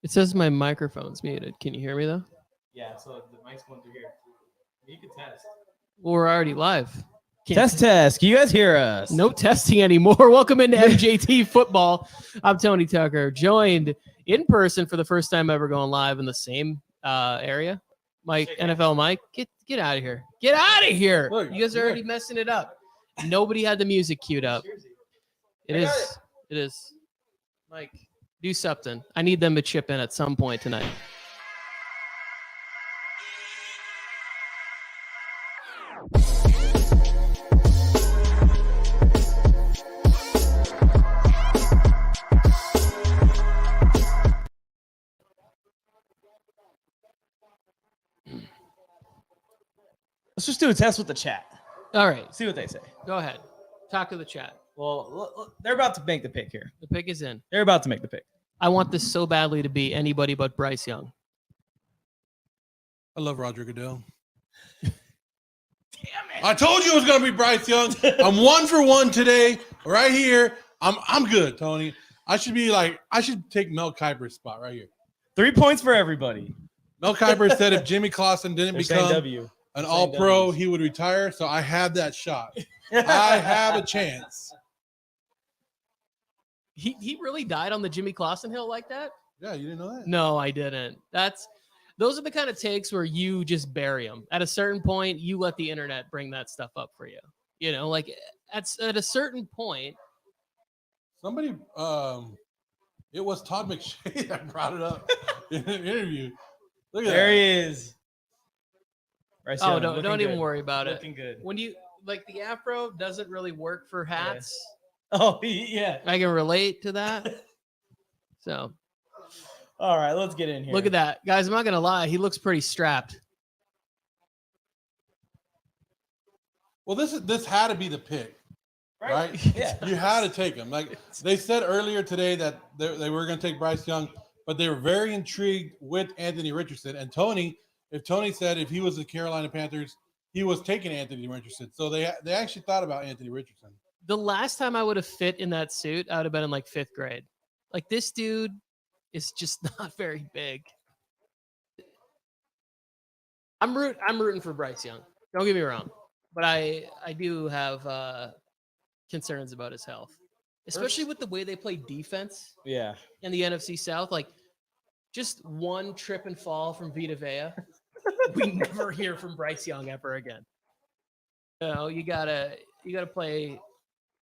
It says my microphone's muted. Can you hear me though? Yeah, so the mic's going through here. You can test. Well, we're already live. Test. Can you guys hear us? No testing anymore. Welcome into MJT Football. I'm Tony Tucker, joined in person for the first time ever going live in the same area. Mike, NFL Mike, get out of here. Get out of here. Look, You guys are already messing it up. Nobody had the music queued up. It is. Mike, do something. I need them to chip in at some point tonight. Let's just do a test with the chat. All right. See what they say. Go ahead. Talk to the chat. Well, they're about to make the pick here. The pick is in. They're about to make the pick. I want this so badly to be anybody but Bryce Young. I love Roger Goodell. Damn it. I told you it was going to be Bryce Young. I'm 1 for 1 today, right here. I'm good, Tony. I should take Mel Kiper's spot right here. 3 points for everybody. Mel Kiper said if Jimmy Clausen didn't become an all-pro, he would retire. So I have that shot. I have a chance. He really died on the Jimmy Clausen hill like that? Yeah, you didn't know that? No, I didn't. Those are the kind of takes where you just bury them. At a certain point, you let the internet bring that stuff up for you. You know, like at a certain point. Somebody, it was Todd McShay that brought it up in an interview. Look at there that. He is. Bryce Young, Don't even worry about it. Looking good. When you like the afro doesn't really work for hats. Oh yeah. I can relate to that. So. All right, let's get in here. Look at that. Guys, I'm not going to lie. He looks pretty strapped. Well, this had to be the pick, right? Yeah. You had to take him. Like they said earlier today that they were going to take Bryce Young, but they were very intrigued with Anthony Richardson. And Tony said if he was the Carolina Panthers, he was taking Anthony Richardson. So they actually thought about Anthony Richardson. The last time I would have fit in that suit, I would have been in like 5th grade. Like this dude is just not very big. I'm rooting for Bryce Young. Don't get me wrong, but I do have concerns about his health, especially with the way they play defense. Yeah. In the NFC South, like just one trip and fall from Vita Vea, we never hear from Bryce Young ever again. You gotta play.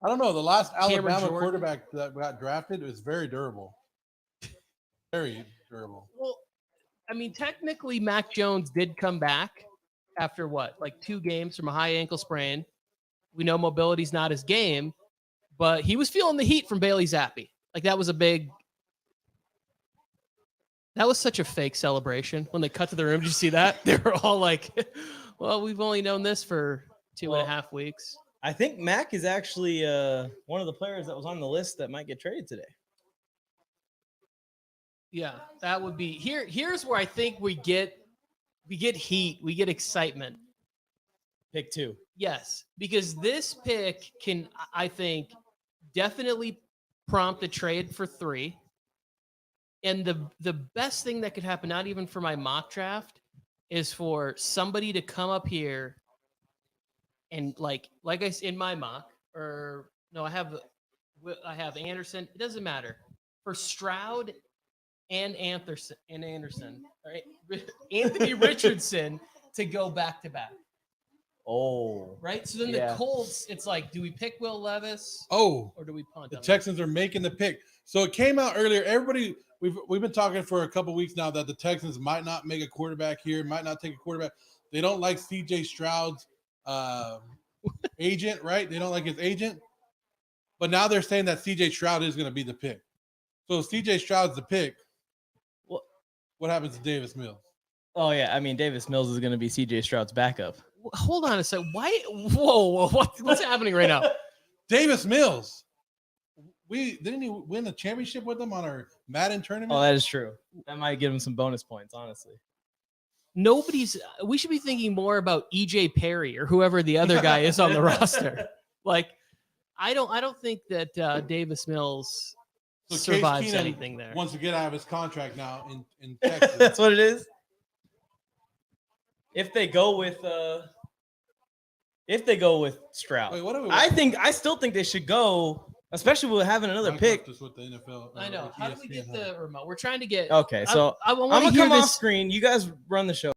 I don't know. The last Cameron Alabama Jordan. quarterback that got drafted was very durable. Very durable. Well, I mean, technically, Mac Jones did come back after what, like 2 games from a high ankle sprain. We know mobility's not his game, but he was feeling the heat from Bailey Zappi. Like that was such a fake celebration when they cut to the room. Did you see that? They were all like, well, we've only known this for 2.5 weeks. I think Mac is actually one of the players that was on the list that might get traded today. Yeah, that would be here's where I think we get heat, we get excitement. Pick 2. Yes, because this pick can, I think, definitely prompt a trade for 3. And the best thing that could happen, not even for my mock draft, is for somebody to come up here and like I in my mock, or no, I have Anderson. It doesn't matter for Stroud and Anderson, right? Anthony Richardson to go back to back. Oh, right. So then the Colts, it's like, do we pick Will Levis? Oh, or do we punt? The Texans are making the pick. So it came out earlier. Everybody, we've been talking for a couple weeks now that the Texans might not make a quarterback here, might not take a quarterback. They don't like C.J. Stroud's agent, right? They don't like his agent. But now they're saying that C.J. Stroud is going to be the pick. So if C.J. Stroud's the pick, what happens to Davis Mills? Oh, yeah. I mean, Davis Mills is going to be C.J. Stroud's backup. Hold on a second. Why? Whoa, what's happening right now? Davis Mills. Didn't he win the championship with them on our Madden tournament? Oh, that is true. That might give him some bonus points, honestly. We should be thinking more about EJ Perry or whoever the other guy is on the roster. Like, I don't think that Davis Mills So survives Case Keenum anything there. wants to get out of his contract now in Texas. That's what it is. If they go with Stroud, Wait, what are we? I still think they should go, especially with having another Mike pick. left us with the NFL. I know. with How do we get ESPN, the remote? We're trying to get. Okay, so I I'm want to gonna hear come off this. screen. You guys run the show.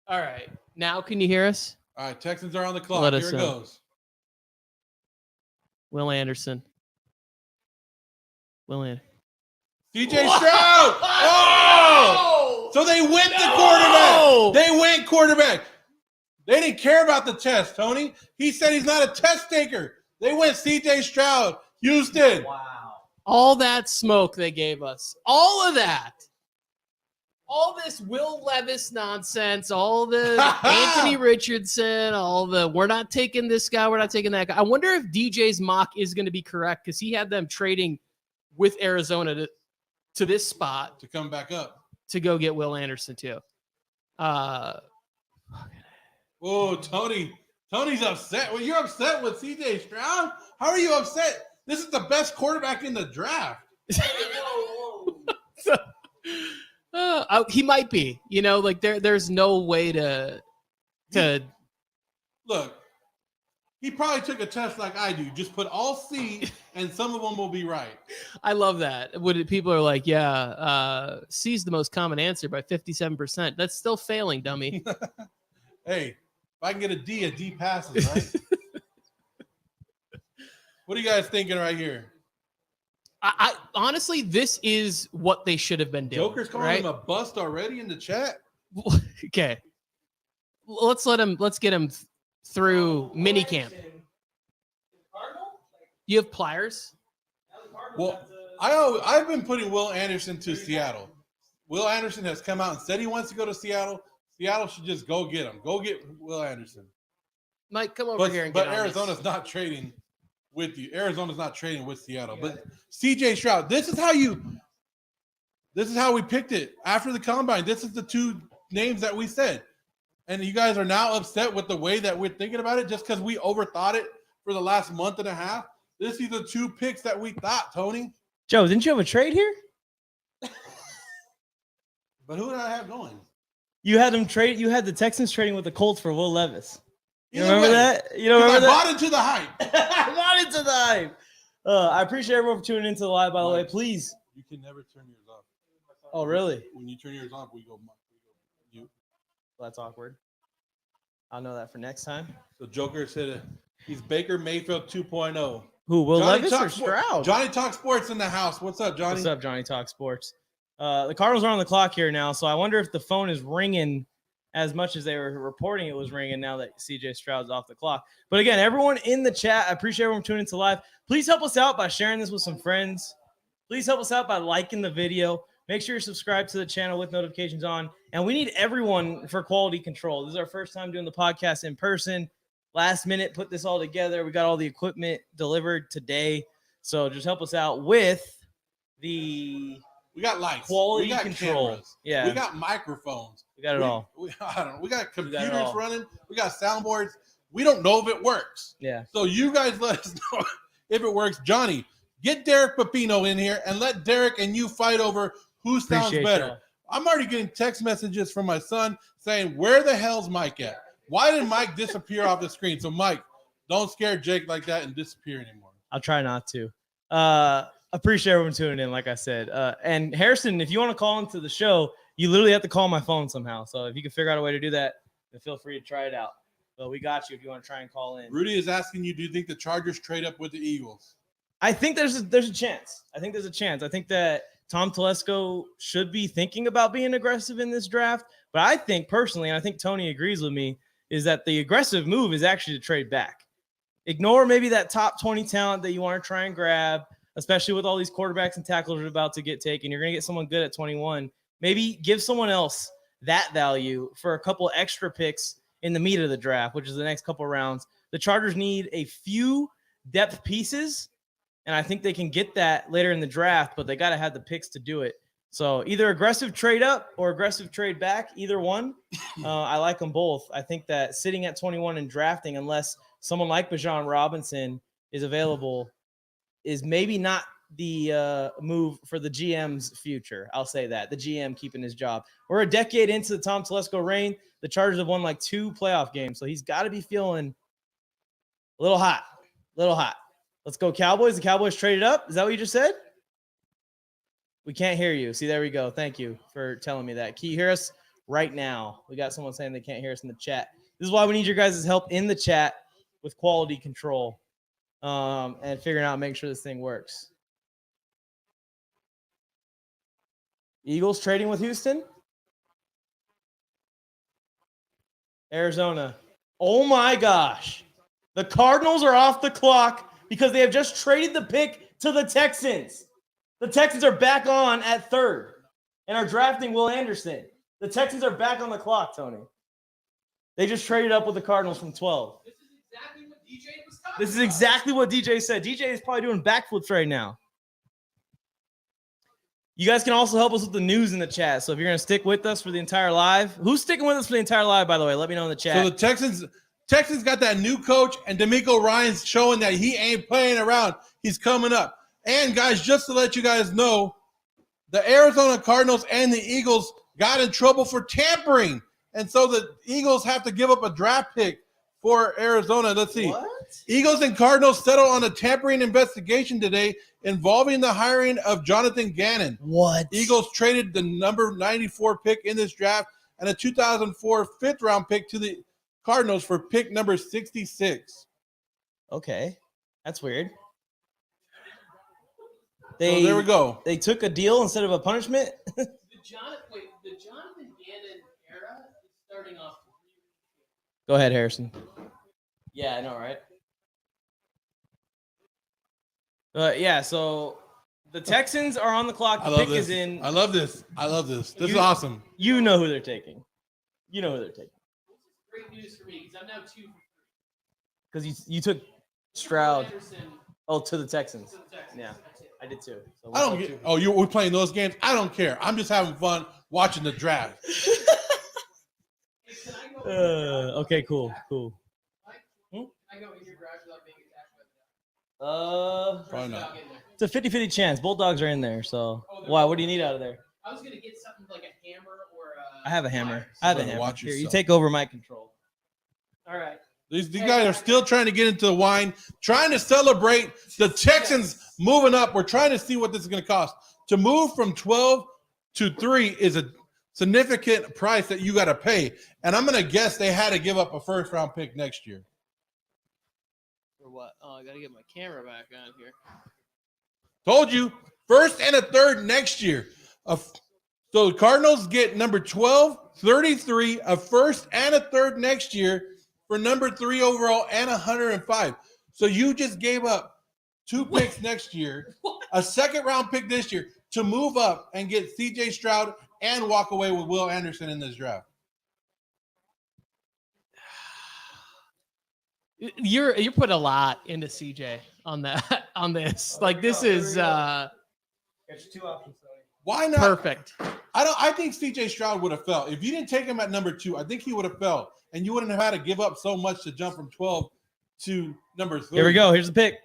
All right. Now, can you hear us? All right, Texans are on the clock. Let Here us it know. goes. Will Anderson. CJ Stroud. Oh! So they went the quarterback. They went quarterback. They didn't care about the test, Tony. He said he's not a test taker. They went CJ Stroud. Houston. Wow. All that smoke they gave us. All of that. All this Will Levis nonsense, all the Anthony Richardson, all the we're not taking this guy, we're not taking that guy. I wonder if DJ's mock is going to be correct because he had them trading with Arizona to this spot To come back up. to go get Will Anderson too. Oh, Tony. Tony's upset. Well, you're upset with CJ Stroud? How are you upset? This is the best quarterback in the draft. He might be, like there's no way to Look, he probably took a test like I do. Just put all C, and some of them will be right. I love that. People are like, yeah, C is the most common answer by 57%. That's still failing, dummy. Hey, if I can get a D passes, right? What are you guys thinking right here? I honestly, this is what they should have been doing. Joker's calling right? him a bust already in the chat. Okay, let's get him through mini camp. You have pliers. Well, I've been putting Will Anderson to Seattle. Will Anderson has come out and said he wants to go to Seattle. Seattle should just go get him. Go get Will Anderson. Mike, come over here and but get on Arizona's this. not trading with you. Arizona's not trading with Seattle. But CJ Stroud, this is how we picked it after the combine. This is the two names that we said. And you guys are now upset with the way that we're thinking about it just because we overthought it for the last month and a half. This is the two picks that we thought, Tony. Joe, didn't you have a trade here? But who did I have going? You had them trade. You had the Texans trading with the Colts for Will Levis. You Either remember way, that? You don't remember I that? bought into the hype. I bought into the hype. I appreciate everyone for tuning into the live. By the way, Mike, please. You can never turn yours off. Oh, really? When you turn yours off, we go mute. That's awkward. I'll know that for next time. So Joker said he's Baker Mayfield 2.0. Who, Will Johnny Levis or Talk Sport- Stroud? Johnny Talk Sports in the house. What's up, Johnny? What's up, Johnny Talk Sports? The Cardinals are on the clock here now, so I wonder if the phone is ringing as much as they were reporting it was ringing now that CJ Stroud's off the clock. But again, everyone in the chat, I appreciate everyone tuning into live. Please help us out by sharing this with some friends. Please help us out by liking the video. Make sure you're subscribed to the channel with notifications on. And we need everyone for quality control. This is our first time doing the podcast in person. Last minute, put this all together. We got all the equipment delivered today. So just help us out with the We got lights. quality we got control. Cameras. Yeah, We got microphones. we got it all. I don't know. We got it computers all. running. We got soundboards. We don't know if it works. Yeah. So you guys let us know if it works. Johnny, get Derek Pepino in here and let Derek and you fight over who sounds Appreciate better. y'all. I'm already getting text messages from my son saying, where the hell's Mike at? Why did Mike disappear off the screen? So, Mike, don't scare Jake like that and disappear anymore. I'll try not to. Appreciate everyone tuning in, like I said. And Harrison, if you want to call into the show, you literally have to call my phone somehow. So if you can figure out a way to do that, then feel free to try it out. But we got you if you want to try and call in. Rudy is asking you, do you think the Chargers trade up with the Eagles? I think there's a chance. I think there's a chance. I think that Tom Telesco should be thinking about being aggressive in this draft. But I think personally, and I think Tony agrees with me, is that the aggressive move is actually to trade back. Ignore maybe that top 20 talent that you want to try and grab, especially with all these quarterbacks and tackles that are about to get taken. You're going to get someone good at 21. Maybe give someone else that value for a couple extra picks in the meat of the draft, which is the next couple rounds. The Chargers need a few depth pieces, and I think they can get that later in the draft, but they got to have the picks to do it. So either aggressive trade up or aggressive trade back, either one. I like them both. I think that sitting at 21 and drafting, unless someone like Bijan Robinson is available, is maybe not the move for the GM's future. I'll say that. The GM keeping his job. We're a decade into the Tom Telesco reign. The Chargers have won like 2 playoff games, so he's got to be feeling a little hot. Let's go Cowboys. The Cowboys traded up. Is that what you just said? We can't hear you. See, there we go. Thank you for telling me that. Can you hear us right now? We got someone saying they can't hear us in the chat. This is why we need your guys' help in the chat with quality control and figuring out, make sure this thing works. Eagles trading with Houston. Arizona. Oh my gosh. The Cardinals are off the clock because they have just traded the pick to the Texans. The Texans are back on at 3rd and are drafting Will Anderson. The Texans are back on the clock, Tony. They just traded up with the Cardinals from 12. This is exactly what DJ was talking This is about. exactly what DJ said. DJ is probably doing backflips right now. You guys can also help us with the news in the chat. So if you're going to stick with us for the entire live, who's sticking with us for the entire live, by the way? Let me know in the chat. So the Texans got that new coach, and D'Amico Ryan's showing that he ain't playing around. He's coming up. And, guys, just to let you guys know, the Arizona Cardinals and the Eagles got in trouble for tampering. And so the Eagles have to give up a draft pick for Arizona. Let's see. What? Eagles and Cardinals settled on a tampering investigation today involving the hiring of Jonathan Gannon. What? Eagles traded the number 94 pick in this draft and a 2004 fifth-round pick to the Cardinals for pick number 66. Okay. That's weird. So there we go. They took a deal instead of a punishment? The Jonathan Gannon era is starting off. Go ahead, Harrison. Yeah, I know, right? Yeah, so the Texans are on the clock. I The love pick is this. in. I love this. This is You- awesome. You know who they're taking. This is great news for me because I'm now 2 for 3. Because you took Stroud. Anderson To the Texans. to the Texans. Yeah. I did too. So I don't get. Oh, we're playing those games. I don't care. I'm just having fun watching the draft. Hey, can I go in your garage? Okay, cool. Can I go in your garage without being attacked by the dog? Probably not. Dog in there. It's a 50-50 chance. Bulldogs are in there, so Oh, they're why? both What do you in need there. out of there? I was gonna get something like a hammer or a. I have a hammer. pliers. I have a Better hammer. watch Here, you yourself. take over my control. All right. These guys are still trying to get into the wine, trying to celebrate the Texans moving up. We're trying to see what this is going to cost. To move from 12 to 3 is significant price that you got to pay. And I'm going to guess they had to give up a first-round pick next year. For what? Oh, I got to get my camera back on here. Told you, first and a third next year. So the Cardinals get number 12, 33, a first and a third next year for number 3 overall and 105. So you just gave up 2 picks next year, a second-round pick this year to move up and get C.J. Stroud and walk away with Will Anderson in this draft. You put a lot into CJ on that on this. Like this is Got your 2 options, Tony. Why not? perfect. I think C.J. Stroud would have fell. If you didn't take him at number 2, I think he would have fell. And you wouldn't have had to give up so much to jump from 12 to number 3. Here we go. Here's the pick.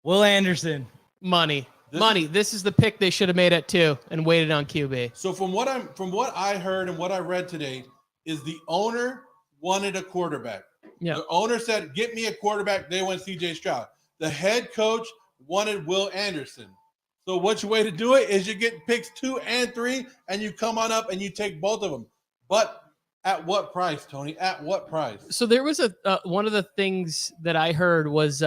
Will Anderson. Money. This Money. This is the pick they should have made at 2 and waited on QB. So from what I heard and what I read today is the owner wanted a quarterback. Yeah. The owner said, "Get me a quarterback." They went C.J. Stroud. The head coach wanted Will Anderson. So what's your way to do it is you get picks 2 and 3, and you come on up and you take both of them. But at what price, Tony? At what price? So there was one of the things that I heard was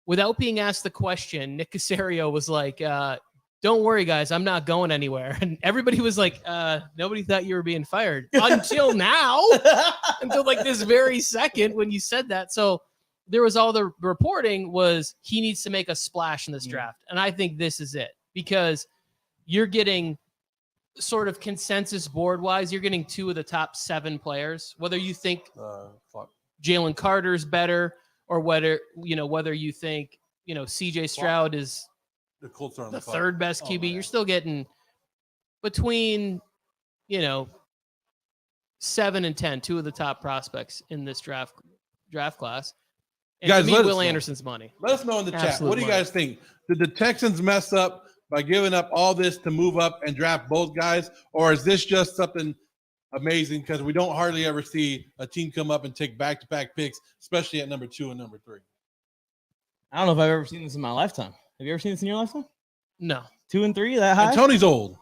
without being asked the question, Nick Caserio was like, "Don't worry, guys, I'm not going anywhere." And everybody was like, "Nobody thought you were being fired until now, until like this very second when you said that." So there was all the reporting was he needs to make a splash in this draft, and I think this is it because you're getting sort of consensus board wise, you're getting 2 of the top 7 players. Whether you think Jalen Carter's better or whether you think C.J. Stroud is The Colts are on the clock. third best QB, man. you're still getting between 7 and 10, 2 of the top prospects in this draft class. And Guys, to me, let us Will know. Anderson's money. Let us know in the chat. Absolute What do you money. guys think? Did the Texans mess up by giving up all this to move up and draft both guys? Or is this just something amazing? Because we don't hardly ever see a team come up and take back-to-back picks, especially at number 2 and number 3. I don't know if I've ever seen this in my lifetime. Have you ever seen this in your lifetime? No. 2 and 3, that high? And Tony's old.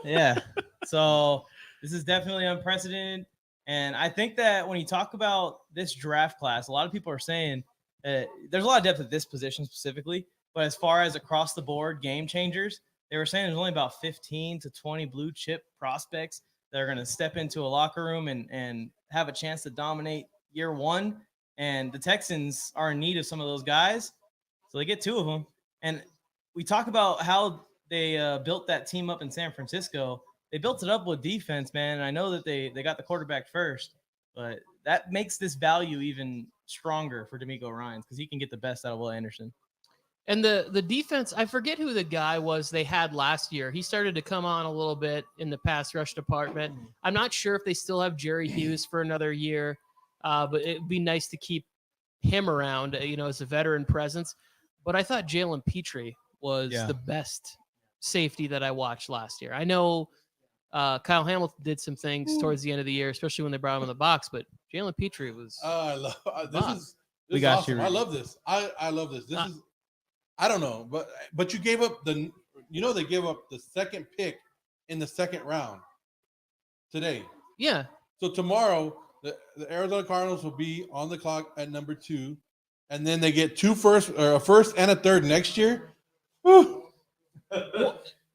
Yeah. So this is definitely unprecedented. And I think that when you talk about this draft class, a lot of people are saying there's a lot of depth at this position specifically. But as far as across the board game changers, they were saying there's only about 15 to 20 blue chip prospects that are going to step into a locker room and have a chance to dominate year 1. And the Texans are in need of some of those guys. So they get 2 of them. And we talk about how they built that team up in San Francisco. They built it up with defense, man. And I know that they got the quarterback first, but that makes this value even stronger for D'Amico Ryans because he can get the best out of Will Anderson. And the defense, I forget who the guy was they had last year. He started to come on a little bit in the pass rush department. I'm not sure if they still have Jerry Hughes for another year, but it'd be nice to keep him around, as a veteran presence. But I thought Jalen Petrie was the best safety that I watched last year. I know Kyle Hamilton did some things towards the end of the year, especially when they brought him in the box, but Jalen Petrie was I love this We is got awesome. you. I love this. I love this. This is I don't know, but you gave up they gave up the second pick in the second round today. yeah. So tomorrow the Arizona Cardinals will be on the clock at number 2, and then they get 2 first or a first and a third next year. Whew.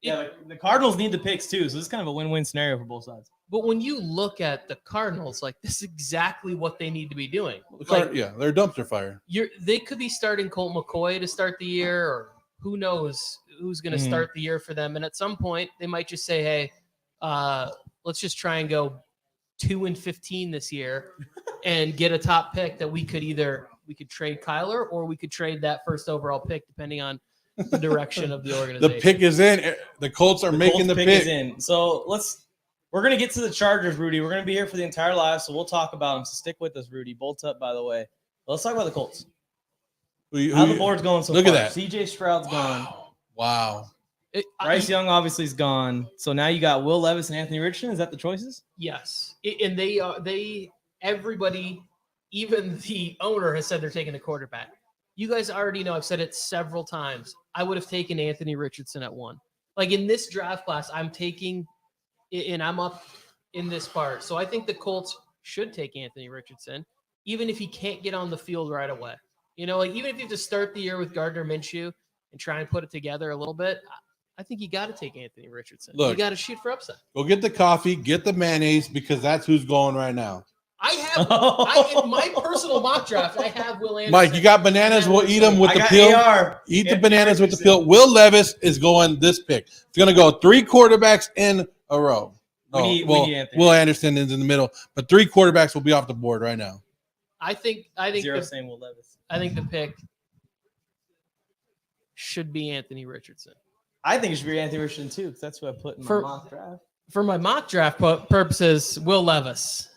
Yeah, the Cardinals need the picks too, so this is kind of a win-win scenario for both sides. But when you look at the Cardinals, like this is exactly what they need to be doing. They're Like a dumpster fire. they could be starting Colt McCoy to start the year, or who knows who's going to start the year for them. And at some point, they might just say, "Hey, let's just try and go 2-15 this year, and get a top pick that we could trade Kyler or we could trade that first overall pick, depending on the direction of the organization." The pick is in. The Colts are making the pick. is in. So we're going to get to the Chargers, Rudy. We're going to be here for the entire live, so we'll talk about them. So stick with us, Rudy. Bolt up, by the way. But let's talk about the Colts. How the board's going so look far. at that. CJ Stroud's gone. Wow. Bryce Young obviously is gone. So now you got Will Levis and Anthony Richardson. Is that the choices? Yes, and everybody, even the owner, has said they're taking a quarterback. You guys already know I've said it several times. I would have taken Anthony Richardson at 1. Like in this draft class, I'm taking, and I'm up in this part. So I think the Colts should take Anthony Richardson, even if he can't get on the field right away. You know, like even if you have to start the year with Gardner Minshew and try and put it together a little bit, I think you got to take Anthony Richardson. Look. You got to shoot for upside. Go get the coffee, get the mayonnaise, because that's who's going right now. I have in my personal mock draft, I have Will Anderson. Mike, you got bananas. We'll eat them with the peel. Eat the bananas with the peel. Will Levis is going this pick. It's going to go 3 quarterbacks in a row. No, Will Anderson is in the middle, but 3 quarterbacks will be off the board right now. I think Zero saying Will Levis. I think the pick should be Anthony Richardson. I think it should be Anthony Richardson too, because that's what I put in my mock draft. For my mock draft purposes, Will Levis.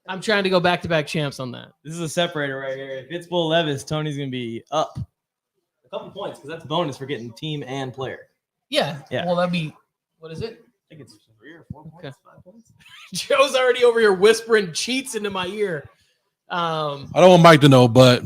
I'm trying to go back-to-back champs on that. This is a separator right here. If it's Will Levis, Tony's going to be up a couple points because that's bonus for getting team and player. Yeah. Well, that'd be – what is it? I think it's 3 or 4 points, 5 points. Joe's already over here whispering cheats into my ear. I don't want Mike to know, but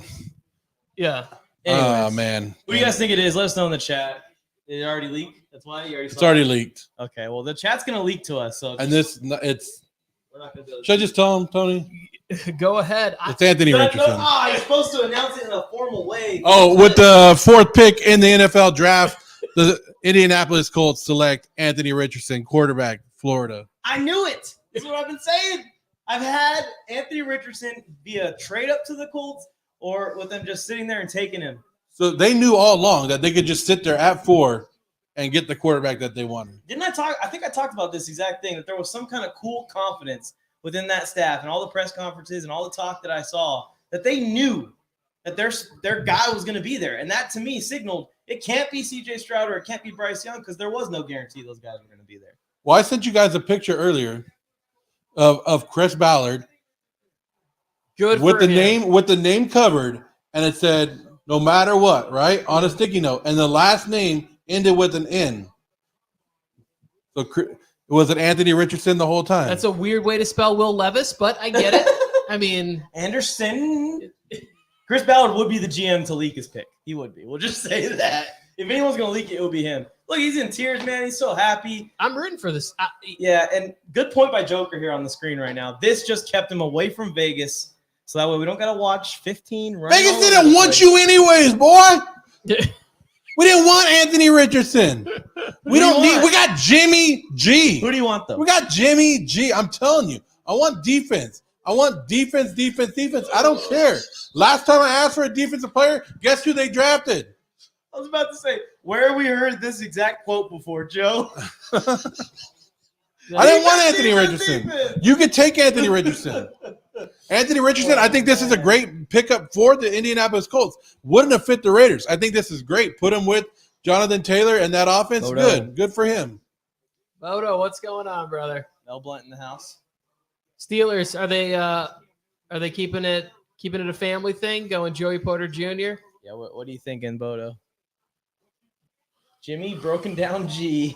yeah. Oh man. Who do you guys think it is? Let us know in the chat. Did it already leak? That's why you already saw it's already leaked. Okay, well the chat's gonna leak to us. So and it's we're not gonna do it. Should I just tell him, Tony? Go ahead. It's Anthony Richardson. You're supposed to announce it in a formal way. Oh, with the 4th pick in the NFL draft, the Indianapolis Colts select Anthony Richardson, quarterback, Florida. I knew it. That's what I've been saying. I've had Anthony Richardson be a trade up to the Colts or with them just sitting there and taking him. So they knew all along that they could just sit there at 4 and get the quarterback that they wanted. Didn't I talk? I think I talked about this exact thing, that there was some kind of cool confidence within that staff and all the press conferences and all the talk that I saw that they knew that their guy was going to be there. And that to me signaled it can't be CJ Stroud or it can't be Bryce Young because there was no guarantee those guys were going to be there. Well, I sent you guys a picture earlier of Chris Ballard with the name covered, and it said no matter what, right, on a sticky note, and the last name ended with an N. So was it Anthony Richardson the whole time? That's a weird way to spell Will Levis, but I get it. I mean, Anderson. Chris Ballard would be the GM to leak his pick. He would be. We'll just say that. If anyone's going to leak it, it would be him. Look, he's in tears, man. He's so happy. I'm rooting for this. Yeah, and good point by Joker here on the screen right now. This just kept him away from Vegas, so that way we don't got to watch 15. Vegas didn't want you anyways, boy. We didn't want Anthony Richardson. We got Jimmy G. Who do you want, though? We got Jimmy G. I'm telling you. I want defense. I want defense. I don't care. Last time I asked for a defensive player, guess who they drafted? I was about to say, where have we heard this exact quote before, Joe? I didn't want Anthony Richardson. You could take Anthony Richardson. Anthony Richardson, I think this is a great pickup for the Indianapolis Colts. Wouldn't have fit the Raiders. I think this is great. Put him with Jonathan Taylor and that offense. Good for him. Bodo, what's going on, brother? Mel Blunt in the house. Steelers, are they keeping it a family thing? Going Joey Porter Jr.? Yeah, what are you thinking, Bodo? Jimmy broken down G.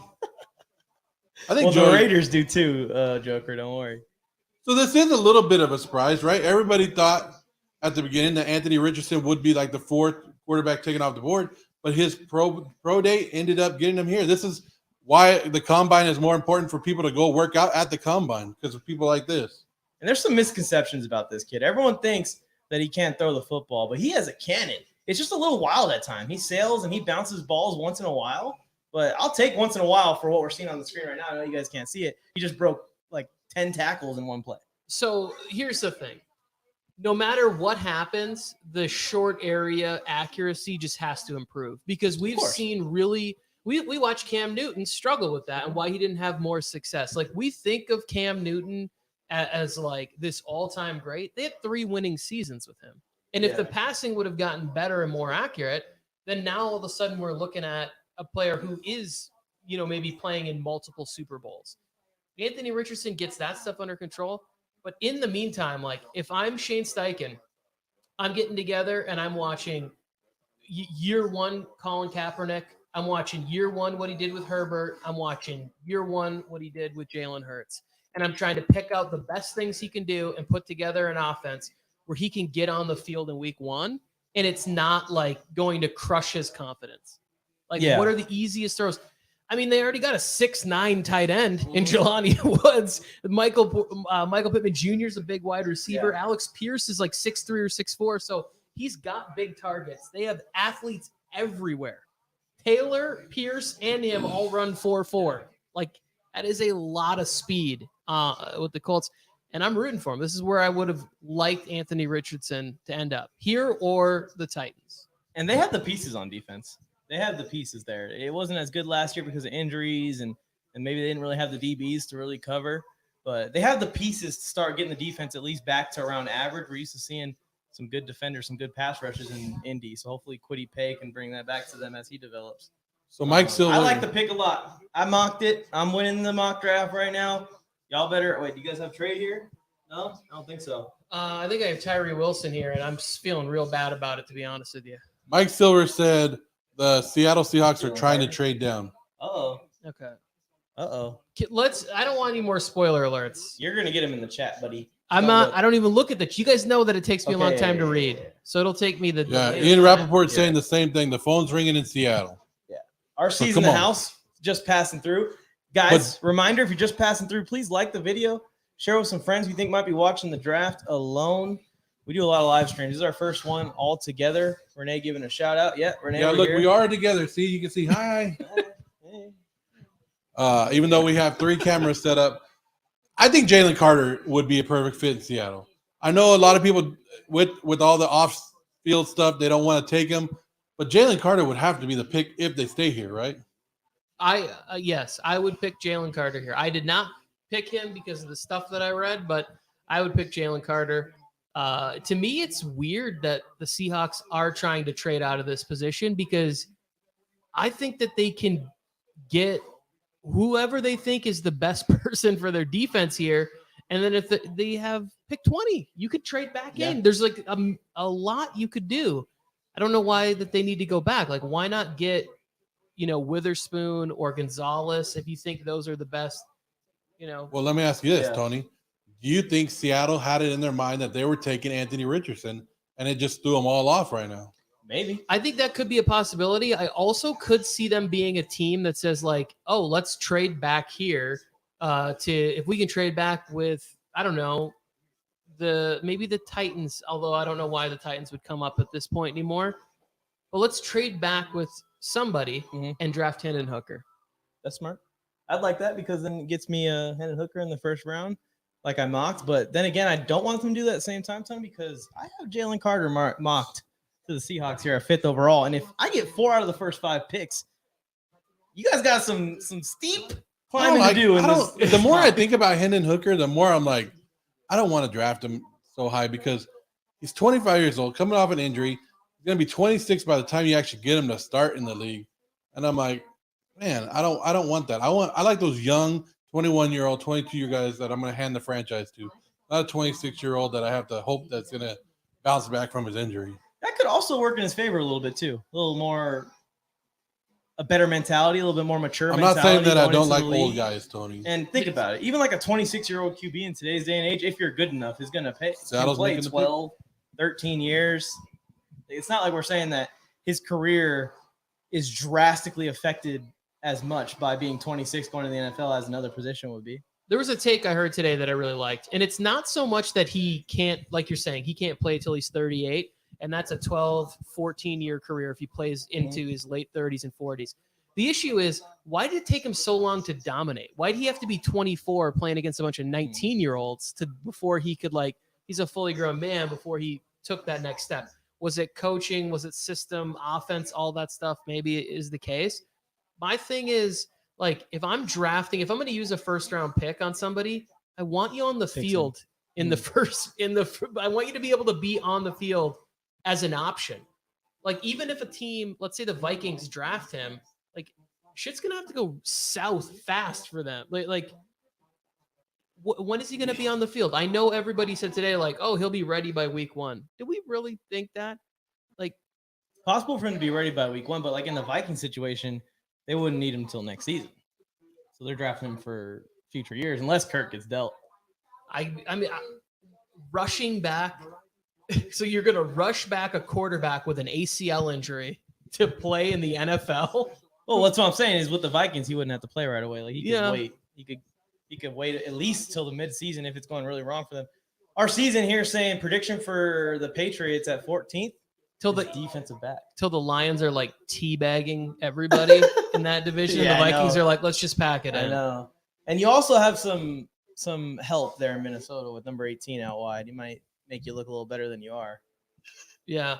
I think the Raiders do too, Joker. Don't worry. So this is a little bit of a surprise, right? Everybody thought at the beginning that Anthony Richardson would be like the 4th quarterback taken off the board, but his pro day ended up getting him here. This is why the combine is more important for people to go work out at the combine, because of people like this. And there's some misconceptions about this kid. Everyone thinks that he can't throw the football, but he has a cannon. It's just a little wild at times. He sails and he bounces balls once in a while, but I'll take once in a while for what we're seeing on the screen right now. I know you guys can't see it. He just broke like 10 tackles in one play. So here's the thing. No matter what happens, the short area accuracy just has to improve, because we've seen really we watched Cam Newton struggle with that and why he didn't have more success. Like, we think of Cam Newton as like this all-time great. They had 3 winning seasons with him. And if the passing would have gotten better and more accurate, then now all of a sudden we're looking at a player who is, maybe playing in multiple Super Bowls. Anthony Richardson gets that stuff under control. But in the meantime, like, if I'm Shane Steichen, I'm getting together and I'm watching year 1 Colin Kaepernick. I'm watching year 1 what he did with Herbert. I'm watching year 1 what he did with Jalen Hurts. And I'm trying to pick out the best things he can do and put together an offense where he can get on the field in week 1 and it's not like going to crush his confidence. Like, Yeah. what are the easiest throws? I mean, they already got a 6'9" tight end in Jelani Woods. Michael Pittman Jr. is a big wide receiver. Yeah. Alex Pierce is like 6'3" or 6'4". So he's got big targets. They have athletes everywhere. Taylor, Pierce, and him all run 4.4. Like, that is a lot of speed with the Colts. And I'm rooting for him. This is where I would have liked Anthony Richardson to end up, here or the Titans. And they had the pieces on defense. They had the pieces there. It wasn't as good last year because of injuries and maybe they didn't really have the DBs to really cover. But they have the pieces to start getting the defense at least back to around average. We're used to seeing some good defenders, some good pass rushes in Indy. So hopefully Kwity Paye can bring that back to them as he develops. So Mike Silver, I like the pick a lot. I mocked it. I'm winning the mock draft right now. Y'all better wait. Do you guys have trade here? No, I don't think so. I think I have Tyree Wilson here, and I'm just feeling real bad about it, to be honest with you. Mike Silver said the Seattle Seahawks are trying to trade down. Uh-oh. Okay. Uh-oh. I don't want any more spoiler alerts. You're gonna get him in the chat, buddy. I don't even look at that. You guys know that it takes me a long time to read. So it'll take me Yeah, Ian Rappaport saying the same thing. The phone's ringing in Seattle. Yeah. RC's So in the come on. house, just passing through. Guys, reminder, if you're just passing through, please like the video. Share with some friends you think might be watching the draft alone. We do a lot of live streams. This is our first one all together. Renee giving a shout out. Yeah, Renee. Yeah, look, here. we are together. See, you can see hi. Even though we have 3 cameras set up, I think Jalen Carter would be a perfect fit in Seattle. I know a lot of people with all the off-field stuff, they don't want to take him, but Jalen Carter would have to be the pick if they stay here, right? Yes, I would pick Jalen Carter here. I did not pick him because of the stuff that I read, but I would pick Jalen Carter. To me, it's weird that the Seahawks are trying to trade out of this position because I think that they can get whoever they think is the best person for their defense here. And then if they have pick 20, you could trade back in. There's like a lot you could do. I don't know why that they need to go back. Like, why not get, Witherspoon or Gonzalez if you think those are the best, Well, let me ask you this, Tony. Do you think Seattle had it in their mind that they were taking Anthony Richardson and it just threw them all off right now? Maybe. I think that could be a possibility. I also could see them being a team that says like, oh, let's trade back here if we can trade back with, I don't know, maybe the Titans, although I don't know why the Titans would come up at this point anymore. But let's trade back with somebody and draft Hendon Hooker. That's smart. I'd like that because then it gets me a Hendon Hooker in the first round, like I mocked. But then again, I don't want them to do that at the same time, Tony, because I have Jalen Carter mocked to the Seahawks here at 5th overall. And if I get 4 out of the first 5 picks, you guys got some steep climbing to do. The more I think about Hendon Hooker, the more I'm like, I don't want to draft him so high because he's 25 years old, coming off an injury. He's going to be 26 by the time you actually get him to start in the league. And I'm like, man, I don't want that. I like those young 21-year-old, 22-year guys that I'm going to hand the franchise to. Not a 26-year-old that I have to hope that's going to bounce back from his injury. That could also work in his favor a little bit too. A little more, a better mentality, a little bit more mature. I'm not saying that I don't like old guys, Tony. And think about it. Even like a 26-year-old QB in today's day and age, if you're good enough, is going to play 12, 13 years. It's not like we're saying that his career is drastically affected as much by being 26 going to the NFL as another position would be. There was a take I heard today that I really liked. And it's not so much that he can't, like you're saying, he can't play till he's 38. And that's a 12, 14-year career if he plays into his late 30s and 40s. The issue is, why did it take him so long to dominate? Why did he have to be 24 playing against a bunch of 19-year-olds before he could, he's a fully grown man before he took that next step? Was it coaching? Was it system, offense, all that stuff? Maybe it is the case. My thing is, if I'm going to use a first-round pick on somebody, I want you on the field I want you to be able to be on the field as an option. Even if a team, let's say the Vikings draft him, shit's gonna have to go south fast for them. When is he gonna be on the field? I know everybody said today, he'll be ready by week 1. Do we really think that? Possible for him to be ready by week 1, but in the Viking situation, they wouldn't need him until next season. So they're drafting him for future years, unless Kirk gets dealt. I mean, rushing back So you're going to rush back a quarterback with an ACL injury to play in the NFL? Well, that's what I'm saying is with the Vikings, he wouldn't have to play right away. Like he could Yeah. wait. He could wait at least till the midseason if it's going really wrong for them. Our season here saying prediction for the Patriots at 14th Till is the defensive back. till the Lions are like teabagging everybody in that division. Yeah, The I Vikings know. are like, let's just pack it I in. know. And you also have some help there in Minnesota with number 18 out wide. He might make you look a little better than you are. Yeah.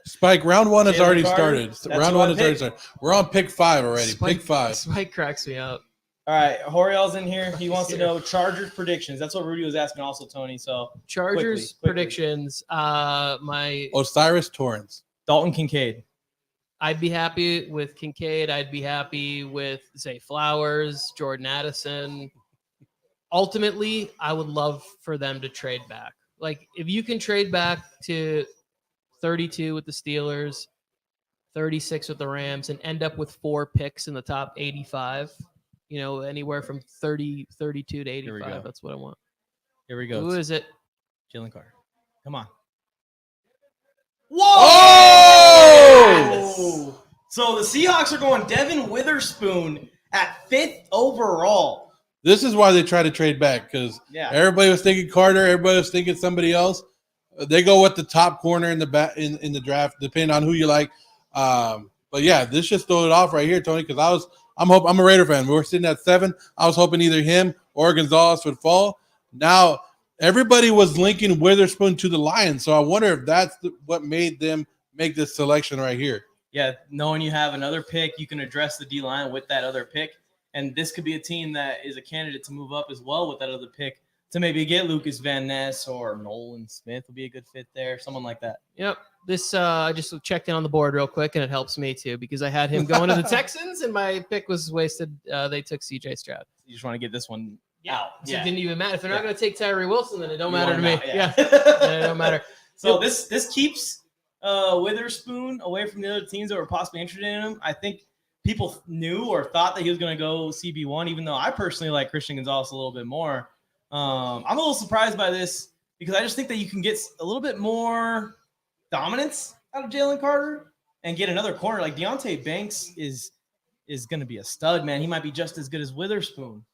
Spike, round one has Jalen already Carter, started. that's Round who one I has already picked. started. We're on pick 5 already. Pick 5. Spike cracks me up. All right, Horiel's in here. He wants to Here. know Chargers predictions. That's what Rudy was asking also, Tony. So Chargers Quickly. predictions. My Osiris Torrance. Dalton Kincaid. I'd be happy with Kincaid. I'd be happy with Zay Flowers, Jordan Addison. Ultimately, I would love for them to trade back. Like if you can trade back to 32 with the Steelers, 36 with the Rams, and end up with 4 picks in the top 85, anywhere from 30, 32 to Here we 85. go. That's what I want. Here we Who go. is it? Jalen Carter. Come on. Oh! So the Seahawks are going Devin Witherspoon at 5th overall. This is why they try to trade back because Yeah. everybody was thinking Carter, everybody was thinking somebody else. They go with the top corner in the in the draft, depending on who you like. But yeah, this just throw it off right here, Tony. Because I'm a Raider fan. We were sitting at 7. I was hoping either him or Gonzalez would fall. Now everybody was linking Witherspoon to the Lions, so I wonder if that's what made them make this selection right here. Yeah, knowing you have another pick, you can address the D-line with that other pick. And this could be a team that is a candidate to move up as well with that other pick to maybe get Lucas Van Ness or Nolan Smith would be a good fit there, someone like that. Yep. This I just checked in on the board real quick, and it helps me too because I had him going to the Texans, and my pick was wasted. They took C.J. Stroud. You just want to get this one Yeah, out. so it didn't even matter. If they're not Yeah. going to take Tyree Wilson, then it don't You matter want to me. him out, Then it don't matter. So this keeps Witherspoon away from the other teams that were possibly interested in him. I think people knew or thought that he was going to go CB1, even though I personally like Christian Gonzalez a little bit more. I'm a little surprised by this because I just think that you can get a little bit more dominance out of Jalen Carter and get another corner. Like Deontay Banks is going to be a stud, man. He might be just as good as Witherspoon.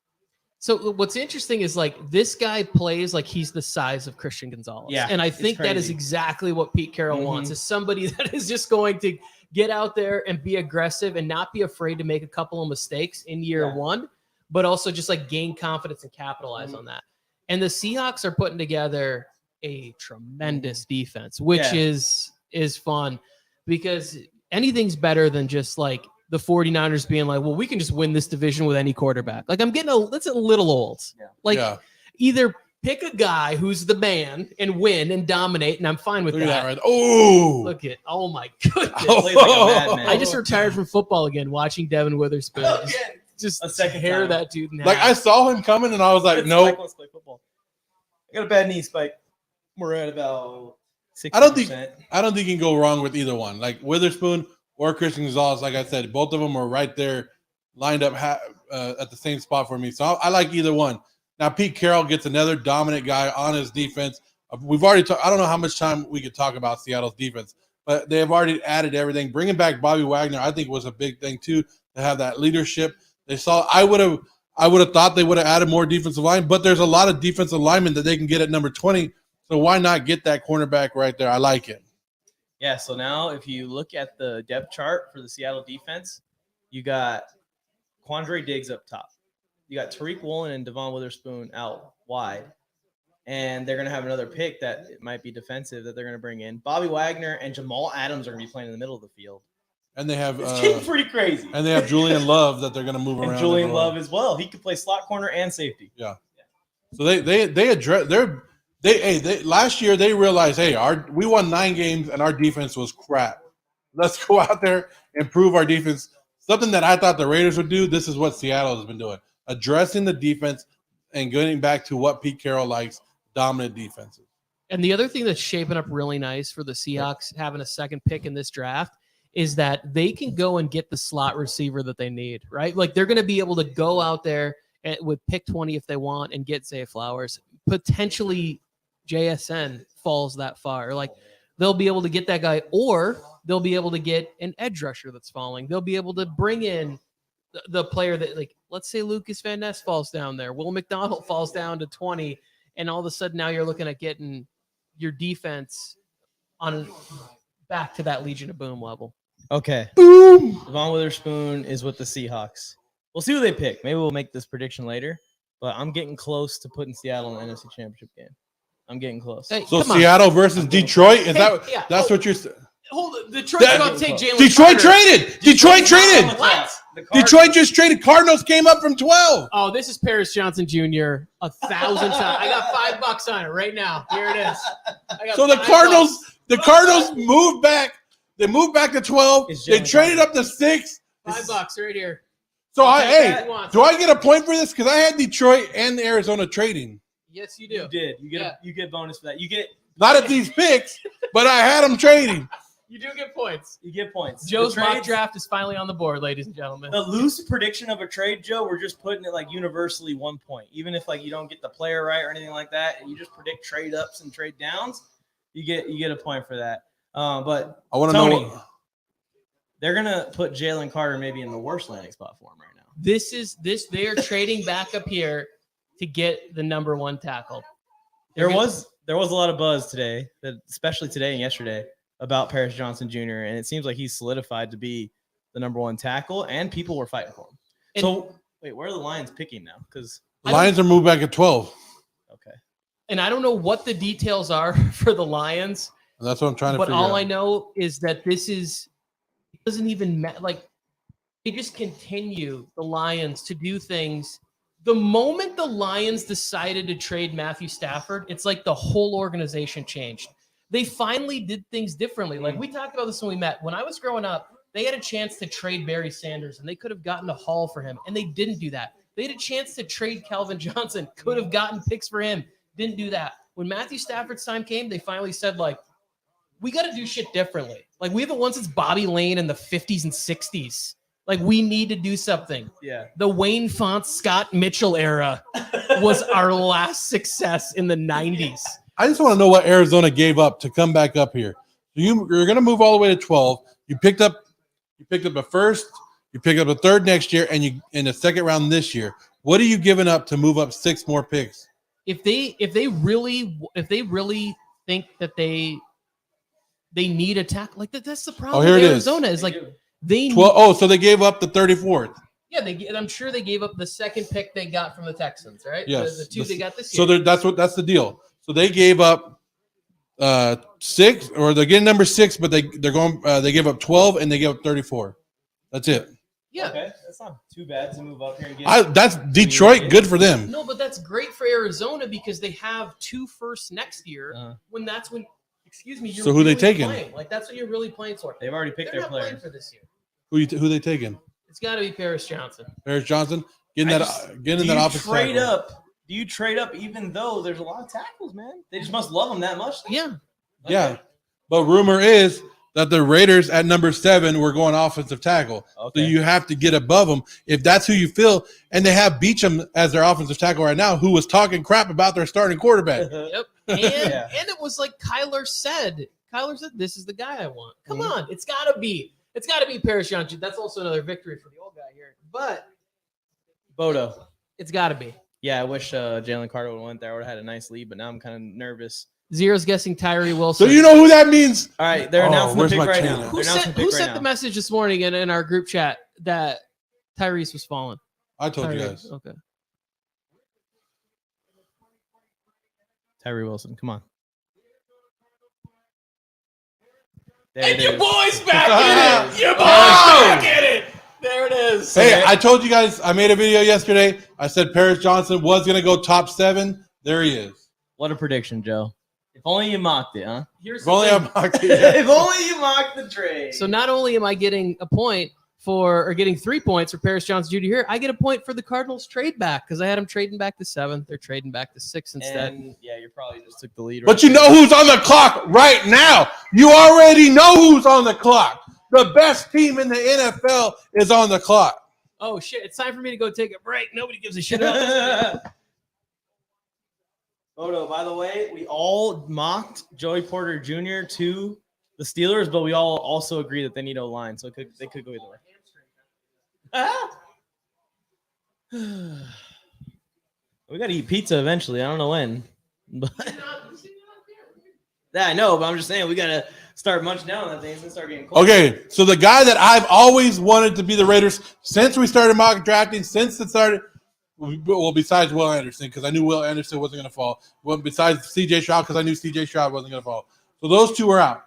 So what's interesting is like this guy plays like he's the size of Christian Gonzalez. Yeah, And I it's think that is crazy. exactly what Pete Carroll wants, is somebody that is just going to get out there and be aggressive and not be afraid to make a couple of mistakes in year one, but also just like gain confidence and capitalize on that. And the Seahawks are putting together a tremendous defense, which is fun because anything's better than just like the 49ers being like, well, we can just win this division with any quarterback. Like that's a little old. Yeah. Like Yeah. either pick a guy who's the man and win and dominate, and I'm fine with Look at that. that right. Oh, Look at, oh my goodness. Plays like a madman. I just retired from football again, watching Devin Witherspoon. Just A second tear time. that dude in half. like I saw him coming and I was like, Spike nope. wants to play football. I got a bad knee, Spike. We're at about 60%. I don't think you can go wrong with either one. Like Witherspoon or Christian Gonzalez, like I said, both of them were right there, lined up at the same spot for me. So I like either one. Now Pete Carroll gets another dominant guy on his defense. We've already talked. I don't know how much time we could talk about Seattle's defense, but they have already added everything. Bringing back Bobby Wagner, I think, was a big thing too, to have that leadership. They saw. I would have thought they would have added more defensive line, but there's a lot of defensive linemen that they can get at number 20. So why not get that cornerback right there? I like it. Yeah, so now if you look at the depth chart for the Seattle defense, you got Quandre Diggs up top. You got Tariq Woolen and Devon Witherspoon out wide. And they're going to have another pick that it might be defensive that they're going to bring in. Bobby Wagner and Jamal Adams are going to be playing in the middle of the field. And they have It's getting pretty crazy. and they have Julian Love that they're going to move around. And Julian as well. Love as well. He could play slot corner and safety. So they address they last year they realized, hey, we won 9 games and our defense was crap. Let's go out there and prove our defense. Something that I thought the Raiders would do. This is what Seattle has been doing, addressing the defense and getting back to what Pete Carroll likes: dominant defenses. And the other thing that's shaping up really nice for the Seahawks having a second pick in this draft is that they can go and get the slot receiver that they need, right? Like they're going to be able to go out there with pick 20 if they want and get Zay Flowers, potentially JSN falls that far. Like they'll be able to get that guy, or they'll be able to get an edge rusher that's falling. They'll be able to bring in the player that, like, let's say Lucas Van Ness falls down there. Will McDonald falls down to 20, and all of a sudden now you're looking at getting your defense on back to that Legion of Boom level. Okay. Boom. Von Witherspoon is with the Seahawks. We'll see who they pick. Maybe we'll make this prediction later. But I'm getting close to putting Seattle in the NFC Championship game. I'm getting close. Hey, So come on. Seattle versus Detroit. Is Hey, that yeah. that's what you're saying? Hold it. Detroit's about to take Jalen Detroit Carter. traded. Detroit traded. What? Detroit just traded. Cardinals came up from 12. Oh, this is Paris Johnson Jr. 1,000 times. I got $5 on it right now. Here it is. I got So the $5. Cardinals moved back. They moved back to 12. It's They Jalen traded Carter. up to 6. $5 right here. So Who wants do it? I get a point for this? Because I had Detroit and Arizona trading. Yes, you You do. did. Yeah. You get bonus for that. You get Not at these picks, but I had them trading. You do get points. points. Joe's The mock trades- draft is finally on the board, ladies and gentlemen. The loose prediction of a trade, Joe, we're just putting it like universally 1 point. Even if like you don't get the player right or anything like that, and you just predict trade ups and trade downs, you get a point for that. But I want to Tony, know. they're gonna put Jalen Carter maybe in the worst landing spot for him right now. They are trading back up here to get the number 1 tackle. There was a lot of buzz today, especially today and yesterday, about Paris Johnson Jr. And it seems like he's solidified to be the number 1 tackle, and people were fighting for him. And- So wait, where are the Lions picking now? Because Lions are moved back at 12. okay, And I don't know what the details are for the Lions, That's what I'm trying to but figure all out. I know is that it doesn't even matter. Like, they just continue, the Lions, to do things. The moment the Lions decided to trade Matthew Stafford, it's like the whole organization changed. They finally did things differently. Like, we talked about this when we met. When I was growing up, they had a chance to trade Barry Sanders, and they could have gotten a haul for him, and they didn't do that. They had a chance to trade Calvin Johnson, could have gotten picks for him, didn't do that. When Matthew Stafford's time came, they finally said, like, we got to do shit differently. Like, we haven't won since Bobby Lane in the 50s and 60s. Like, we need to do something. yeah. The Wayne Font, Scott Mitchell era was our last success in the 90s. I just want to know what Arizona gave up to come back up here. You're going to move all the way to 12. You picked up a first, you picked up a third next year, and you in the second round this year. What are you giving up to move up 6 more picks? If they really think that they need a tackle, like that's the problem. here with it is. Arizona is like they 12. Oh, so they gave up the 34th. yeah, I'm sure they gave up the second pick they got from the Texans, right? Yes. The 2 they got this So year. that's the deal. So they gave up 6, or they're getting number 6, but they gave up 12 and they gave up 34. That's it. Yeah. Okay, that's not too bad to move up here and get. That's Detroit. Good for them. No, but that's great for Arizona because they have 2 firsts next year. You're So who they really taking? playing. Like, that's what you're really playing for. They've already picked They're their not playing players. for this year. Who they taking? It's got to be Paris Johnson. Paris Johnson getting Do that you offensive trade tackle. up? Do you trade up even though there's a lot of tackles, man? They just must love them that much. Yeah. Okay. Yeah, but rumor is that the Raiders at number 7 were going offensive tackle. Okay. So you have to get above them if that's who you feel. And they have Beachum as their offensive tackle right now, who was talking crap about their starting quarterback. Yep. And Yeah. and it was like Kyler said, this is the guy I want. Come Mhm. on. It's gotta be Paris Johnson. That's also another victory for the old guy here. But Bodo. it's gotta be. Yeah, I wish Jalen Carter would have went there. I would have had a nice lead, but now I'm kind of nervous. Zero's guessing Tyree So Wilson. you know who that means? All right, they're Oh, announcing the where's pick my right channel? now. Who They're announcing sent right the now. message this morning in our group chat that Tyrese was falling? I told you Tyree. guys. Okay. Tyree Wilson, come on. There And it your is. boy's back in it. Your boy's Oh! back in it. There it is. Hey, I told you guys, I made a video yesterday. I said Paris Johnson was going to go top 7. There he is. What a prediction, Joe. If only you mocked it, huh? Here's If the only thing. I'm If only you mocked the trade. So not only am I getting a point or getting 3 points for Paris Johnson Jr. here, I get a point for the Cardinals trade back because I had them trading back to 7. They're trading back to 6 instead. And, yeah, you probably just took the lead. But you know who's on the clock right now. You already know who's on the clock. The best team in the NFL is on the clock. Oh shit! It's time for me to go take a break. Nobody gives a shit about this. Moto, by the way, we all mocked Joey Porter Jr. to the Steelers, but we all also agree that they need O-line, so they could go either way. We got to eat pizza eventually. I don't know when. But yeah, I know, but I'm just saying we got to start munching down on that thing and start getting cold. Okay, so the guy that I've always wanted to be the Raiders since we started mock drafting, since it started, well, besides Will Anderson, because I knew Will Anderson wasn't going to fall. Well, besides C.J. Stroud, because I knew C.J. Stroud wasn't going to fall. So those two were out.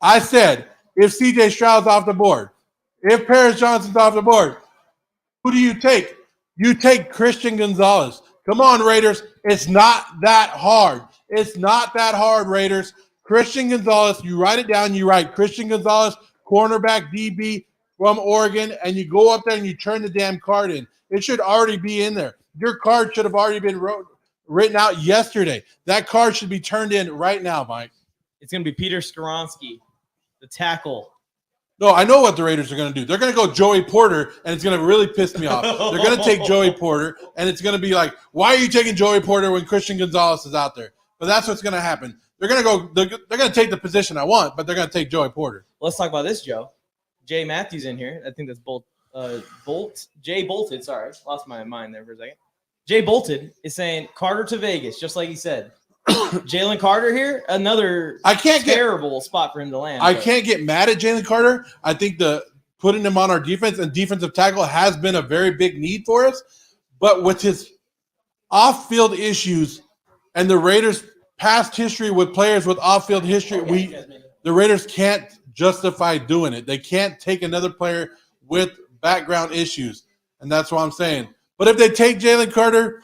I said, if C.J. Stroud's off the board, if Paris Johnson's off the board, who do you take? You take Christian Gonzalez. Come on, Raiders. It's not that hard. It's not that hard, Raiders. Christian Gonzalez, you write it down. You write Christian Gonzalez, cornerback DB from Oregon, and you go up there and you turn the damn card in. It should already be in there. Your card should have already been written out yesterday. That card should be turned in right now, Mike. It's going to be Peter Skoronski, the tackle. No, I know what the Raiders are going to do. They're going to go Joey Porter, and it's going to really piss me off. They're going to take Joey Porter, and it's going to be like, why are you taking Joey Porter when Christian Gonzalez is out there? But that's what's going to happen. They're going to go. They're going to take the position I want, but they're going to take Joey Porter. Let's talk about this, Joe. Jay Matthews in here. I think that's Jay Bolted. Sorry, lost my mind there for a second. Jay Bolted is saying Carter to Vegas, just like he said. Jalen Carter here, another terrible spot for him to land. I can't get mad at Jalen Carter. I think putting him on our defense and defensive tackle has been a very big need for us. But with his off-field issues and the Raiders' past history with players with off-field history, the Raiders can't justify doing it. They can't take another player with background issues, and that's what I'm saying. But if they take Jalen Carter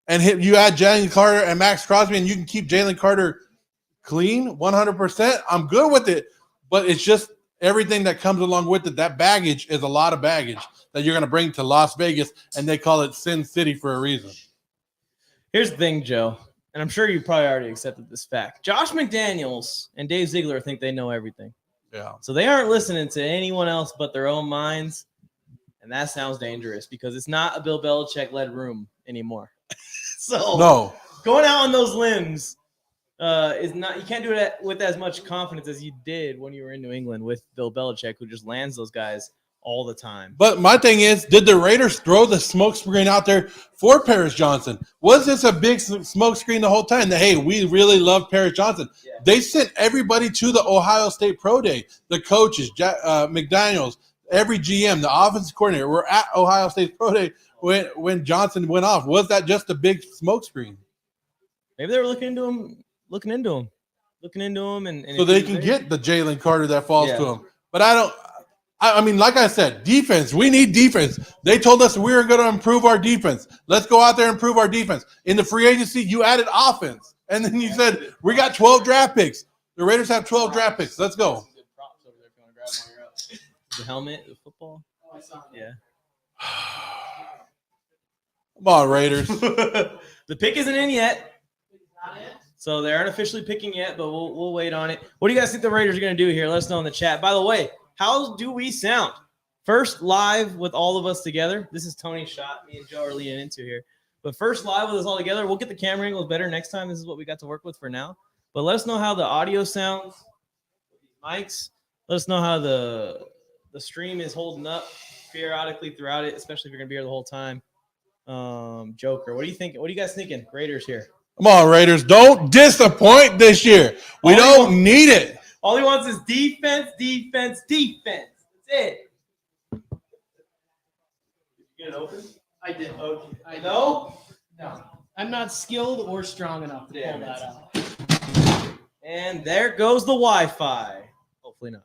and you add Jalen Carter and Max Crosby, and you can keep Jalen Carter clean 100%, I'm good with it. But it's just everything that comes along with it. That baggage is a lot of baggage that you're going to bring to Las Vegas, and they call it Sin City for a reason. Here's the thing, Joe, and I'm sure you probably already accepted this fact. Josh McDaniels and Dave Ziegler think they know everything. Yeah. So they aren't listening to anyone else but their own minds, and that sounds dangerous because it's not a Bill Belichick-led room anymore. So no, going out on those limbs is not. You can't do it with as much confidence as you did when you were in New England with Bill Belichick, who just lands those guys all the time. But my thing is, did the Raiders throw the smoke screen out there for Paris Johnson? Was this a big smoke screen the whole time? That, hey, we really love Paris Johnson. Yeah. They sent everybody to the Ohio State Pro Day. The coaches, McDaniels, every GM, the offensive coordinator were at Ohio State Pro Day when Johnson went off. Was that just a big smoke screen? Maybe they were looking into him, and so they can get the Jalen Carter that falls to him. But I mean, like I said, defense. We need defense. They told us we were going to improve our defense. Let's go out there and improve our defense. In the free agency, you added offense, and then you said we got 12 draft picks. The Raiders have 12 draft picks. Let's go. The helmet, the football. Yeah. Come on, Raiders. The pick isn't in yet. So they aren't officially picking yet, but we'll wait on it. What do you guys think the Raiders are going to do here? Let us know in the chat. By the way, how do we sound? First live with all of us together. This is Tony's shot. Me and Joe are leaning into here. But first live with us all together. We'll get the camera angles better next time. This is what we got to work with for now. But let us know how the audio sounds. Mics. Let us know how the stream is holding up periodically throughout it, especially if you're going to be here the whole time. Joker, what do you think? What are you guys thinking? Raiders here. Come on, Raiders. Don't disappoint this year. We don't need it. All he wants is defense, defense, defense. That's it. Did you get it open? I did. Okay. I know? No. I'm not skilled or strong enough to pull that out. And there goes the Wi-Fi. Hopefully not.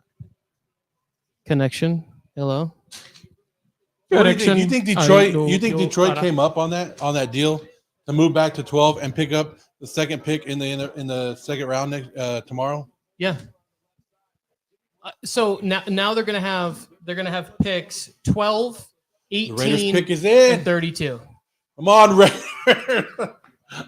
Connection. Hello. What do you think? You think Detroit came up on that deal to move back to 12 and pick up the second pick in the second round tomorrow? Yeah. So now they're gonna have picks 12, 18, the Raiders pick is in. And 32. Come on, Raiders.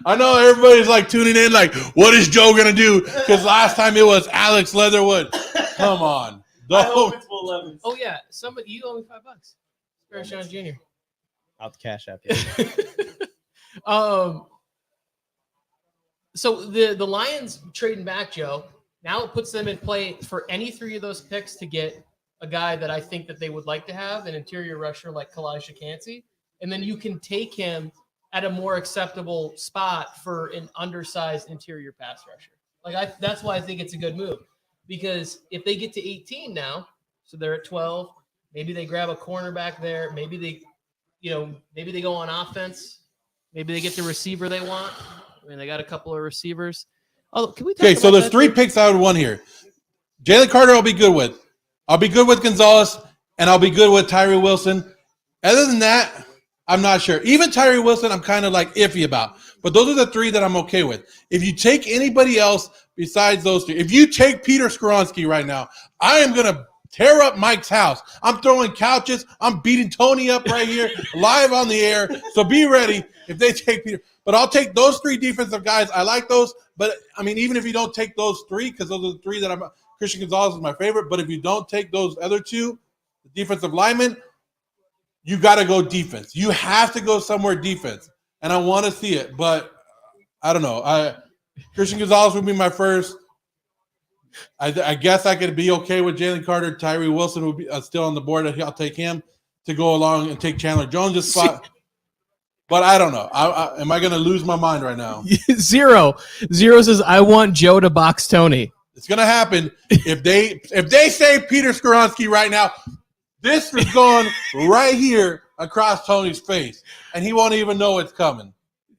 I know everybody's like tuning in, like, what is Joe gonna do? Because last time it was Alex Leatherwood. Come on. I hope it's full 11. Oh yeah, somebody you owe me $5. Barry Sean Jr. Out the cash app. So the Lions trading back, Joe. Now it puts them in play for any three of those picks to get a guy that I think that they would like to have, an interior rusher like Kalijah Cansey, and then you can take him at a more acceptable spot for an undersized interior pass rusher. That's why I think it's a good move, because if they get to 18 now, so they're at 12, maybe they grab a cornerback there, maybe they go on offense, maybe they get the receiver they want. I mean, they got a couple of receivers. Oh, can we talk Okay, so about there's three picks I would want here. Jalen Carter I'll be good with. I'll be good with Gonzalez, and I'll be good with Tyree Wilson. Other than that, I'm not sure. Even Tyree Wilson, I'm kind of like iffy about. But those are the three that I'm okay with. If you take anybody else besides those three, if you take Peter Skoronski right now, I am going to tear up Mike's house. I'm throwing couches. I'm beating Tony up right here live on the air. So be ready if they take Peter. But I'll take those three defensive guys. I like those. But, I mean, even if you don't take those three, because those are the three that Christian Gonzalez is my favorite. But if you don't take those other two, the defensive linemen, you got to go defense. You have to go somewhere defense. And I want to see it. But I don't know. Christian Gonzalez would be my first. I guess I could be okay with Jalen Carter. Tyree Wilson would be still on the board. I'll take him to go along and take Chandler Jones' spot. But I don't know. Am I going to lose my mind right now? Zero says, I want Joe to box Tony. It's going to happen. If they say Peter Skoronski right now, this is going right here across Tony's face, and he won't even know it's coming.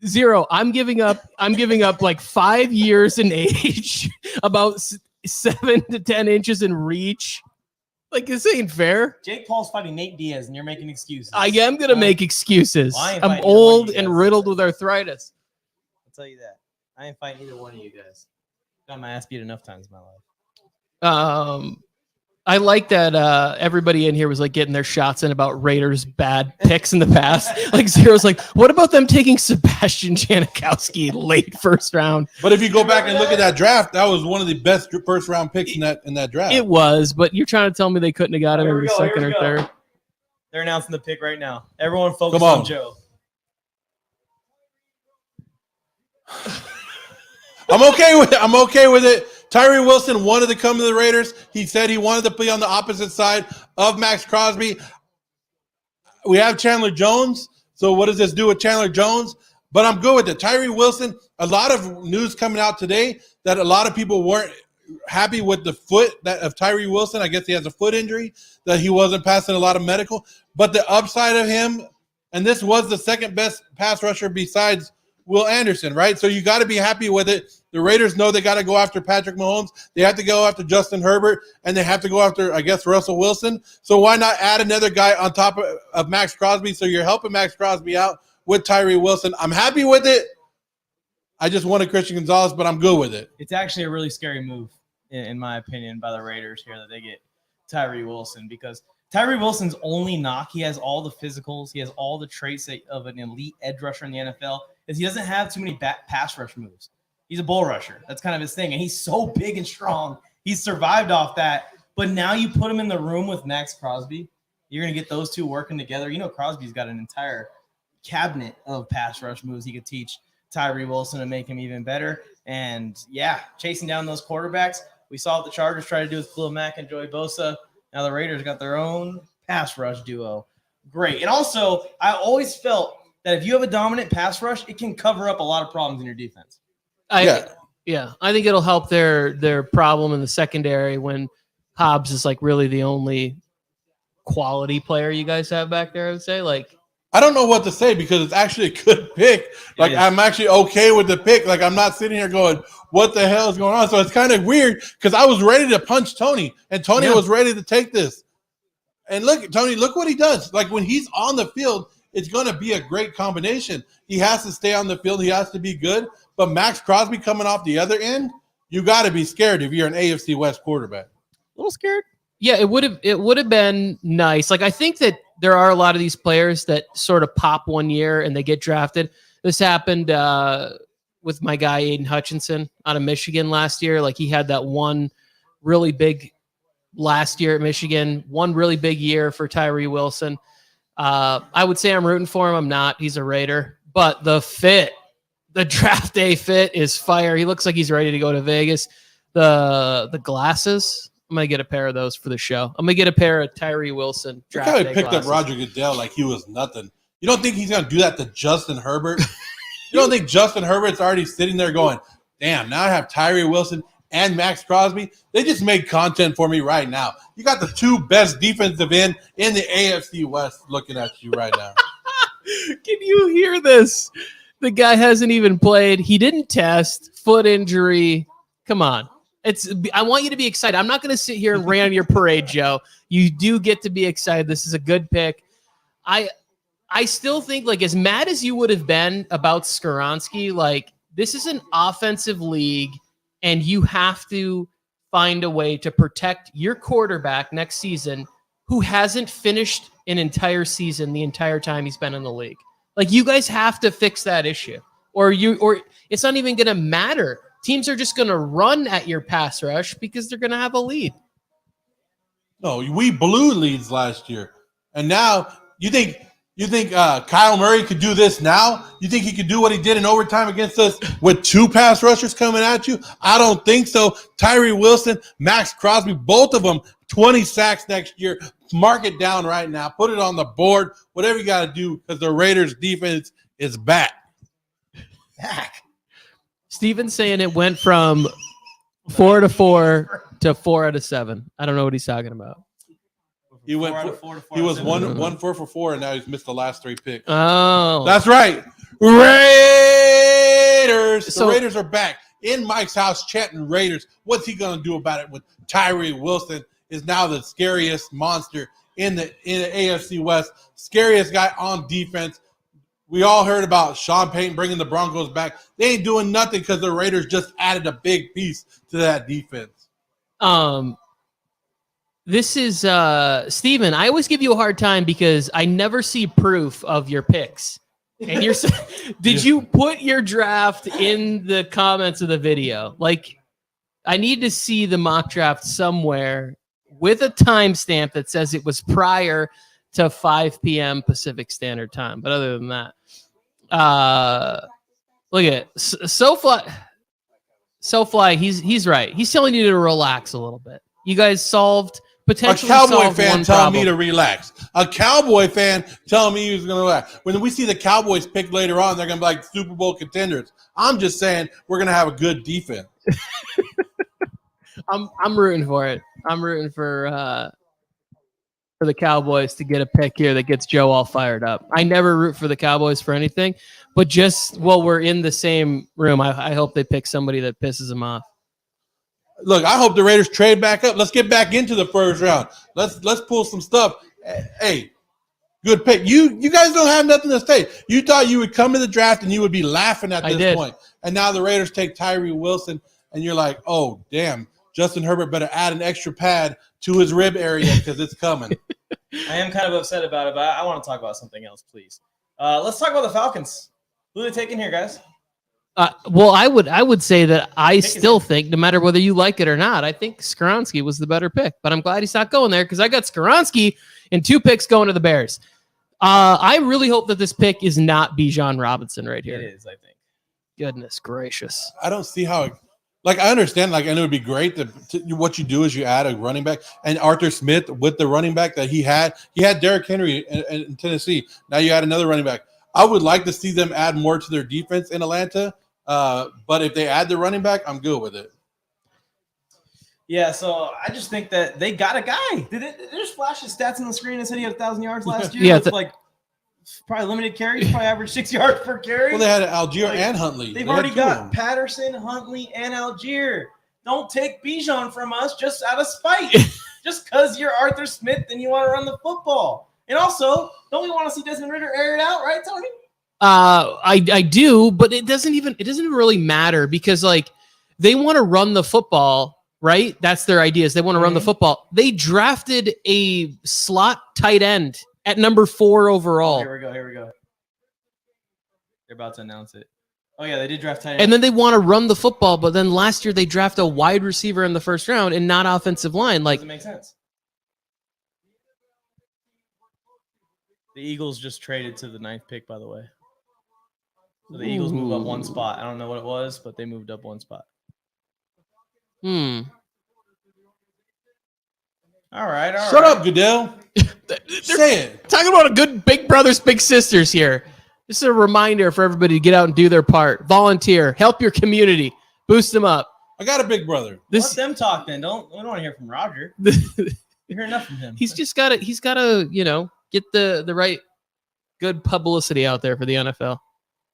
Zero. I'm giving up like 5 years in age, about 7 to 10 inches in reach. Like, this ain't fair. Jake Paul's fighting Nate Diaz, and you're making excuses. I am going to make excuses. Well, I'm old and riddled with arthritis. I'll tell you that. I ain't fighting either one of you guys. Got my ass beat enough times in my life. I like that everybody in here was like getting their shots in about Raiders' bad picks in the past. Like Zero's like, what about them taking Sebastian Janikowski late first round? But if you go back and look at that draft, that was one of the best first round picks in that draft. It was, but you're trying to tell me they couldn't have got him in the second or third. They're announcing the pick right now. Everyone focus on Joe. I'm okay with it. Tyree Wilson wanted to come to the Raiders. He said he wanted to be on the opposite side of Max Crosby. We have Chandler Jones. So what does this do with Chandler Jones? But I'm good with it. Tyree Wilson, a lot of news coming out today that a lot of people weren't happy with the foot of Tyree Wilson. I guess he has a foot injury, that he wasn't passing a lot of medical. But the upside of him, and this was the second best pass rusher besides Will Anderson, right? So you got to be happy with it. The Raiders know they got to go after Patrick Mahomes. They have to go after Justin Herbert, and they have to go after, I guess, Russell Wilson. So why not add another guy on top of Max Crosby? So you're helping Max Crosby out with Tyree Wilson. I'm happy with it. I just wanted Christian Gonzalez, but I'm good with it. It's actually a really scary move, in my opinion, by the Raiders here that they get Tyree Wilson, because Tyree Wilson's only knock, he has all the physicals, he has all the traits of an elite edge rusher in the NFL, is he doesn't have too many pass rush moves. He's a bull rusher. That's kind of his thing. And he's so big and strong. He's survived off that. But now you put him in the room with Max Crosby. You're going to get those two working together. You know, Crosby's got an entire cabinet of pass rush moves he could teach Tyree Wilson to make him even better. And, yeah, chasing down those quarterbacks. We saw what the Chargers try to do with Khalil Mack and Joey Bosa. Now the Raiders got their own pass rush duo. Great. And also, I always felt that if you have a dominant pass rush, it can cover up a lot of problems in your defense. I think it'll help their problem in the secondary when Hobbs is like really the only quality player you guys have back there. I would say, like, I don't know what to say because it's actually a good pick. Like, I'm actually okay with the pick. Like, I'm not sitting here going, what the hell is going on? So it's kind of weird because I was ready to punch Tony, and Tony was ready to take this. And look, Tony, look what he does. Like, when he's on the field, it's going to be a great combination. He has to stay on the field. He has to be good. But Max Crosby coming off the other end, you got to be scared if you're an AFC West quarterback. A little scared. Yeah, it would have been nice. Like, I think that there are a lot of these players that sort of pop one year and they get drafted. This happened with my guy Aiden Hutchinson out of Michigan last year. Like, he had that one really big last year at Michigan, one really big year for Tyree Wilson. I would say I'm rooting for him. I'm not. He's a Raider. But the fit The draft day fit is fire. He looks like he's ready to go to Vegas. The glasses, I'm gonna get a pair of those for the show. I'm gonna get a pair of Tyree Wilson Look draft how he day picked glasses. up Roger Goodell like he was nothing. You don't think he's going to do that to Justin Herbert? You don't think Justin Herbert's already sitting there going, damn, now I have Tyree Wilson and Max Crosby? They just made content for me right now. You got the two best defensive end in the AFC West looking at you right now. Can you hear this? The guy hasn't even played. He didn't test. Foot injury. Come on. I want you to be excited. I'm not going to sit here and rain on your parade, Joe. You do get to be excited. This is a good pick. I still think, like, as mad as you would have been about Skoronski, like, this is an offensive league, and you have to find a way to protect your quarterback next season who hasn't finished an entire season the entire time he's been in the league. Like, you guys have to fix that issue, or it's not even going to matter. Teams are just going to run at your pass rush because they're going to have a lead. No, we blew leads last year. And now you think Kyle Murray could do this now? You think he could do what he did in overtime against us with two pass rushers coming at you? I don't think so. Tyree Wilson, Max Crosby, both of them, 20 sacks next year. Mark it down right now. Put it on the board. Whatever you got to do, because the Raiders' defense is back. Steven's saying it went from 4 to 4 to 4 out of 7. I don't know what he's talking about. He went. He was 1 4 for 4, and now he's missed the last 3 picks. Oh, That's right. Raiders. So- The Raiders are back in Mike's house chanting Raiders. What's he gonna do about it? When Tyree Wilson is now the scariest monster in the AFC West, scariest guy on defense. We all heard about Sean Payton bringing the Broncos back. They ain't doing nothing because the Raiders just added a big piece to that defense. This is Steven. I always give you a hard time because I never see proof of your picks. And you're did you put your draft in the comments of the video? Like, I need to see the mock draft somewhere with a timestamp that says it was prior to 5 p.m. Pacific Standard Time. But other than that, look at it. SoFly, he's right. He's telling you to relax a little bit. You guys solved potentially A Cowboy solved fan one telling problem. me to relax. A Cowboy fan telling me he was going to relax. When we see the Cowboys pick later on, they're going to be like Super Bowl contenders. I'm just saying we're going to have a good defense. I'm rooting for it. I'm rooting for the Cowboys to get a pick here that gets Joe all fired up. I never root for the Cowboys for anything, but just while we're in the same room, I hope they pick somebody that pisses them off. Look, I hope the Raiders trade back up. Let's get back into the first round. Let's pull some stuff. Hey, good pick. You guys don't have nothing to say. You thought you would come to the draft and you would be laughing at this point. And now the Raiders take Tyree Wilson, and you're like, oh, damn, Justin Herbert better add an extra pad to his rib area because it's coming. I am kind of upset about it, but I want to talk about something else, please. Let's talk about the Falcons. Who are they taking here, guys? Well, I would say that I still think, no matter whether you like it or not, I think Skoronski was the better pick. But I'm glad he's not going there because I got Skoronski and 2 picks going to the Bears. I really hope that this pick is not Bijan Robinson right here. It is, I think. Goodness gracious. I don't see how it – like, I understand, like, and it would be great what you do is you add a running back. And Arthur Smith with the running back that he had Derrick Henry in Tennessee. Now you add another running back. I would like to see them add more to their defense in Atlanta. But if they add the running back, I'm good with it. Yeah, so I just think that they got a guy. Did they just flash his stats on the screen and said he had 1,000 yards last year? Yeah, It's like probably limited carries, probably average 6 yards per carry. Well, they had Algier and Huntley. They've They already had 2 of got them. Patterson, Huntley, and Algier. Don't take Bijan from us just out of spite. Just because you're Arthur Smith and you want to run the football. And also, don't we want to see Desmond Ridder air it out, right, Tony? I do, but it doesn't really matter because, like, they want to run the football, right? That's their ideas. They want to run the football. They drafted a slot tight end at number 4 overall. Here we go. They're about to announce it. Oh, yeah, they did draft tight end. And then they want to run the football, but then last year they draft a wide receiver in the first round and not offensive line. Like, doesn't make sense. The Eagles just traded to the 9th pick, by the way. So the Eagles move up one spot. I don't know what it was, but they moved up one spot. All right. Shut up, Goodell. Say it. Talking about a good big brothers, big sisters here. This is a reminder for everybody to get out and do their part. Volunteer. Help your community. Boost them up. I got a big brother. Let them talk then. We don't want to hear from Roger. You hear enough from him. He's gotta, get the right good publicity out there for the NFL.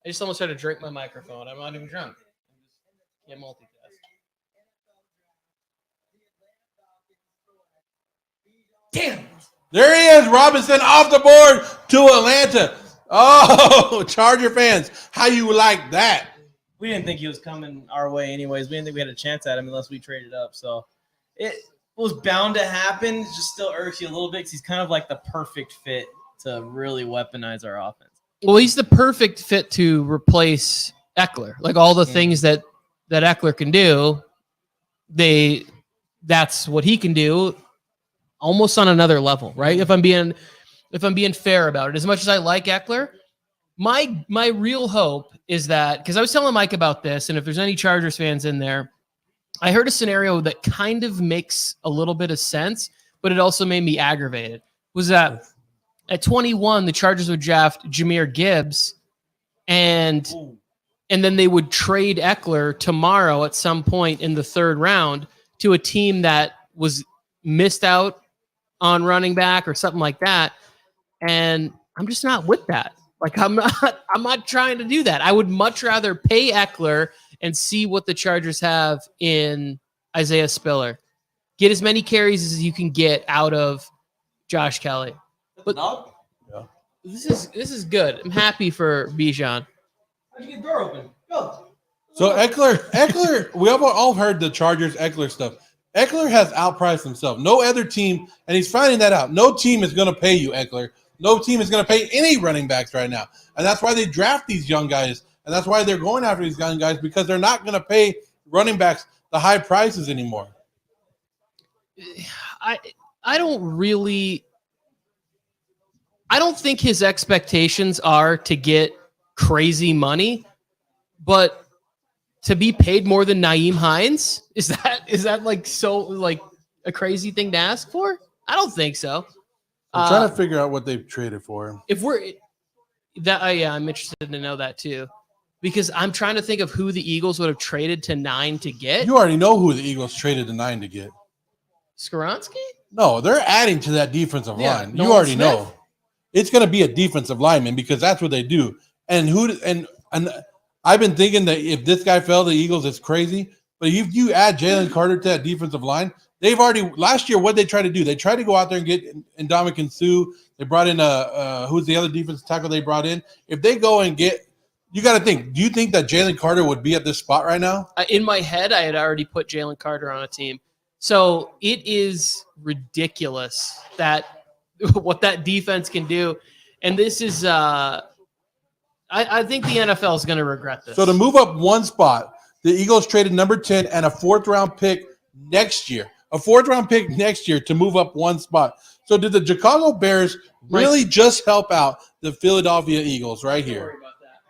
I just almost had to drink my microphone. I'm not even drunk. I can't multitask. Damn it. There he is, Robinson off the board to Atlanta. Oh, Charger fans, how you like that? We didn't think he was coming our way anyways. We didn't think we had a chance at him unless we traded up. So it was bound to happen. It just still irks you a little bit because he's kind of like the perfect fit to really weaponize our offense. Well, he's the perfect fit to replace Eckler. Like all the things that Eckler can do, that's what he can do almost on another level, right? If I'm being fair about it, as much as I like Eckler, my real hope is that, because I was telling Mike about this, and if there's any Chargers fans in there, I heard a scenario that kind of makes a little bit of sense, but it also made me aggravated. Was that at 21, the Chargers would draft Jahmyr Gibbs, and then they would trade Eckler tomorrow at some point in the third round to a team that was missed out on running back or something like that. And I'm just not with that. Like I'm not trying to do that. I would much rather pay Eckler and see what the Chargers have in Isaiah Spiller. Get as many carries as you can get out of Josh Kelly. But yeah. This is good. I'm happy for Bijan. How'd you get the door open? Go. So Eckler, we all heard the Chargers Eckler stuff. Eckler has outpriced himself. No other team, and he's finding that out. No team is going to pay you, Eckler. No team is going to pay any running backs right now. And that's why they draft these young guys. And that's why they're going after these young guys, because they're not going to pay running backs the high prices anymore. I don't think his expectations are to get crazy money, but to be paid more than Nyheim Hines, is that like so like a crazy thing to ask for? I don't think so. I'm trying to figure out what they've traded for him. If we're that, I'm interested to know that too, because I'm trying to think of who the Eagles would have traded to 9 to get. You already know who the Eagles traded to 9 to get. Skaronski? No, they're adding to that defensive line. Nolan You already Smith? know. It's going to be a defensive lineman because that's what they do. And and I've been thinking that if this guy fell to the Eagles, it's crazy. But if you add Jalen Carter to that defensive line, they've already last year. What they tried to do? They tried to go out there and get Ndamukong Suh. They brought in who's the other defensive tackle they brought in? If they go and get, you got to think. Do you think that Jalen Carter would be at this spot right now? In my head, I had already put Jalen Carter on a team, so it is ridiculous that what that defense can do. And this is, I think the NFL is going to regret this. So to move up one spot, the Eagles traded number 10 and a 4th round pick next year. A 4th round pick next year to move up one spot. So did the Chicago Bears really just help out the Philadelphia Eagles right here? Don't worry about that.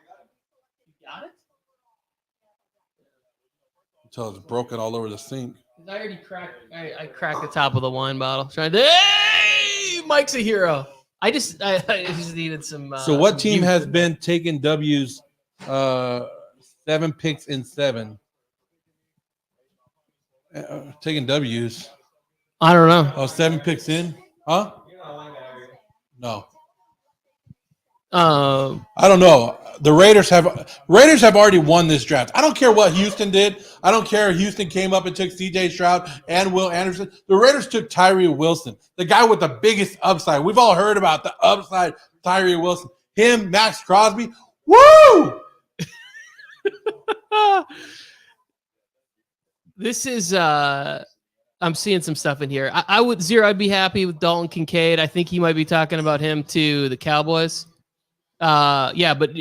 You got it? Until it's broken all over the sink. I already cracked. I cracked the top of the wine bottle. Trying to. Hey, Mike's a hero. I just needed some. So what team has been taking W's? 7 picks in 7. Taking W's. I don't know. Oh, 7 picks in? Huh? No. I don't know. The Raiders have already won this draft. I don't care what Houston did. I don't care if Houston came up and took C.J. Stroud and Will Anderson. The Raiders took Tyree Wilson, the guy with the biggest upside. We've all heard about the upside, Tyree Wilson. Him, Max Crosby. Woo! This is I'm seeing some stuff in here. I'd be happy with Dalton Kincaid. I think he might be talking about him to the Cowboys. Yeah, but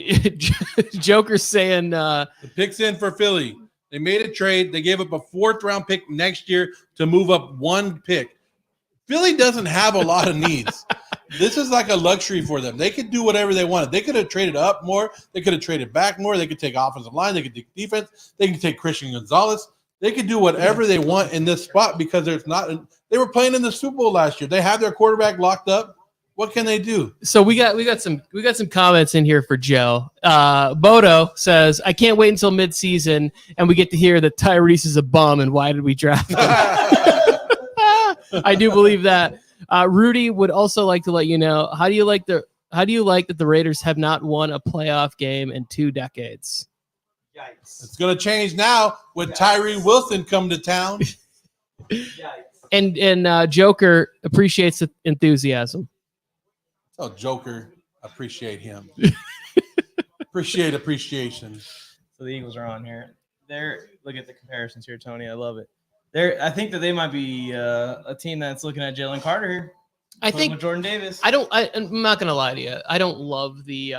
Joker's saying the pick's in for Philly. They made a trade. They gave up a 4th round pick next year to move up one pick. Philly doesn't have a lot of needs. This is like a luxury for them. They could do whatever they wanted. They could have traded up more. They could have traded back more. They could take offensive line. They could take defense. They can take Christian Gonzalez. They could do whatever they want in this spot because there's not. They were playing in the Super Bowl last year. They have their quarterback locked up. What can they do? So we got some comments in here for Joe. Bodo says, "I can't wait until midseason and we get to hear that Tyrese is a bum and why did we draft him?" I do believe that. Rudy would also like to let you know, how do you like that the Raiders have not won a playoff game in 2 decades? Yikes. It's going to change now with Tyree Wilson come to town. And Joker appreciates the enthusiasm. Oh, Joker, appreciate him. Appreciation. So the Eagles are on here. Look at the comparisons here, Tony. I love it. I think that they might be a team that's looking at Jalen Carter here. I think with Jordan Davis. I'm not gonna lie to you. I don't love the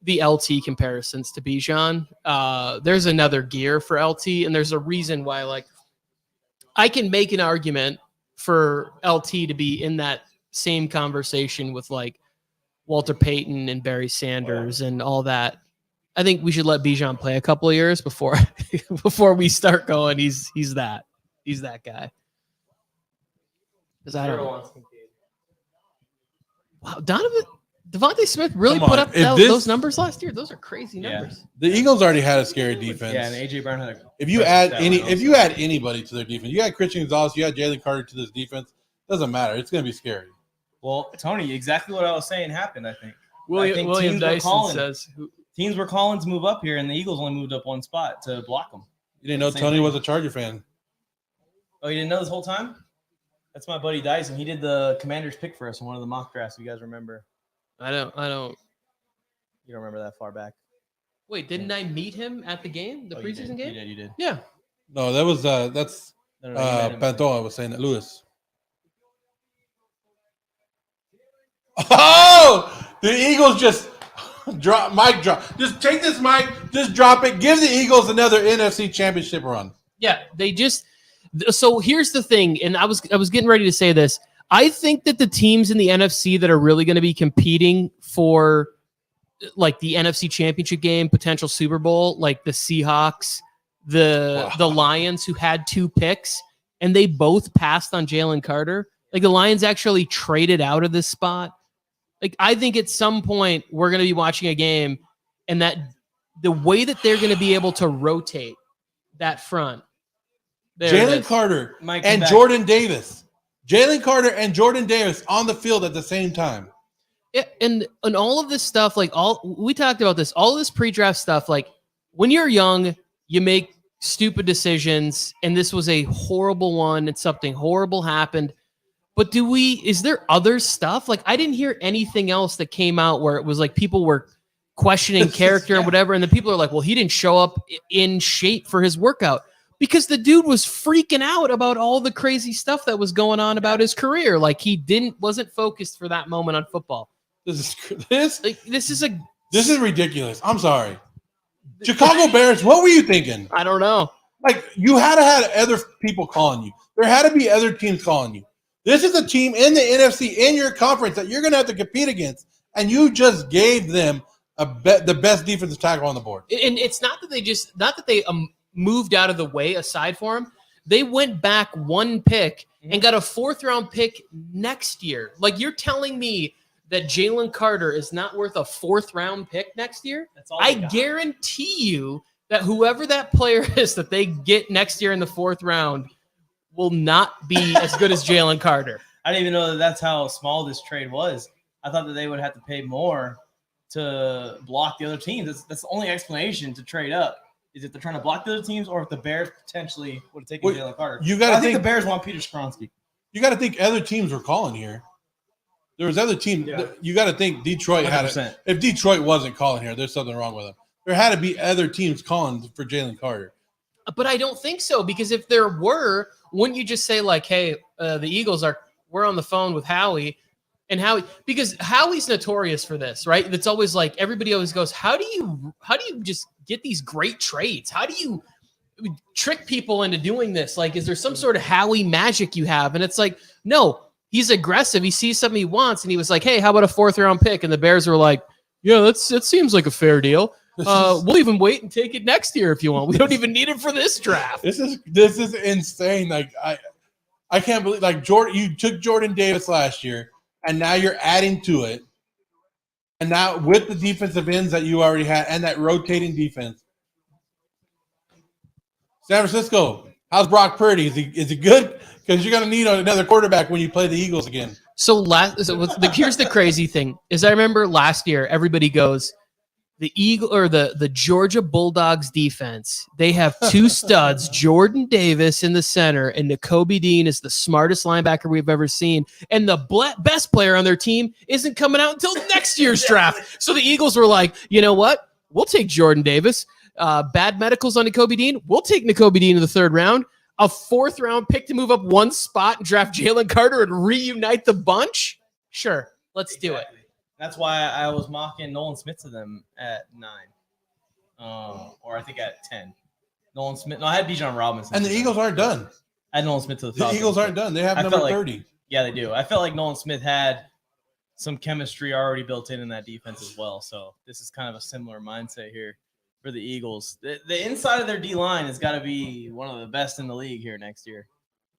LT comparisons to Bijan. There's another gear for LT, and there's a reason why. Like, I can make an argument for LT to be in that same conversation with like Walter Payton and Barry Sanders and all that. I think we should let Bijan play a couple of years before we start going. He's that guy. Because I don't know. Wow, Devontae Smith really put up those numbers last year. Those are crazy numbers. The Eagles already had a scary defense. Yeah, and AJ Brown had. If you add anybody to their defense, you had Christian Gonzalez, you had Jalen Carter to this defense. Doesn't matter. It's going to be scary. Well, Tony, exactly what I was saying happened. I think William Dyson says teams were calling to move up here, and the Eagles only moved up one spot to block them. You didn't know Tony was a Charger fan. Oh, you didn't know this whole time? That's my buddy Dyson. He did the Commanders pick for us in one of the mock drafts. If you guys remember? I don't. You don't remember that far back? Wait, didn't I meet him at the game, the preseason game? You did. Yeah. No, that was that's Pantoja was saying that. Lewis. Oh, the Eagles just mic drop. Just take this mic, just drop it. Give the Eagles another NFC Championship run. Yeah, they just. So here's the thing, and I was getting ready to say this. I think that the teams in the NFC that are really going to be competing for like the NFC Championship game, potential Super Bowl, like the Seahawks, the Lions, who had 2 picks, and they both passed on Jalen Carter. Like the Lions actually traded out of this spot. Like I think at some point we're going to be watching a game, and that the way that they're going to be able to rotate that front. Jalen Carter and Jordan Davis. Jalen Carter and Jordan Davis on the field at the same time. Yeah, and all of this stuff, like we talked about this, all of this pre-draft stuff, like when you're young, you make stupid decisions, and this was a horrible one, and something horrible happened. But is there other stuff? Like I didn't hear anything else that came out where it was like people were questioning character and whatever, and the people are like, well, he didn't show up in shape for his workout. Because the dude was freaking out about all the crazy stuff that was going on about his career. Like he wasn't focused for that moment on football. This is ridiculous. I'm sorry. Chicago Bears, what were you thinking? I don't know. Like you had to have other people calling you. There had to be other teams calling you. This is a team in the NFC in your conference that you're going to have to compete against, and you just gave them the best defensive tackle on the board. And it's not that they moved out of the way aside for him. They went back 1 pick and got a 4th-round pick next year. Like you're telling me that Jalen Carter is not worth a 4th-round pick next year? I guarantee you that whoever that player is that they get next year in the 4th round will not be as good as Jalen Carter. I didn't even know that that's how small this trade was. I thought that they would have to pay more to block the other teams. That's the only explanation to trade up. Is if they're trying to block the other teams, or if the Bears potentially would have taken Jalen Carter. I think the Bears want Peter Skronsky. You got to think other teams were calling here. There was other teams. Yeah. You got to think Detroit 100%. Had it. If Detroit wasn't calling here, there's something wrong with them. There had to be other teams calling for Jalen Carter. But I don't think so, because if there were, wouldn't you just say like, hey, the Eagles we're on the phone with Howie. And because Howie's notorious for this, right? It's always like everybody always goes, how do you just get these great trades? How do you trick people into doing this? Like, is there some sort of Howie magic you have? And it's like, no, he's aggressive. He sees something he wants, and he was like, "Hey, how about a 4th round pick?" And the Bears were like, "Yeah, that seems like a fair deal. We'll even wait and take it next year if you want. We don't even need it for this draft." This is insane. Like I can't believe like Jordan. You took Jordan Davis last year, and now you're adding to it. And now with the defensive ends that you already had and that rotating defense, San Francisco, how's Brock Purdy? Is he good? Because you're going to need another quarterback when you play the Eagles again. So here's the crazy thing is I remember last year everybody goes the the Georgia Bulldogs defense. They have 2 studs, Jordan Davis in the center, and Nakobe Dean is the smartest linebacker we've ever seen. And the best player on their team isn't coming out until next year's draft. So the Eagles were like, you know what? We'll take Jordan Davis. Bad medicals on Nakobe Dean. We'll take Nakobe Dean in the 3rd round. A 4th round pick to move up 1 spot and draft Jalen Carter and reunite the bunch. Sure, let's do it. That's why I was mocking Nolan Smith to them at 9, or I think at 10. Nolan Smith. No, I had Bijan Robinson. And the Eagles aren't done. I had Nolan Smith to the The Falcons. Eagles aren't done. They have number 30. Yeah, they do. I felt like Nolan Smith had some chemistry already built in that defense as well. So this is kind of a similar mindset here for the Eagles. The inside of their D-line has got to be one of the best in the league here next year.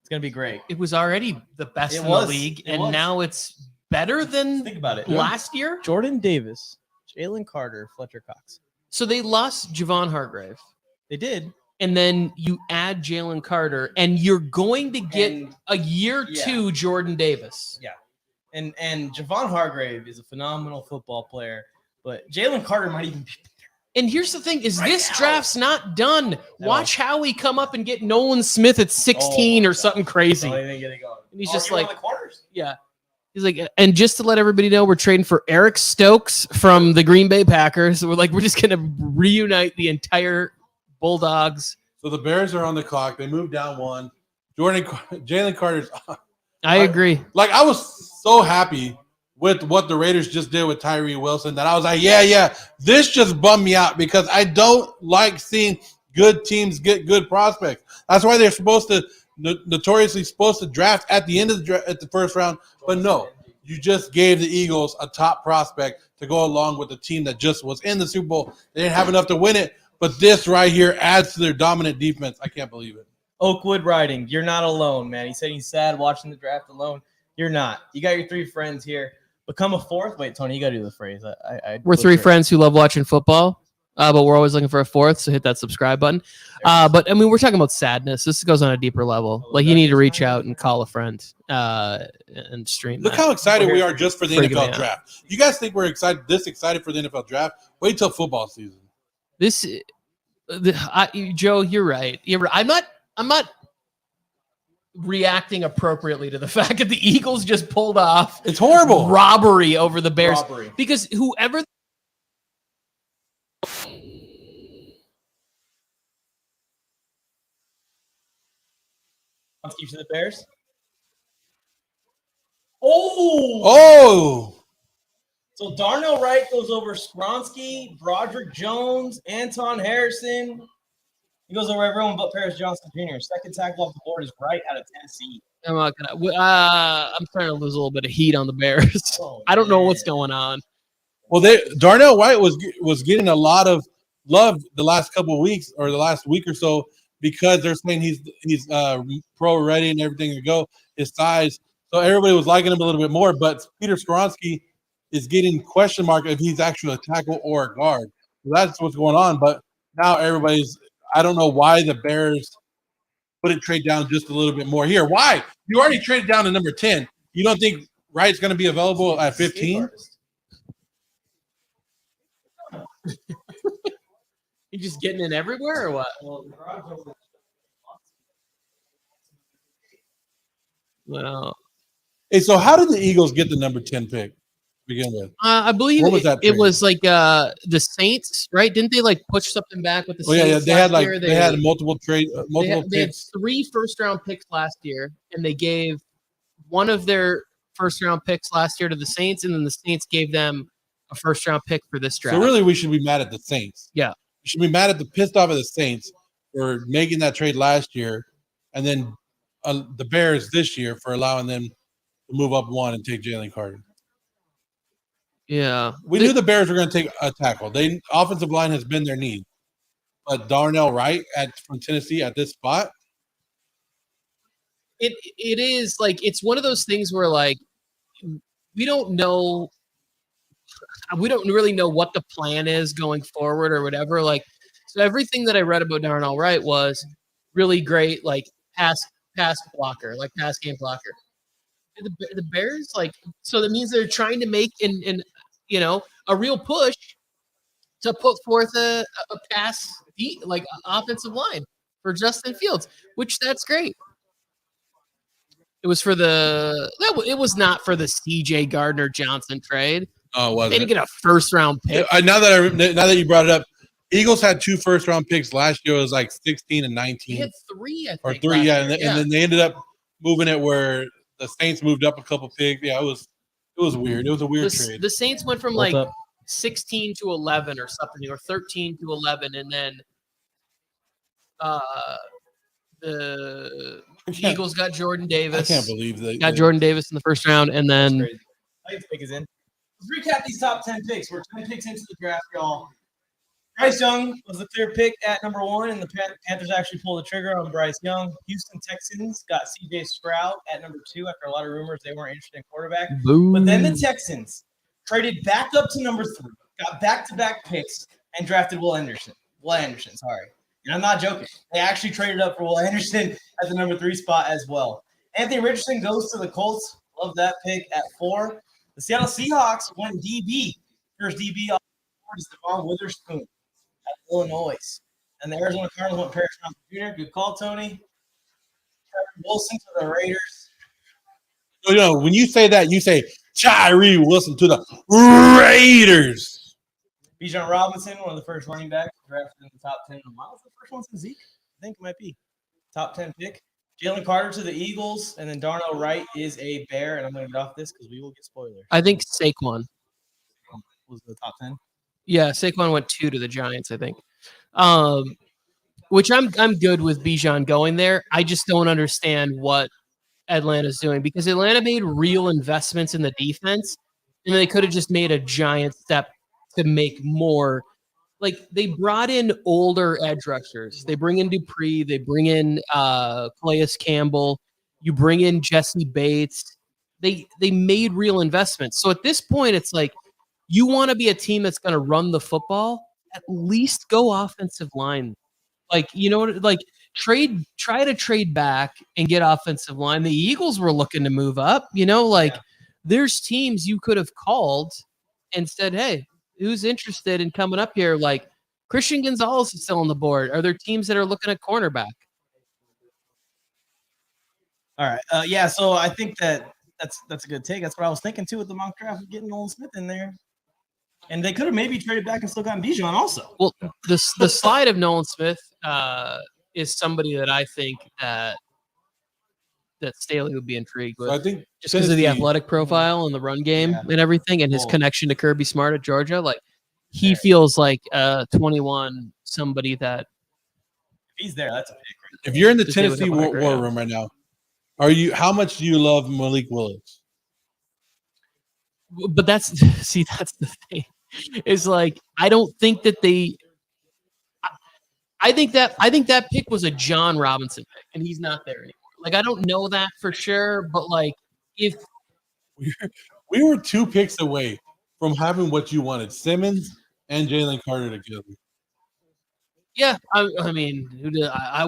It's going to be great. It was already the best in the league, and now it's better than Think about it. last year. Jordan Davis, Jalen Carter, Fletcher Cox. So they lost Javon Hargrave, They did. and then you add Jalen Carter, and you're going to get a year 2 Jordan Davis. Yeah. And Javon Hargrave is a phenomenal football player, but Jalen Carter might even be. And here's the thing: is this draft's not done. Watch Howie come up and get Nolan Smith at 16 or something crazy. And he's just like, yeah. He's like, and just to let everybody know, we're trading for Eric Stokes from the Green Bay Packers. We're just going to reunite the entire Bulldogs. So the Bears are on the clock. They moved down 1. Jalen Carter's. I agree. Like I was so happy with what the Raiders just did with Tyree Wilson that I was like, yeah, this just bummed me out because I don't like seeing good teams get good prospects. That's why they're notoriously supposed to draft at the end of at the 1st round. But no, you just gave the Eagles a top prospect to go along with the team that just was in the Super Bowl. They didn't have enough to win it, but this right here adds to their dominant defense. I can't believe it. Oakwood Riding, you're not alone, man. He said he's sad watching the draft alone. You're not. You got your 3 friends here. Become a 4th. Wait, Tony, you got to do the phrase. We're 3 friends who love watching football, but we're always looking for a 4th, so hit that subscribe button. But, I mean, we're talking about sadness. This goes on a deeper level. Like, you need to reach out and call a friend and stream Look that. how excited we are just for the Freaking NFL out. draft. You guys think we're excited for the NFL draft? Wait till football season. Joe, you're right. I'm not reacting appropriately to the fact that the Eagles just pulled off It's horrible. robbery over the Bears. Robbery. Because whoever Keep to the Bears. Oh, So Darnell Wright goes over Skronsky, Broderick Jones, Anton Harrison. He goes over everyone but Paris Johnson Jr. Second tackle off the board is Wright out of Tennessee. I'm not gonna. I'm starting to lose a little bit of heat on the Bears. Oh, I don't know what's man. going on. well, Darnell White was getting a lot of love the last couple of weeks or the last week or so because they're saying he's pro ready and everything to go. His size, so everybody was liking him a little bit more. But Peter Skronsky is getting question mark if he's actually a tackle or a guard. So that's what's going on. But now everybody's. I don't know why the Bears wouldn't trade down just a little bit more here. Why? You already traded down to number 10. You don't think Wright's going to be available at 15? You just getting in everywhere or what? Well, Hey, so how did the Eagles get the number 10 pick to begin with? I believe What was that it trade? was like the Saints, right? Didn't they like push something back with the Oh yeah, Saints? they had last year? they had multiple They had picks. 3 first-round picks last year, and they gave one of their first-round picks last year to the Saints, and then the Saints gave them a first-round pick for this draft. So really, we should be mad at the Saints. Yeah. We should be mad at pissed off at the Saints for making that trade last year, and then the Bears this year for allowing them move up one and take Jalen Carter. Yeah. We knew the Bears were going to take a tackle. They offensive line has been their need, but Darnell Wright from Tennessee at this spot. It is like it's one of those things where like we don't really know what the plan is going forward or whatever. Like, so everything that I read about Darnell Wright was really great, like pass blocker, like pass game blocker. The Bears, like, so that means they're trying to make a real push to put forth a pass like offensive line for Justin Fields, which that's great. It was it was not for the CJ Gardner Johnson trade. Oh, it wasn't. They didn't get a first round pick. Now that you brought it up, Eagles had 2 first round picks last year. It was like 16 and 19. They had 3, I think. Or 3, yeah. And then they ended up moving it where the Saints moved up a couple picks. Yeah, it was weird. It was a weird trade. The Saints went from like 16 to 11 or something, or 13 to 11, and then the Eagles got Jordan Davis. I can't believe that. Got Jordan Davis in the first round, and then pick is in. Let's recap these top 10 picks. We're 10 picks into the draft, y'all. Bryce Young was the clear pick at number 1, and the Panthers actually pulled the trigger on Bryce Young. Houston Texans got C.J. Stroud at number 2 after a lot of rumors they weren't interested in quarterback. Boom. But then the Texans traded back up to number 3, got back-to-back picks, and drafted Will Anderson. And I'm not joking. They actually traded up for Will Anderson at the number 3 spot as well. Anthony Richardson goes to the Colts. Love that pick at 4. The Seattle Seahawks went DB. First DB off the board is Devon Witherspoon at Illinois. And the Arizona Cardinals went Paris Johnson Jr. Good call, Tony. Trevor Wilson to the Raiders. When you say that, you say Tyree Wilson to the Raiders. Bijan Robinson, one of the first running backs drafted in the top 10 in a while. The first one since Zeke, I think it might be. Top 10 pick. Jalen Carter to the Eagles, and then Darnell Wright is a Bear, and I'm going to get off this because we will get spoilers. I think Saquon was the top 10. Yeah, Saquon went 2 to the Giants, I think. Which I'm good with Bijan going there. I just don't understand what Atlanta's doing because Atlanta made real investments in the defense, and they could have just made a giant step to make more. Like, they brought in older edge rushers. They bring in Dupree. They bring in Calais Campbell. You bring in Jesse Bates. They made real investments. So at this point, it's like you want to be a team that's going to run the football. At least go offensive line. Like, try to trade back and get offensive line. The Eagles were looking to move up. There's teams you could have called and said, hey, who's interested in coming up here? Like, Christian Gonzalez is still on the board. Are there teams that are looking at cornerback? All right. Yeah, so I think that's a good take. That's what I was thinking, too, with the mock draft, getting Nolan Smith in there. And they could have maybe traded back and still gotten Bijan also. Well, the slide of Nolan Smith is somebody that I think that Staley would be intrigued with. So I think just because of the athletic profile and the run game and everything, and his connection to Kirby Smart at Georgia, like he feels like 21 somebody that if he's there, that's a pick. If you're in the Tennessee war room right now, how much do you love Malik Willis? But that's the thing. Is like I don't think that they. I think that pick was a John Robinson pick, and he's not there anymore. Like, I don't know that for sure, but like if we were 2 picks away from having what you wanted, Simmons and Jalen Carter together. Yeah, I mean, I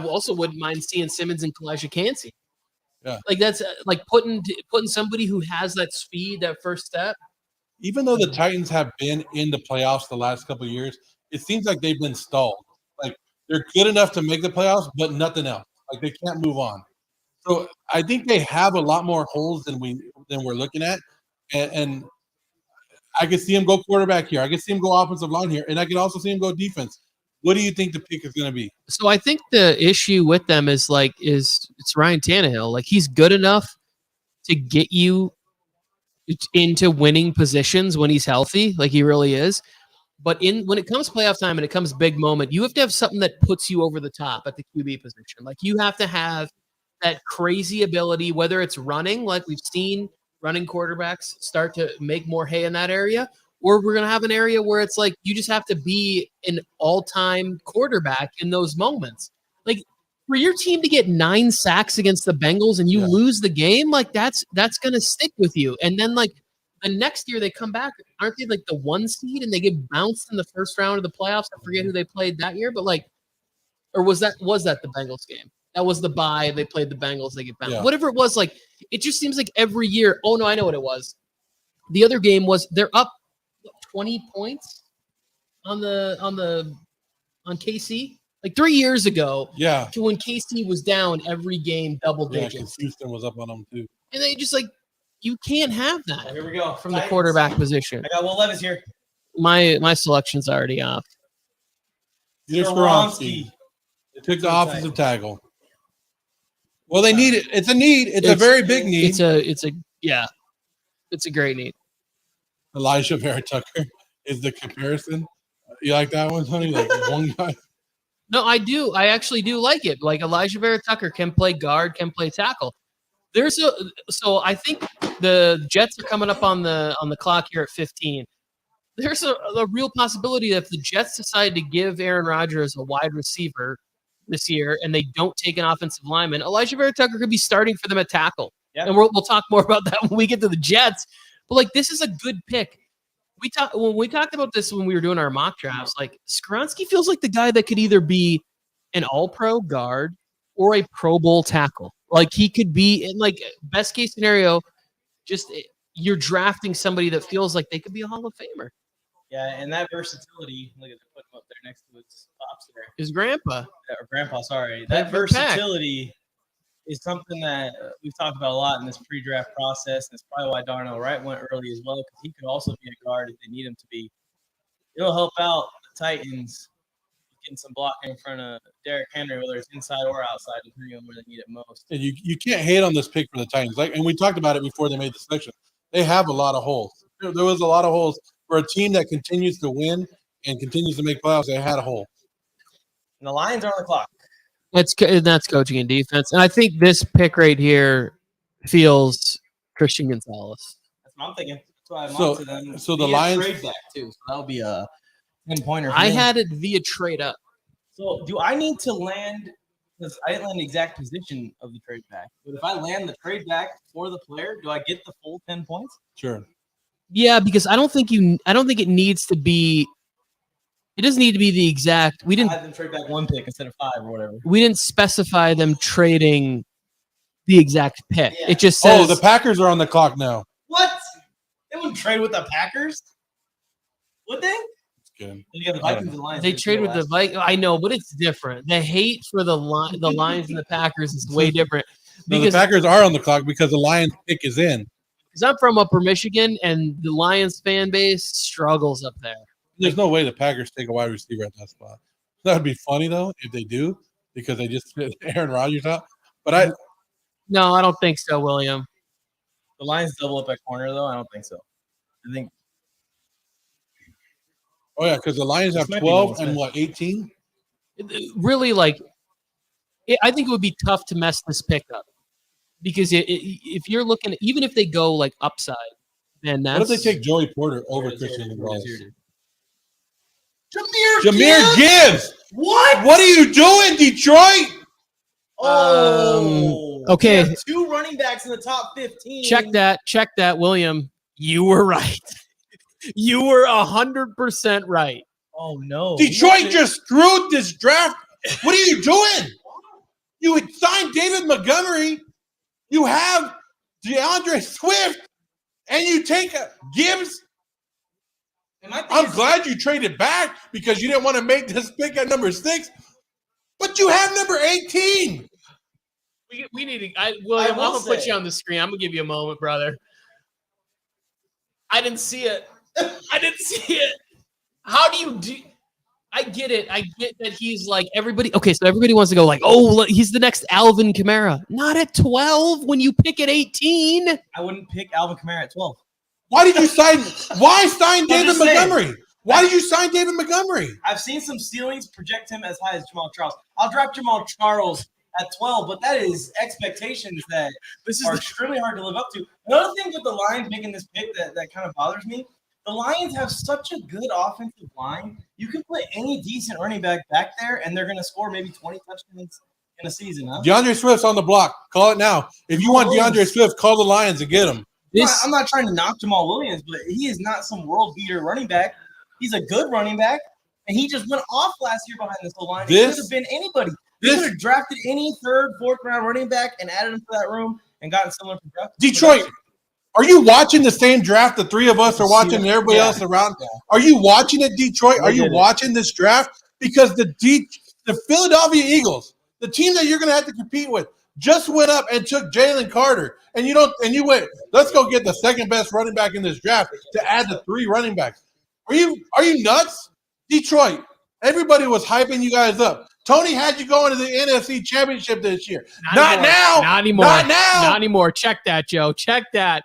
also wouldn't mind seeing Simmons and Kalijah Kancey. Yeah, like that's like putting somebody who has that speed, that first step. Even though the Titans have been in the playoffs the last couple of years, it seems like they've been stalled. Like, they're good enough to make the playoffs, but nothing else. Like, they can't move on. So I think they have a lot more holes than we're looking at, and I can see him go quarterback here. I can see him go offensive line here, and I can also see him go defense. What do you think the pick is going to be? So I think the issue with them is it's Ryan Tannehill. Like, he's good enough to get you into winning positions when he's healthy, like he really is. But when it comes playoff time and it comes big moment, you have to have something that puts you over the top at the QB position. Like, you have to have that crazy ability, whether it's running, like we've seen running quarterbacks start to make more hay in that area, or we're going to have an area where it's like you just have to be an all-time quarterback in those moments. Like for your team to get 9 sacks against the Bengals and you lose the game, like that's going to stick with you. And then like the next year they come back, aren't they like the 1 seed and they get bounced in the first round of the playoffs? I forget who they played that year, but like, or was that the Bengals game? That was the bye. They played the Bengals. They get bounced. Yeah. Whatever it was, like it just seems like every year. Oh no, I know what it was. The other game was they're up 20 points on KC like 3 years ago. Yeah. To when KC was down every game double Yeah, digits. because Houston was up on them too. And they just like you can't have that Here we go. from the Titans. quarterback position. I got Will Levis here. My selection's already off. Peter Skoronski. They took the offensive tackle. Well, they need it. It's a need. It's a very big need. It's a great need. Elijah Vera Tucker is the comparison. You like that one, Tony? Like one guy. No, I do. I actually do like it. Like Elijah Vera Tucker can play guard, can play tackle. So I think the Jets are coming up on the clock here at 15. There's a real possibility that if the Jets decide to give Aaron Rodgers a wide receiver this year and they don't take an offensive lineman, Elijah Vera Tucker could be starting for them at tackle. Yep. And we'll talk more about that when we get to the Jets. But like this is a good pick. When we talked about this when we were doing our mock drafts, like Skoronski feels like the guy that could either be an all-pro guard or a Pro Bowl tackle. Like he could be in like best case scenario, just you're drafting somebody that feels like they could be a Hall of Famer. Yeah, and that versatility, look at put him up there next to his pops there. His grandpa. Or grandpa, sorry. That That versatility is something that we've talked about a lot in this pre-draft process. And it's probably why Darnell Wright went early as well, because he could also be a guard if they need him to be. It'll help out the Titans getting some blocking in front of Derrick Henry, whether it's inside or outside, depending on where they need it most. And you can't hate on this pick for the Titans. And we talked about it before they made the selection. They have a lot of holes. There was a lot of holes for a team that continues to win and continues to make playoffs. They had a hole. And the Lions are on the clock. That's coaching and defense. And I think this pick right here feels Christian Gonzalez. That's what I'm thinking. That's why I'm So- on to them. so the Via Lions- trade back too. So that'll be a 10-pointer. I had it via trade up. So do I need to land? Because I didn't land the exact position of the trade back. But if I land the trade back for the player, do I get the full 10 points? Sure. Yeah, because I don't think it needs to be. It doesn't need to be the exact. I had them trade back 1 pick instead of 5 or whatever. We didn't specify them trading the exact pick. Yeah. It just says The Packers are on the clock now. What? They wouldn't trade with the Packers? Would they? It's good. You got the Vikings and Lions. they trade with the Vikings. I know, but it's different. The hate for the Lions and the Packers is way different. No, the Because Packers are on the clock because the Lions pick is in. I'm from Upper Michigan, and the Lions fan base struggles up there. There's no way the Packers take a wide receiver at that spot. That would be funny though if they do, because they just fit Aaron Rodgers out. But No, I don't think so, William. The Lions double up at corner, though? I don't think so. I think because the Lions have This might be 12 Nolan and 18. Really, I think it would be tough to mess this pick up because if you're looking, even if they go like upside, then that's What if they take Joey Porter over Christian Gonzalez? Jameer Jameer Gibbs. What? What are you doing, Detroit? okay. We have 2 running backs in the top 15. Check that, William. You were right. You were 100% right. Oh no. Detroit just screwed this draft. What are you doing? You would sign David Montgomery. You have DeAndre Swift, and you take Gibbs. I'm glad you traded back because you didn't want to make this pick at number 6. But you have number 18. We need to. William, I'm will gonna put say- you on the screen. I'm gonna give you a moment, brother. I didn't see it. I didn't see it. How do you do? I get it. I get that he's like everybody. Okay, so everybody wants to go like, oh, he's the next Alvin Kamara. Not at 12 when you pick at 18. I wouldn't pick Alvin Kamara at 12. Why did you sign? Why sign David just saying. Montgomery? Why did you sign David Montgomery? I've seen some ceilings project him as high as Jamal Charles. I'll drop Jamal Charles at 12, but that is expectations that This is are extremely hard to live up to. Another thing with the Lions making this pick that kind of bothers me, the Lions have such a good offensive line. You can put any decent running back there, and they're going to score maybe 20 touchdowns in a season. Huh? DeAndre Swift's on the block. Call it now. If you want DeAndre Swift, call the Lions and get him. I'm not trying to knock Jamal Williams, but he is not some world beater running back. He's a good running back, and he just went off last year behind this whole line. It could have been anybody. They could have drafted any third, fourth round running back and added him to that room and gotten similar production. Detroit. Are you watching the same draft the three of us are watching and everybody else around? Yeah. Are you watching it, Detroit? Are you watching this draft? Because the Philadelphia Eagles, the team that you're going to have to compete with, just went up and took Jalen Carter. And you went, let's go get the second best running back in this draft to add the 3 running backs. Are you nuts? Detroit, everybody was hyping you guys up. Tony had you going to the NFC Championship this year. Not now. Not anymore. Not now. Not anymore. Check that, Joe. Check that.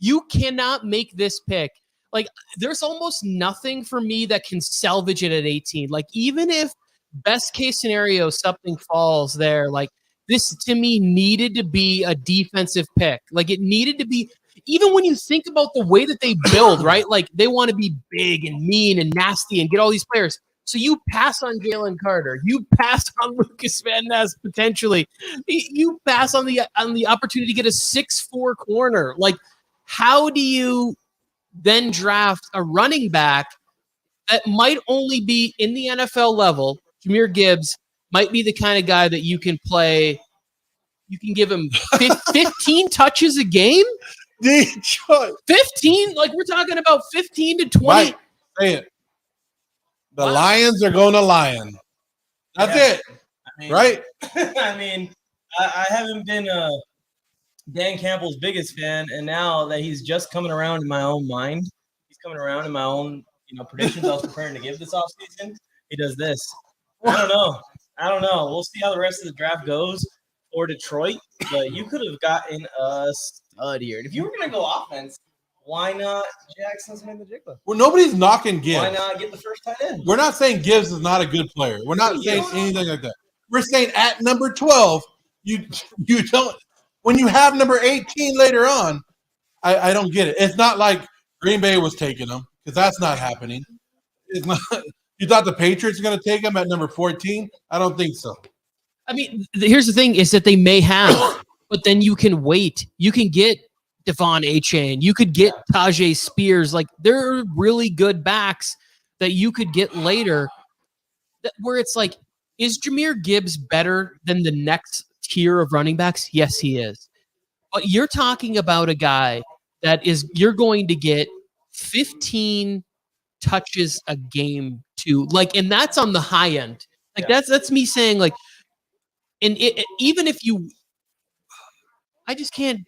You cannot make this pick. Like, there's almost nothing for me that can salvage it at 18. Like, even if best case scenario, something falls there, like, this to me needed to be a defensive pick. Like, it needed to be, even when you think about the way that they build, right? Like, they want to be big and mean and nasty and get all these players. So you pass on Jalen Carter. You pass on Lucas Van Ness potentially. You pass on the opportunity to get a 6'4" corner. Like, how do you then draft a running back that might only be in the NFL level? Jahmyr Gibbs might be the kind of guy that you can play. You can give him 15 touches a game. Detroit. 15? Like, we're talking about 15 to 20. Right. Say it. The Lions are going to Lion. That's it. I mean, right? I mean, I haven't been Dan Campbell's biggest fan, and now that he's just coming around in my own mind, he's coming around in my own predictions I was preparing to give this offseason, he does this. I don't know. We'll see how the rest of the draft goes for Detroit, but you could have gotten a stud here. And if you were going to go offense, why not Jackson Smith-Njigba? Well, nobody's knocking Gibbs. Why not get the first tight end? We're not saying Gibbs is not a good player. We're not saying anything like that. We're saying at number 12, you don't – when you have number 18 later on, I don't get it. It's not like Green Bay was taking him because that's not happening. It's not. You thought the Patriots were going to take him at number 14? I don't think so. I mean, here's the thing is that they may have, but then you can wait. You can get Devon Achane. You could get Tajay Spears. Like, there are really good backs that you could get later where it's like, is Jahmyr Gibbs better than the next tier of running backs? Yes, he is. But you're talking about a guy that you're going to get 15 touches a game to, like, and that's on the high end. Like, that's me saying, like, and even if you, I can't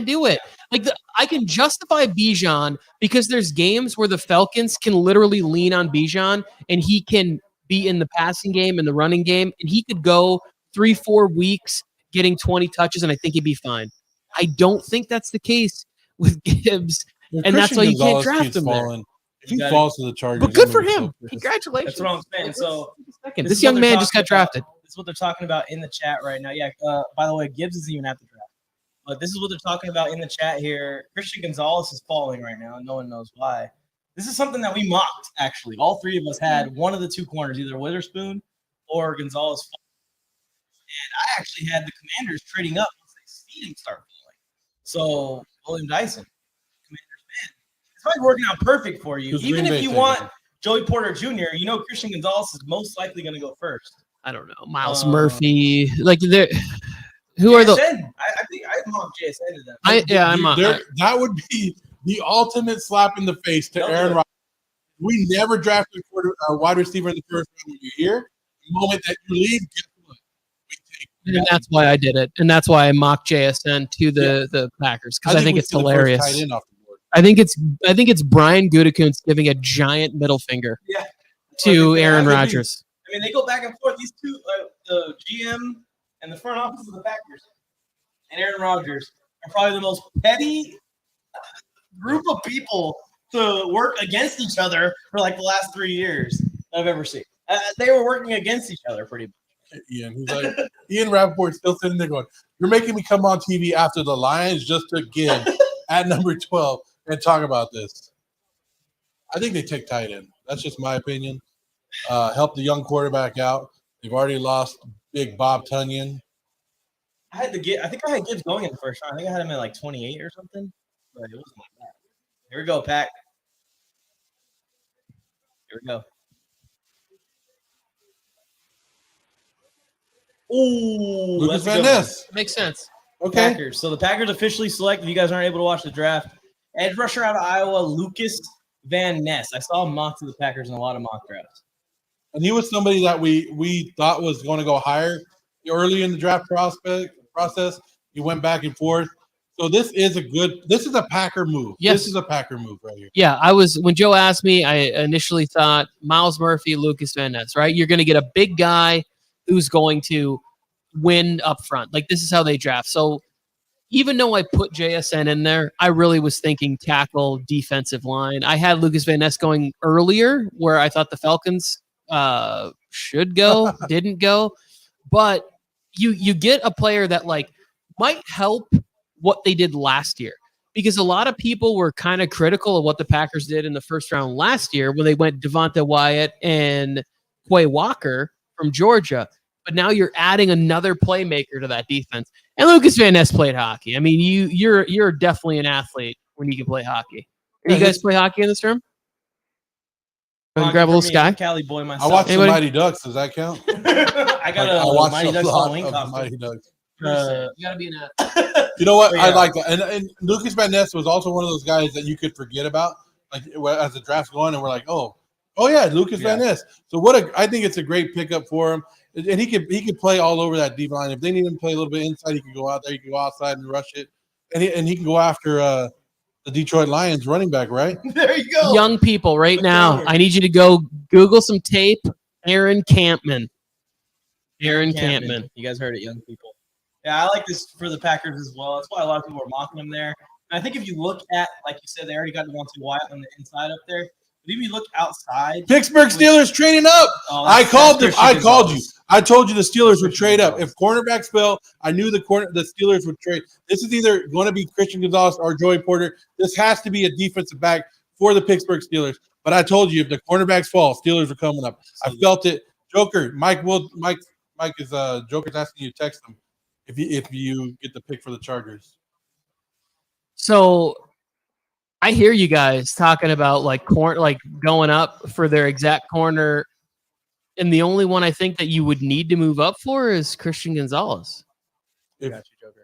do it. Like, I can justify Bijan because there's games where the Falcons can literally lean on Bijan and he can be in the passing game and the running game, and he could go 3-4 weeks getting 20 touches, and I think he'd be fine. I don't think that's the case with Gibbs, and that's why you can't draft him there. If he falls to the Chargers, but good for him. Congratulations. That's what I'm saying. So this young man just got drafted. This is what they're talking about in the chat right now. Yeah. By the way, Gibbs isn't even at the draft. But this is what they're talking about in the chat here. Christian Gonzalez is falling right now, and no one knows why. This is something that we mocked, actually. All three of us had one of the two corners, either Witherspoon or Gonzalez. And I actually had the Commanders trading up once they see him start falling. So, William Dyson, Commanders fan. It's probably working out perfect for you. Even if you want Joey Porter Jr., Christian Gonzalez is most likely going to go first. I don't know. Miles Murphy. Like, they're – who are the? I think I mocked JSN to them. That would be the ultimate slap in the face to Aaron Rodgers. We never drafted a wide receiver in the first round when you're here. The moment that you leave, guess what? We take. And that's why I did it, and that's why I mocked JSN to the Packers because I think it's hilarious. I think it's Brian Gutekunst giving a giant middle finger to Aaron Rodgers. I mean, they go back and forth. These two, the GM. And the front office of the Packers and Aaron Rodgers are probably the most petty group of people to work against each other for like the last 3 years I've ever seen. They were working against each other pretty much. Ian. He's like, Ian Rappaport's still sitting there going, "You're making me come on TV after the Lions just took Gibbs at number 12 and talk about this." I think they take tight end. That's just my opinion. Help the young quarterback out. They've already lost big Bob Tunyon. I think I had Gibbs going in the first round. I think I had him at like 28 or something. But it wasn't like that. Here we go, Pack. Here we go. Ooh, Lucas that's a Van good one. Ness. Makes sense. Okay. Packers. So the Packers officially select, if you guys aren't able to watch the draft, edge rusher out of Iowa, Lucas Van Ness. I saw him mock to the Packers in a lot of mock drafts. And he was somebody that we thought was going to go higher early in the draft process. He went back and forth. So this is a Packer move. Yes. This is a Packer move right here. Yeah, when Joe asked me, I initially thought Miles Murphy, Lucas Van Ness, right? You're going to get a big guy who's going to win up front. Like, this is how they draft. So even though I put JSN in there, I really was thinking tackle, defensive line. I had Lucas Van Ness going earlier where I thought the Falcons should go, didn't go. But you get a player that like might help what they did last year, because a lot of people were kind of critical of what the Packers did in the first round last year when they went Devonta Wyatt and Quay Walker from Georgia. But now you're adding another playmaker to that defense. And Lucas Van Ness played hockey. I mean, you're definitely an athlete when you can play hockey. You guys play hockey in this room? Grab a little Sky. I'm a Cali boy myself. I watched Anybody? the Mighty Ducks. Does that count? I got I watched Mighty a Ducks lot Halloween of the costume. Mighty Ducks. You got to be an athlete. You know what? But I yeah. like that. And Lucas Van Ness was also one of those guys that you could forget about, like as the draft's going, and we're like, oh yeah, Lucas Van Ness. So I think it's a great pickup for him, and he could play all over that deep line. If they need him to play a little bit inside, he can go out there. He can go outside and rush it, and he can go after the Detroit Lions running back, right? There you go. Young people right now, I need you to go Google some tape. Aaron Campman. Aaron Campman. You guys heard it, young people. Yeah, I like this for the Packers as well. That's why a lot of people are mocking him there. And I think if you look at, like you said, they already got Devonta Wyatt on the inside up there. But if you look outside, Pittsburgh Steelers trading up. Oh, I called them. I called you. Gonzalez. I told you the Steelers would trade up. If cornerbacks fell, I knew the Steelers would trade. This is either going to be Christian Gonzalez or Joey Porter. This has to be a defensive back for the Pittsburgh Steelers. But I told you, if the cornerbacks fall, Steelers are coming up. I felt it. Joker, Mike is Joker's asking you to text him if you get the pick for the Chargers. So I hear you guys talking about like going up for their exact corner, and the only one I think that you would need to move up for is Christian Gonzalez.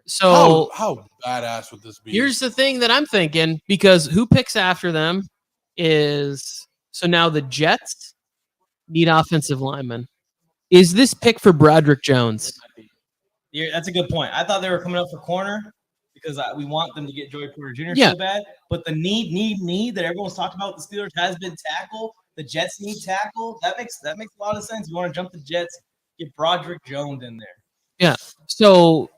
So How badass would this be? here's the thing that I'm thinking, because who picks after them is so now the Jets need offensive linemen. Is this pick for Broderick Jones? That's a good point. I thought they were coming up for corner because we want them to get Joey Porter Jr. Yeah. so bad. But the need that everyone's talked about with the Steelers has been tackle. The Jets need tackle. That makes a lot of sense. You want to jump the Jets, get Broderick Jones in there. Yeah. So,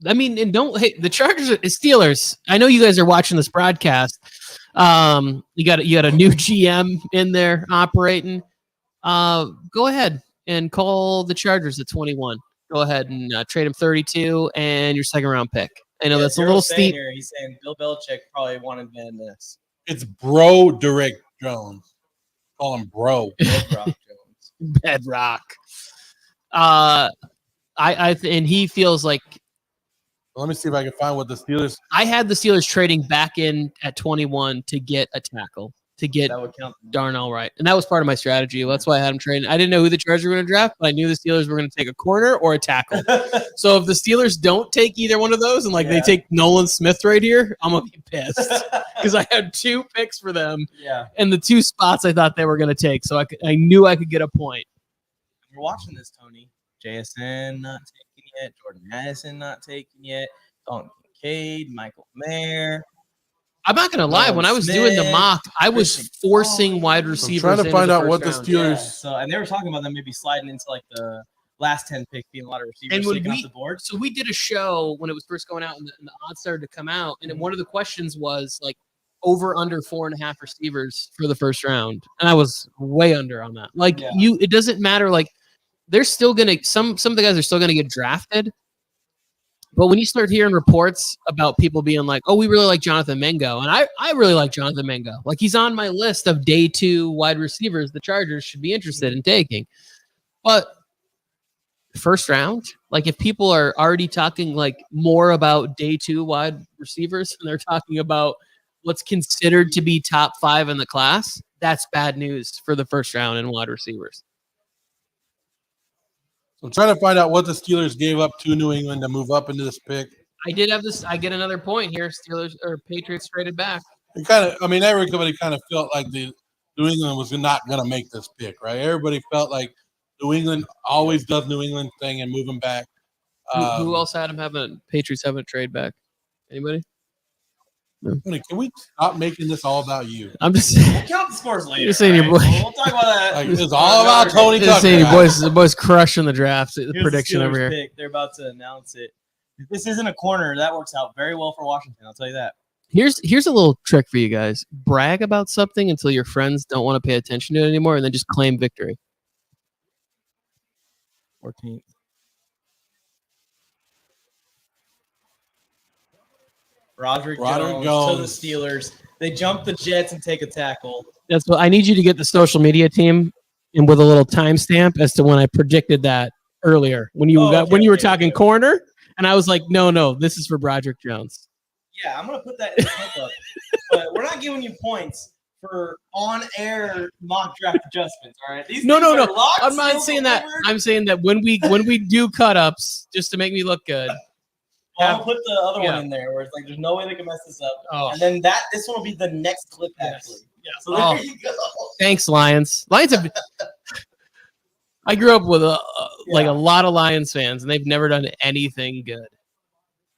I mean, and the Chargers, Steelers. I know you guys are watching this broadcast. You got a new GM in there operating. Go ahead and call the Chargers at 21. Go ahead and trade him 32 and your second round pick. I know that's a little steep. Here, he's saying Bill Belichick probably wanted Van Ness. It's Broderick Jones. Call him Bro. Bedrock Jones. Bedrock. And he feels like Let me see if I can find what the Steelers. I had the Steelers trading back in at 21 to get a tackle, to get That would count. Darnell Wright. And that was part of my strategy. That's why I had him trading. I didn't know who the Chargers were going to draft, but I knew the Steelers were going to take a corner or a tackle. So if the Steelers don't take either one of those and they take Nolan Smith right here, I'm going to be pissed because I had 2 picks for them. Yeah. And the 2 spots I thought they were going to take. So I knew I could get a point. We're watching this, Tony. JSN not taking yet. Jordan Addison not taking yet. Dalton Kincaid, Michael Mayer. I'm not going to lie. When I was doing the mock, I was forcing wide receivers. I'm trying to into find the out first what the round. Steelers. Yeah, so, and they were talking about them maybe sliding into the last 10 pick being a lot of receivers And when taking off the board. So we did a show when it was first going out and the odds started to come out. And then one of the questions was over under 4.5 receivers for the first round. And I was way under on that. It doesn't matter. they're still gonna some of the guys are still gonna get drafted. But when you start hearing reports about people being like, "Oh, we really like Jonathan Mingo," and I really like Jonathan Mingo, like he's on my list of day 2 wide receivers the Chargers should be interested in taking. But first round, like if people are already talking like more about day 2 wide receivers and they're talking about what's considered to be top 5 in the class, that's bad news for the first round in wide receivers. So I'm trying to find out what the Steelers gave up to New England to move up into this pick. I did have this. I get another point here. Steelers or Patriots traded back. It kind of, I mean, everybody kind of felt like the New England was not going to make this pick, right? Everybody felt like New England always does New England thing and move them back. Who else had them having Patriots having a trade back? Anybody? Can we stop making this all about you? I'm just We'll count the scores later. You're saying your boy. We'll talk about that. Like, it's all about Tony just Tucker. saying your boys crushing the draft. The Here's prediction the over here. Steelers pick. They're about to announce it. If this isn't a corner, that works out very well for Washington. I'll tell you that. Here's a little trick for you guys. Brag about something until your friends don't want to pay attention to it anymore, and then just claim victory. 14th. Roderick Jones to the Steelers. They jump the Jets and take a tackle. That's what I need you to get the social media team and with a little timestamp as to when I predicted that earlier when you were talking corner, and I was like, no, this is for Broderick Jones. Yeah, I'm gonna put that in the clip up, but we're not giving you points for on-air mock draft adjustments. All right? These No. locked, I'm not saying that. I'm saying that when we do cut ups, just to make me look good. Well, I'll put the other one in there where it's like there's no way they can mess this up. Oh. And then this one will be the next clip actually. Yes. So there you go. Thanks, Lions. Lions have. I grew up with a lot of Lions fans, and they've never done anything good.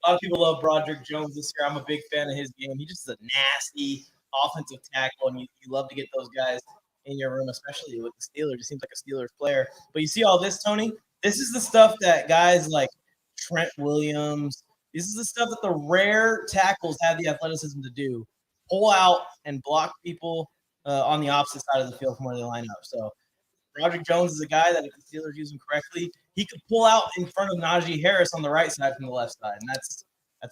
A lot of people love Broderick Jones this year. I'm a big fan of his game. He just is a nasty offensive tackle, and you love to get those guys in your room, especially with the Steelers. He seems like a Steelers player. But you see all this, Tony? This is the stuff that guys like Trent Williams, this is the stuff that the rare tackles have the athleticism to do. Pull out and block people on the opposite side of the field from where they line up. So Broderick Jones is a guy that if the Steelers use him correctly, he could pull out in front of Najee Harris on the right side from the left side. And that's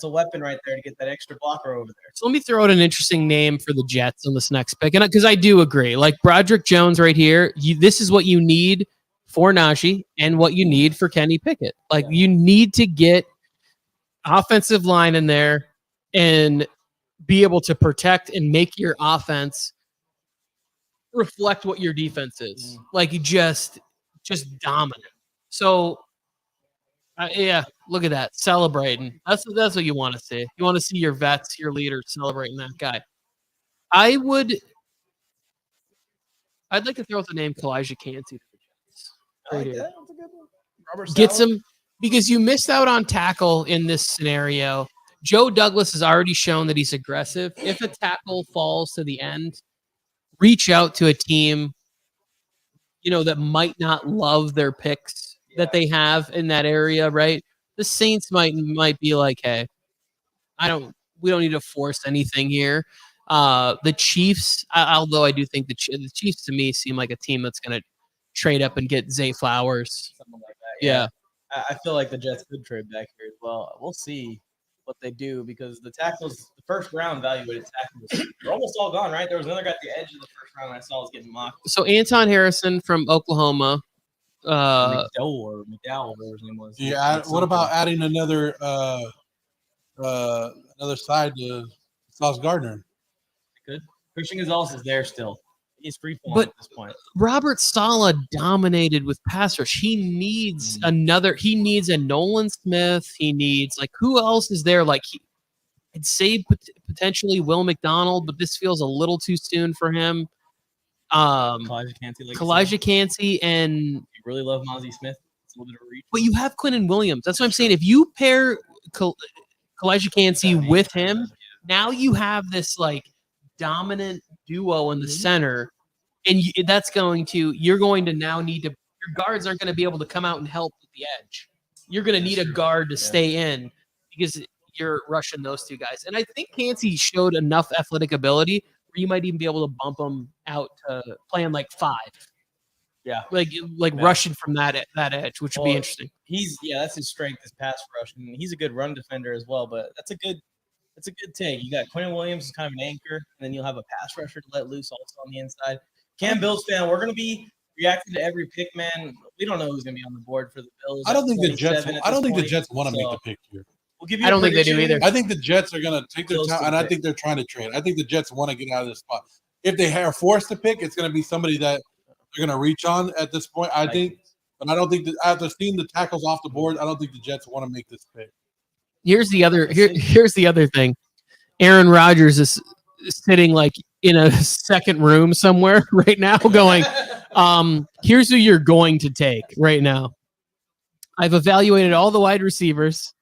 a weapon right there to get that extra blocker over there. So let me throw out an interesting name for the Jets on this next pick. And because I do agree, like Broderick Jones right here, this is what you need for Najee and what you need for Kenny Pickett. Like you need to get offensive line in there and be able to protect and make your offense reflect what your defense is. Like just dominant. So look at that, celebrating. That's what you want to see. You want to see your vets, your leaders celebrating that guy. I'd like to throw out the name Kalijah Cansey to the Jets. Right here. That's a good one. Robert Get Saleh. some because you missed out on tackle in this scenario. Joe Douglas has already shown that he's aggressive. If a tackle falls to the end, reach out to a team, that might not love their picks that they have in that area, right? The Saints might be like, hey, we don't need to force anything here. The Chiefs, although I do think the Chiefs to me seem like a team that's going to trade up and get Zay Flowers. Something like that. Yeah. I feel like the Jets could trade back here as well. We'll see what they do because the first round evaluated tackles, they're almost all gone, right? There was another guy at the edge of the first round I saw was getting mocked. So Anton Harrison from Oklahoma. McDowell or whatever his name was. Yeah. What about adding another side to Sauce Gardner? Good. Christian Gonzalez is there still. He's free falling at this point. Robert Saleh dominated with pass rush. He needs He needs a Nolan Smith. He needs who else is there? I'd say potentially Will McDonald, but this feels a little too soon for him. Kalijah Cansey, and you really love Mozzie Smith. It's a little bit of a reach. But you have Quinnen Williams. That's what I'm saying. If you pair Kalijah Cansey with him, now you have this dominant duo in the center, and you're going to now need to. Your guards aren't going to be able to come out and help with the edge. You're going to need a guard to stay in because you're rushing those two guys. And I think Cansey showed enough athletic ability where you might even be able to bump him out to playing 5. Yeah. like Yeah. rushing from that edge, which would be Well, interesting. That's his strength, is pass rush, and he's a good run defender as well. But that's a good take. You got Quentin Williams as kind of an anchor, and then you'll have a pass rusher to let loose also on the inside. Bills fan, we're gonna be reacting to every pick, man. We don't know who's gonna be on the board for the Bills. I don't think the Jets. 27 at I don't this think the point, Jets want to make so the pick here. we'll give you I a don't think they do prediction. either. I think the Jets are going to take their Close to time, the and I pick. think they're trying to trade. I think the Jets want to get out of this spot. If they are forced to pick, it's going to be somebody that they're going to reach on at this point. I think, but I don't think that after seeing the tackles off the board, I don't think the Jets want to make this pick. Here's the other thing. Aaron Rodgers is sitting like in a second room somewhere right now going, here's who you're going to take right now. I've evaluated all the wide receivers,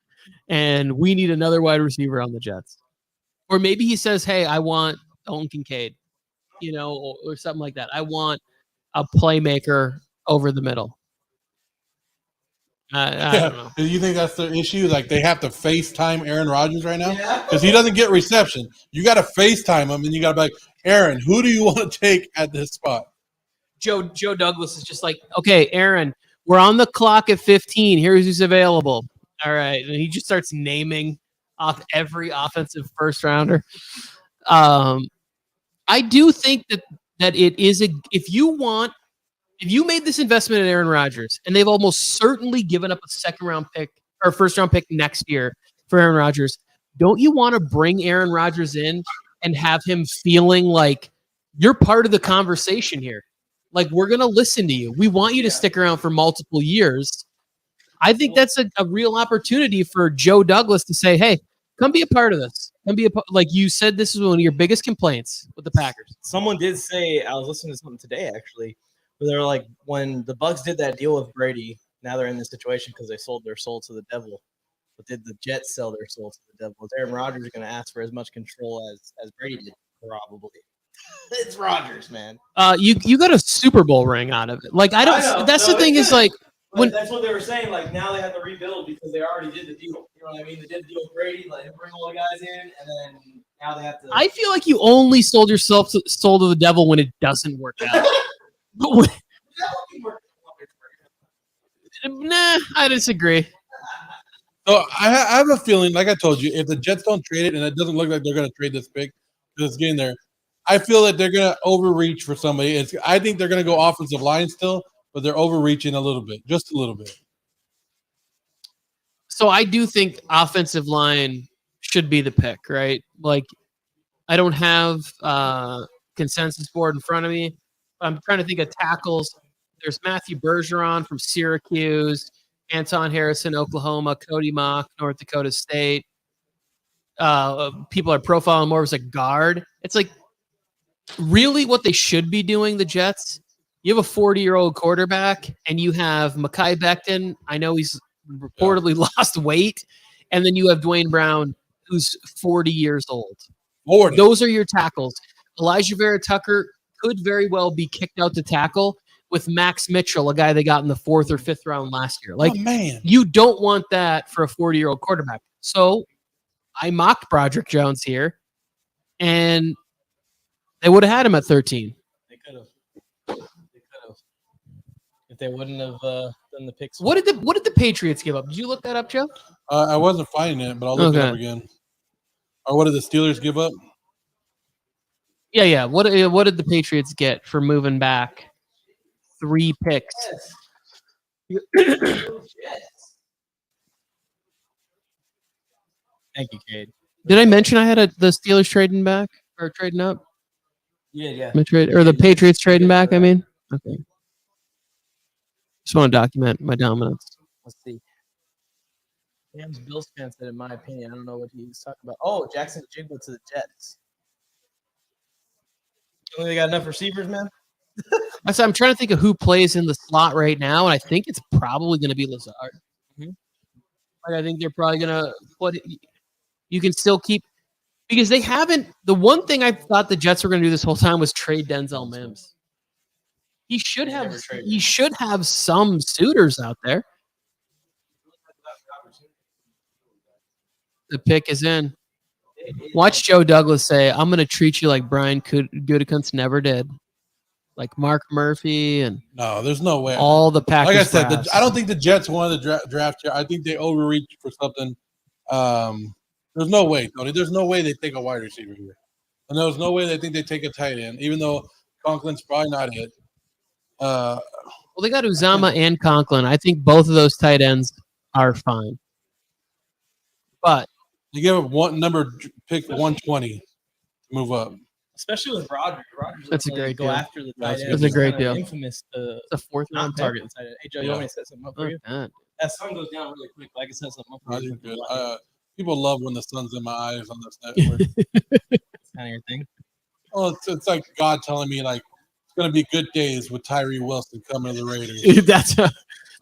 and we need another wide receiver on the Jets. Or maybe he says, hey, I want Dalton Kincaid, or something like that. I want a playmaker over the middle. I don't know. Do you think that's the issue? Like they have to FaceTime Aaron Rodgers right now because he doesn't get reception. You got to FaceTime him, and you got to be like, Aaron, who do you want to take at this spot? Joe Douglas is just like, okay, Aaron, we're on the clock at 15. Here's who's available. All right, and he just starts naming off every offensive first rounder. I do think that it is if you made this investment in Aaron Rodgers, and they've almost certainly given up a second-round pick or first-round pick next year for Aaron Rodgers, don't you want to bring Aaron Rodgers in and have him feeling like you're part of the conversation here? Like, we're going to listen to you. We want you to stick around for multiple years. I think that's a real opportunity for Joe Douglas to say, hey, come be a part of this. Like you said, this is one of your biggest complaints with the Packers. Someone did say, I was listening to something today, actually, where they were like, when the Bucs did that deal with Brady, now they're in this situation because they sold their soul to the devil. But did the Jets sell their soul to the devil? Is Aaron Rodgers going to ask for as much control as Brady did? Probably. It's Rodgers, man. You got a Super Bowl ring out of it. Like, I don't. That's the thing is like when that's what they were saying. Like now they have to rebuild because they already did the deal. You know what I mean? They did the deal with Brady, let him bring all the guys in, and then now they have to. I feel like you only sold yourself soul to the devil when it doesn't work out. Nah, I disagree. So I have a feeling, like I told you, if the Jets don't trade it, and it doesn't look like they're going to trade this pick because it's getting there, I feel that they're going to overreach for somebody. I think they're going to go offensive line still, but they're overreaching a little bit, just a little bit. So I do think offensive line should be the pick, right? Like, I don't have consensus board in front of me. I'm trying to think of tackles. There's Matthew Bergeron from Syracuse, Anton Harrison, Oklahoma, Cody Mock, North Dakota State. People are profiling more as a guard. It's like really what they should be doing, the Jets. You have a 40-year-old quarterback, and you have Mekhi Becton. I know he's reportedly lost weight. And then you have Dwayne Brown, who's 40 years old. 40. Those are your tackles. Elijah Vera Tucker could very well be kicked out to tackle with Max Mitchell, a guy they got in the 4th or 5th round last year. Like, man, you don't want that for a 40-year-old quarterback. So I mocked Broderick Jones here, and they would have had him at 13. They could have. If they wouldn't have done the picks. What did the Patriots give up? Did you look that up, Joe? I wasn't finding it, but I'll look it up again. Or what did the Steelers give up? Yeah. What did the Patriots get for moving back 3 picks? Thank you, Cade. Did I mention I had the Steelers trading back or trading up? Yeah. Or the Patriots trading back, I mean? Okay. Just want to document my dominance. Let's see. Rams Bills fan said, in my opinion, I don't know what he's talking about. Oh, Jackson Jigba to the Jets. You think they got enough receivers, man? I said I'm trying to think of who plays in the slot right now, and I think it's probably going to be Lazard. Mm-hmm. Like, I think they're probably going to put it. You can still keep because they haven't. The one thing I thought the Jets were going to do this whole time was trade Denzel Mims. He should have some suitors out there. The pick is in. Watch Joe Douglas say, "I'm going to treat you like Brian Gutekunst never did." like Mark Murphy and No, there's no way. all the Packers. Like I said, brass. I don't think the Jets won the draft here. I think they overreached for something. There's no way, Tony. There's no way they take a wide receiver here. And there's no way they think they take a tight end, even though Conklin's probably not it. Well, they got Uzama and Conklin. I think both of those tight ends are fine. But you give up one number pick 120 to move up. Especially with Rodgers. That's a great go deal. after the tight end. That's a great deal. Infamous it's a fourth round not pick. target the tight end. Hey Joe, you want me to set something up for you? God. That sun goes down really quick, but I can set something up for That's you. good. People love when the sun's in my eyes on this network. That's kind of your thing. Oh, it's like God telling me like it's gonna be good days with Tyree Wilson coming to the Raiders. That's Like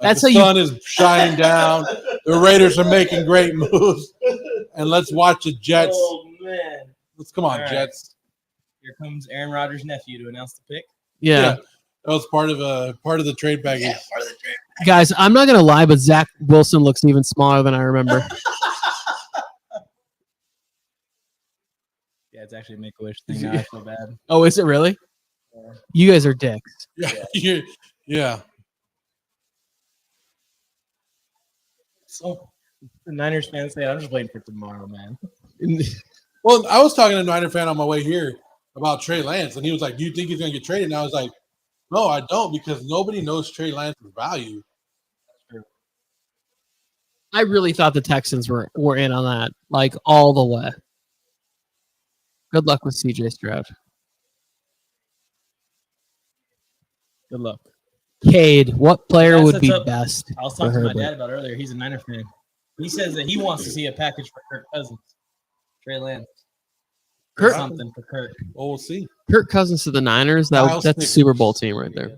how the you. sun is shining down. The Raiders are making great moves, and let's watch the Jets. Oh man! Let's come on, All right. Jets. Here comes Aaron Rodgers' nephew to announce the pick. Yeah. That was part of the trade package. Guys, I'm not gonna lie, but Zach Wilson looks even smaller than I remember. Yeah, it's actually a Make-A-Wish thing. Now I feel bad. Oh, is it really? Yeah. You guys are dicks. Yeah. So the Niners fans say, I'm just waiting for tomorrow, man. Well, I was talking to a Niner fan on my way here about Trey Lance, and he was like, "Do you think he's going to get traded?" And I was like, "No, I don't, because nobody knows Trey Lance's value." I really thought the Texans were in on that, like all the way. Good luck with CJ Stroud. Good luck. Cade, what player would be sets up- best? I was for talking to my Herbert? dad about earlier. He's a Niner fan. He says that he wants to see a package for Kirk Cousins. Trey Lance. Kirk- Something for Kirk. Well, we'll see. Kirk Cousins to the Niners. Miles That's a Snickers. Super Bowl team right there.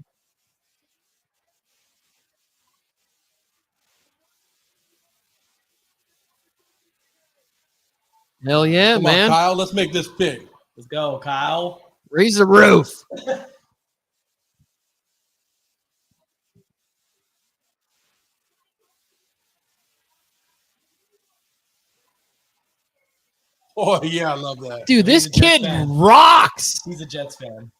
Hell yeah, Come man! on, Kyle. Let's make this pick. Let's go, Kyle. Raise the roof. Oh yeah, I love that. Dude, this He's a Jets kid fan. rocks. He's a Jets fan.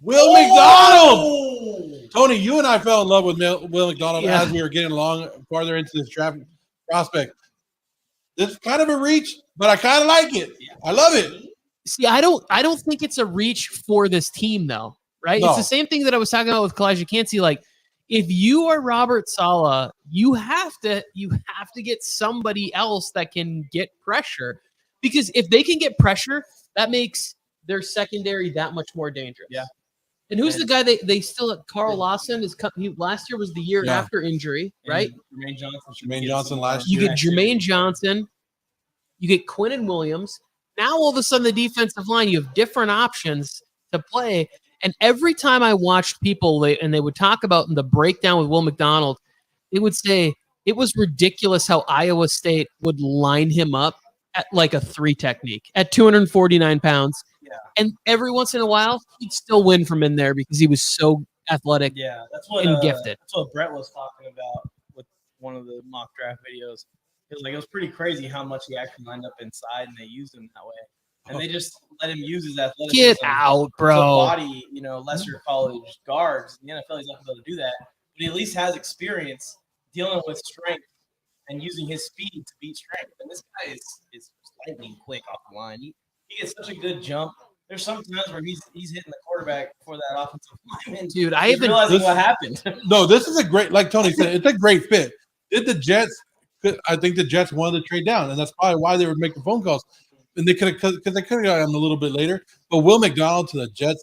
Will McDonald. Tony, you and I fell in love with Will McDonald Yeah. as we were getting along farther into this draft prospect. This is kind of a reach, but I kind of like it. I love it. See, I don't think it's a reach for this team though, right? No. It's the same thing that I was talking about with Kalijah Cansey. Like, if you are Robert Saleh, you have to get somebody else that can get pressure, because if they can get pressure, that makes their secondary that much more dangerous. Yeah. And who's the guy they still Carl Lawson is last year was the year Yeah. after injury, right? And Jermaine Johnson last You year. get Jermaine Johnson, you get Quinnen Williams. Now all of a sudden the defensive line, you have different options to play. And every time I watched people and they would talk about in the breakdown with Will McDonald, they would say it was ridiculous how Iowa State would line him up at like a 3 technique at 249 pounds. Yeah. And every once in a while, he'd still win from in there because he was so athletic. Yeah, that's what And gifted. That's what Brett was talking about with one of the mock draft videos. It was pretty crazy how much he actually lined up inside, and they used him that way. And they just let him use his athleticism. Get out, To bro. body, lesser college guards. In the NFL, he's not going to be able to do that. But he at least has experience dealing with strength and using his speed to beat strength. And this guy is lightning quick off the line. He gets such a good jump. There's some times where he's hitting the quarterback for that offensive lineman. Dude, I He's haven't realizing what happened. No, this is a great, like Tony said, it's a great fit. Did the Jets? I think the Jets wanted to trade down, and that's probably why they were making phone calls. And they could have, because they could have gotten him a little bit later. But Will McDonald to the Jets,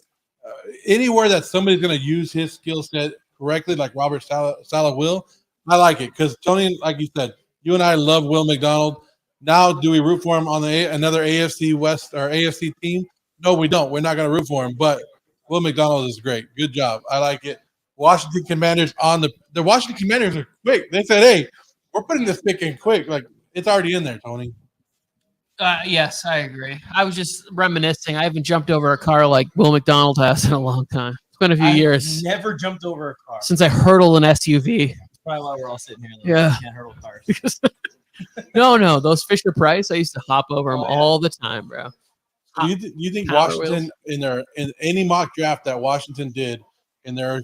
anywhere that somebody's going to use his skill set correctly, like Robert Saleh will, I like it. Because Tony, like you said, you and I love Will McDonald. Now, do we root for him on another AFC West or AFC team? No, we don't. We're not going to root for him. But Will McDonald is great. Good job. I like it. Washington Commanders the Washington Commanders are quick. They said, "Hey, we're putting this pick in quick. Like it's already in there, Tony." Yes, I agree. I was just reminiscing. I haven't jumped over a car like Will McDonald has in a long time. It's been a few years Never jumped over a car. since I hurdled an SUV. That's probably why we're all sitting here. Yeah. We can't hurdle cars. No, those Fisher Price, I used to hop over them Oh, yeah. all the time, bro. Do you think Power Washington in any mock draft that Washington did in their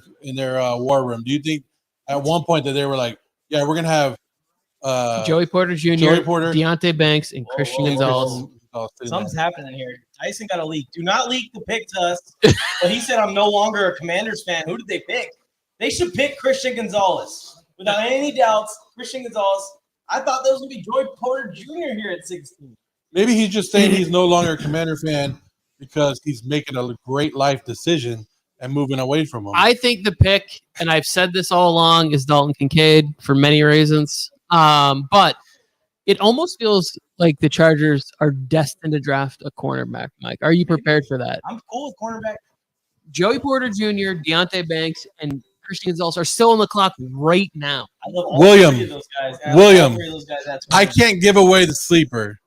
war room? Do you think at one point that they were like, yeah, we're gonna have Joey Porter Jr., Joey Porter, Deontay Banks, and Christian Gonzalez. Something's happening here. Tyson got a leak. Do not leak the pick to us. But he said I'm no longer a Commanders fan. Who did they pick? They should pick Christian Gonzalez. Without any doubts, Christian Gonzalez. I thought there was going to be Joey Porter Jr. here at 16. Maybe he's just saying he's no longer a Commander fan because he's making a great life decision and moving away from him. I think the pick, and I've said this all along, is Dalton Kincaid for many reasons. But it almost feels like the Chargers are destined to draft a cornerback, Mike. Are you prepared for that? I'm cool with cornerback. Joey Porter Jr., Deontay Banks, and Christian Gonzalez are still on the clock right now. I love all William. three of those guys. William. All three of those guys, that's I can't give away the sleeper.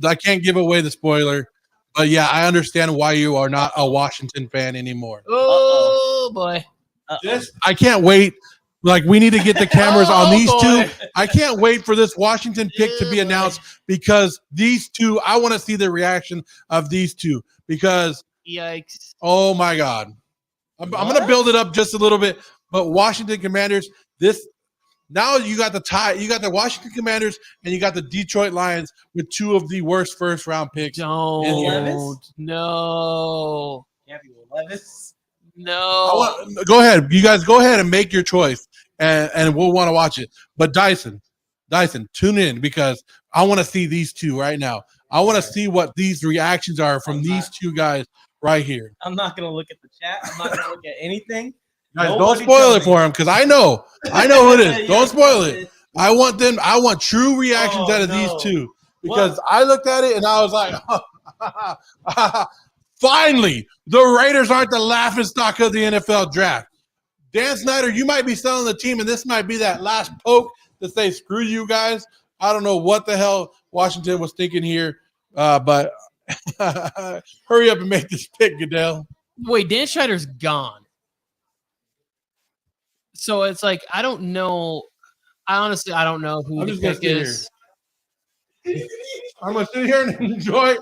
I can't give away the spoiler. But yeah, I understand why you are not a Washington fan anymore. Oh, boy. I can't wait. Like, we need to get the cameras on these boy. two. I can't wait for this Washington pick to be announced because these two, I want to see the reaction of these two because, Yikes. oh my God. I'm going to build it up just a little bit. But Washington Commanders, now you got the Washington Commanders and you got the Detroit Lions with two of the worst first round picks. Don't. No. Can't be Levis. No. Go ahead. You guys go ahead and make your choice and we'll want to watch it. But Dyson, tune in because I want to see these two right now. I want to see what these reactions are from these two guys right here. I'm not going to look at the chat. I'm not going to look at anything. Guys, don't spoil it for him because I know who it is. Don't spoil it. I want true reactions out of these two because I looked at it and I was like, finally, the Raiders aren't the laughingstock of the NFL draft. Dan Snyder, you might be selling the team, and this might be that last poke to say, screw you guys. I don't know what the hell Washington was thinking here, but hurry up and make this pick, Goodell. Wait, Dan Snyder's gone. So it's like, I don't know. I don't know who the pick is. I'm going to sit here and enjoy.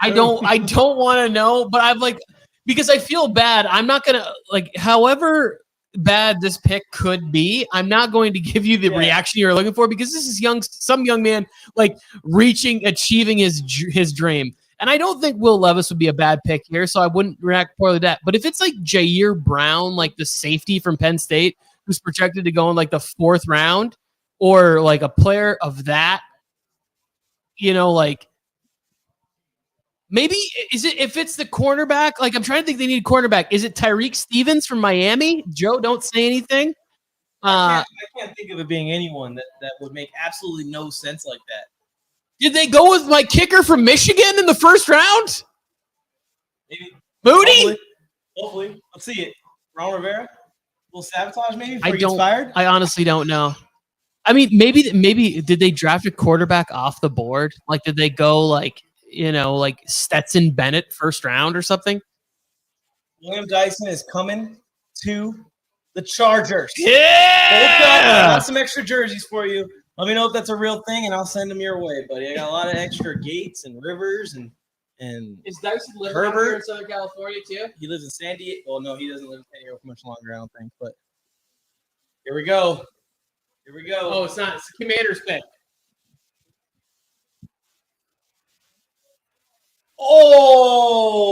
I don't want to know, but I'm like, because I feel bad. I'm not going to, like, however bad this pick could be, I'm not going to give you the reaction you're looking for because this is some young man, like, achieving his dream. And I don't think Will Levis would be a bad pick here, so I wouldn't react poorly to that. But if it's like Jair Brown, like the safety from Penn State, who's projected to go in like the 4th round, or like a player of that, like, maybe if it's the cornerback, like I'm trying to think they need a cornerback. Is it Tyreek Stevens from Miami? Joe, don't say anything. I can't think of it being anyone that would make absolutely no sense like that. Did they go with my kicker from Michigan in the 1st round? Maybe. Moody? Hopefully. Let's see it. Ron Rivera? A little sabotage maybe before he gets fired? I honestly don't know. I mean, maybe did they draft a quarterback off the board? Like, did they go like Stetson Bennett 1st round or something? William Dyson is coming to the Chargers. Yeah! I got some extra jerseys for you. Let me know if that's a real thing, and I'll send them your way, buddy. I got a lot of extra Gates and Rivers and is Dyson living Herbert here in Southern California too? He lives in San Diego. Well, no, he doesn't live in San Diego for much longer, I don't think. But here we go. Oh, it's not. It's the Commander's pick. Oh,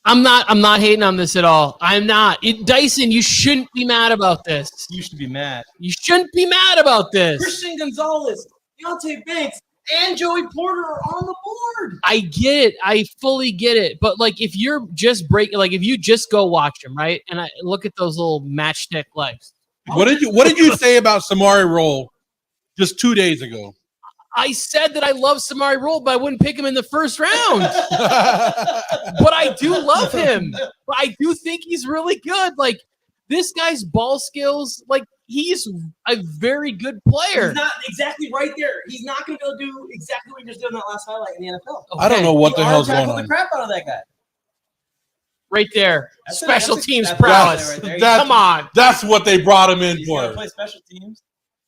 I'm not hating on this at all. I'm not. Dyson, you shouldn't be mad about this. you should be mad. You shouldn't be mad about this. Christian Gonzalez, Deontay Banks, and Joey Porter are on the board. I get it. I fully get it. But like, if you're just if you just go watch them, right? And I look at those little matchstick legs. What did you say about Samari Roll just 2 days ago? I said that I love Samari Roll, but I wouldn't pick him in the 1st round. But I do love him. But I do think he's really good. Like, this guy's ball skills, like, he's a very good player. He's not exactly right there. He's not going to be able to do exactly what he just did in that last highlight in the NFL. Okay. I don't know what the hell's going on. The crap out of that guy. Right there. Special teams that's prowess. right Come on. That's what they brought him in He's for. going to play special teams.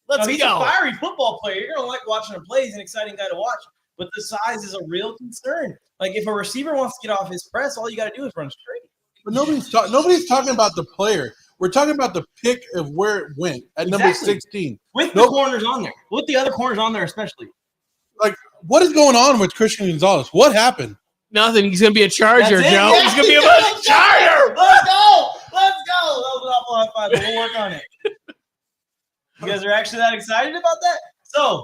Let's he's go. a fiery football player. You're going to like watching him play. He's an exciting guy to watch. but the size is a real concern. Like if a receiver wants to get off his press, all you got to do is run straight. But nobody's talking about the player. We're talking about the pick of where it went at number 16. With the corners on there. With the other corners on there especially. Like, what is going on with Christian Gonzalez? What happened? Nothing. He's going to be a Charger, Joe. Yeah, he's going to be a Charger. Let's go. That was an awful high five, but we'll work on it. You guys are actually that excited about that? So,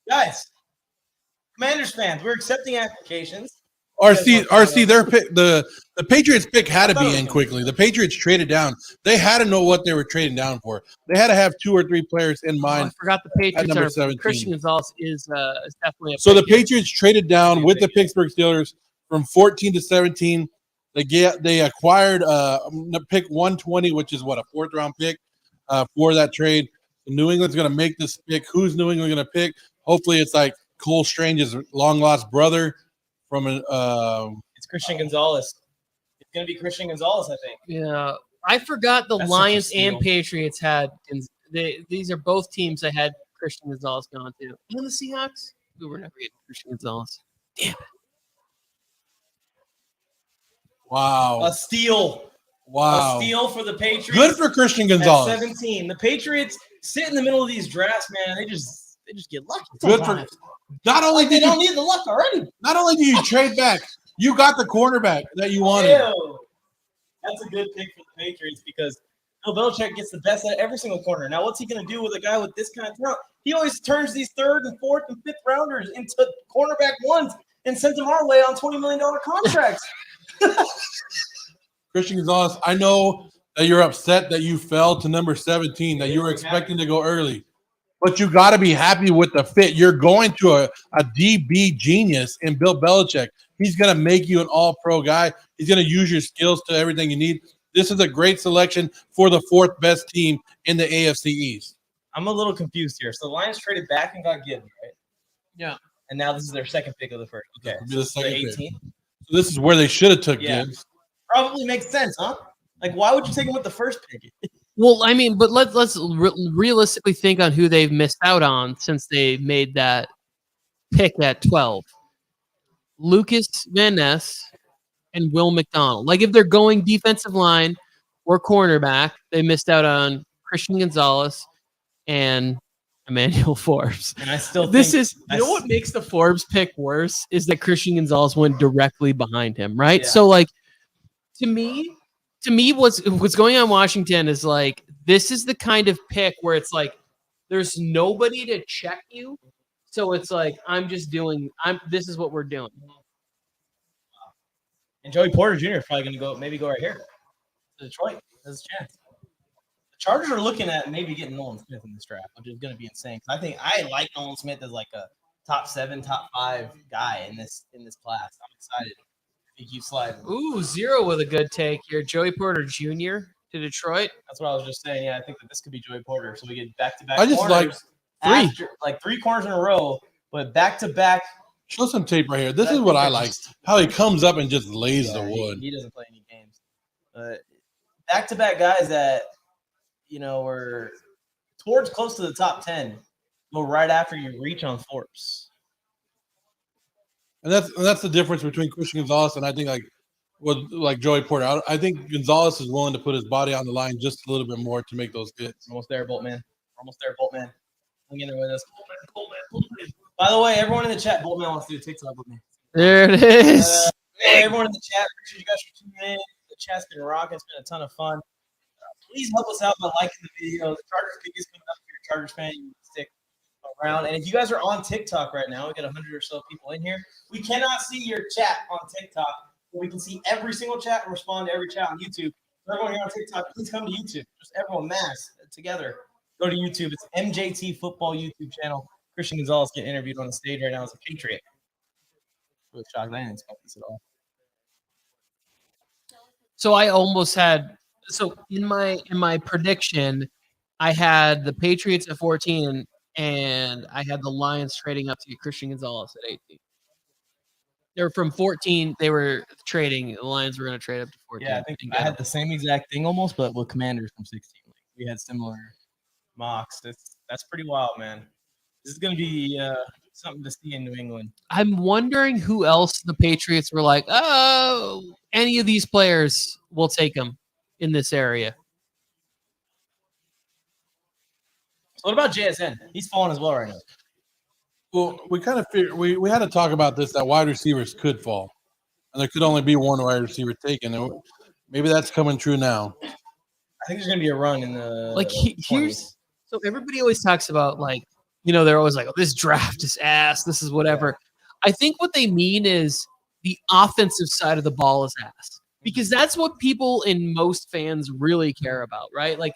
guys, Commanders fans, we're accepting applications. RC, their pick, the Patriots pick had to be in quickly. The Patriots traded down. They had to know what they were trading down for. They had to have 2 or 3 players in mind. I forgot the Patriots at number are 17. Christian Gonzalez is definitely a So the Patriots traded down with the Pittsburgh Steelers from 14 to 17. They acquired pick 120, which is what, a 4th round pick for that trade. New England's going to make this pick. Who's New England going to pick? Hopefully it's like Cole Strange's long lost brother. It's Christian Gonzalez. It's going to be Christian Gonzalez, I think. Yeah, I forgot the That's Lions such a steal. and Patriots had. These are both teams that had Christian Gonzalez gone to. And the Seahawks, we were never getting Christian Gonzalez. Damn it! Wow. A steal. Wow. A steal for the Patriots. Good for Christian At Gonzalez. 17. The Patriots sit in the middle of these drafts, man. They just get lucky. Good for not only They did don't you need the luck already. not only do you trade back, you got the cornerback that you wanted. Ew. That's a good pick for the Patriots because Bill Belichick gets the best out of every single corner. Now, what's he going to do with a guy with this kind of talent? He always turns these 3rd and 4th and 5th rounders into cornerback ones and sends them our way on $20 million contracts. Christian Gonzalez, I know that you're upset that you fell to number 17, that you were expecting to go early. But you got to be happy with the fit. You're going to a DB genius in Bill Belichick. He's going to make you an all-pro guy. He's going to use your skills to everything you need. This is a great selection for the 4th best team in the AFC East. I'm a little confused here. So the Lions traded back and got Gibbs, right? Yeah. And now this is their 2nd pick of the 1st. Okay. This will be the So second pick. 18. So this is where they should have took Yeah. Gibbs. Probably makes sense, huh? Like, why would you take him with the 1st pick? Well, I mean, but let's realistically think on who they've missed out on since they made that pick at 12. Lucas Van Ness and Will McDonald. Like, if they're going defensive line or cornerback, they missed out on Christian Gonzalez and Emmanuel Forbes. And I still This think is, you know what makes the Forbes pick worse is that Christian Gonzalez went directly behind him, right? Yeah. So, like, to me, what's going on in Washington is like this is the kind of pick where it's like there's nobody to check you, so it's like this is what we're doing. And Joey Porter Jr. is probably going to go right here to Detroit. There's a chance. The Chargers are looking at maybe getting Nolan Smith in this draft, which is going to be insane. I think I like Nolan Smith as like a top 7, top 5 guy in this class. I'm excited. He keeps sliding. Ooh, 0 with a good take here. Joey Porter Jr. to Detroit. That's what I was just saying. Yeah, I think that this could be Joey Porter. So we get back-to-back I just corners like 3 corners in a row, but back-to-back. Show some tape right here. This is what I like. How he comes up and just lays the wood. He doesn't play any games. Back-to-back guys that, were towards close to the top 10 go right after you reach on Forbes. And that's the difference between Christian Gonzalez and I think like Joey Porter. I think Gonzalez is willing to put his body on the line just a little bit more to make those hits. Almost there, Boltman. Hang in there with us. Boltman. By the way, everyone in the chat, Boltman wants to do a TikTok with me. There it is. Hey, everyone in the chat, appreciate you guys for tuning in. The chat's been rocking. It's been a ton of fun. Please help us out by liking the video. The Chargers pick is coming up. If you're a Chargers fan, you can stick around. And if you guys are on TikTok right now, we got 100 or so people in here. We cannot see your chat on TikTok, but we can see every single chat and respond to every chat on YouTube. So everyone here on TikTok, please come to YouTube. Just everyone mass together. Go to YouTube. It's MJT Football YouTube channel. Christian Gonzalez getting interviewed on the stage right now as a Patriot. Really shocked. I didn't expect this at all. So I almost had in my prediction, I had the Patriots at 14 and I had the Lions trading up to get Christian Gonzalez at 18. They were from 14. They were trading. The Lions were going to trade up to 14. Yeah, I think I had the same exact thing almost, but with Commanders from 16. We had similar mocks. That's pretty wild, man. This is going to be something to see in New England. I'm wondering who else the Patriots were like, oh, any of these players will take them in this area. So what about JSN? He's falling as well right now. Well, we kind of figured we had to talk about this, that wide receivers could fall. And there could only be one wide receiver taken. And maybe that's coming true now. I think there's going to be a run in the Like, 20s. here's so everybody always talks about, like, you know, they're always like, oh, this draft is ass. This is whatever. I think what they mean is the offensive side of the ball is ass, because that's what people and most fans really care about, right? Like,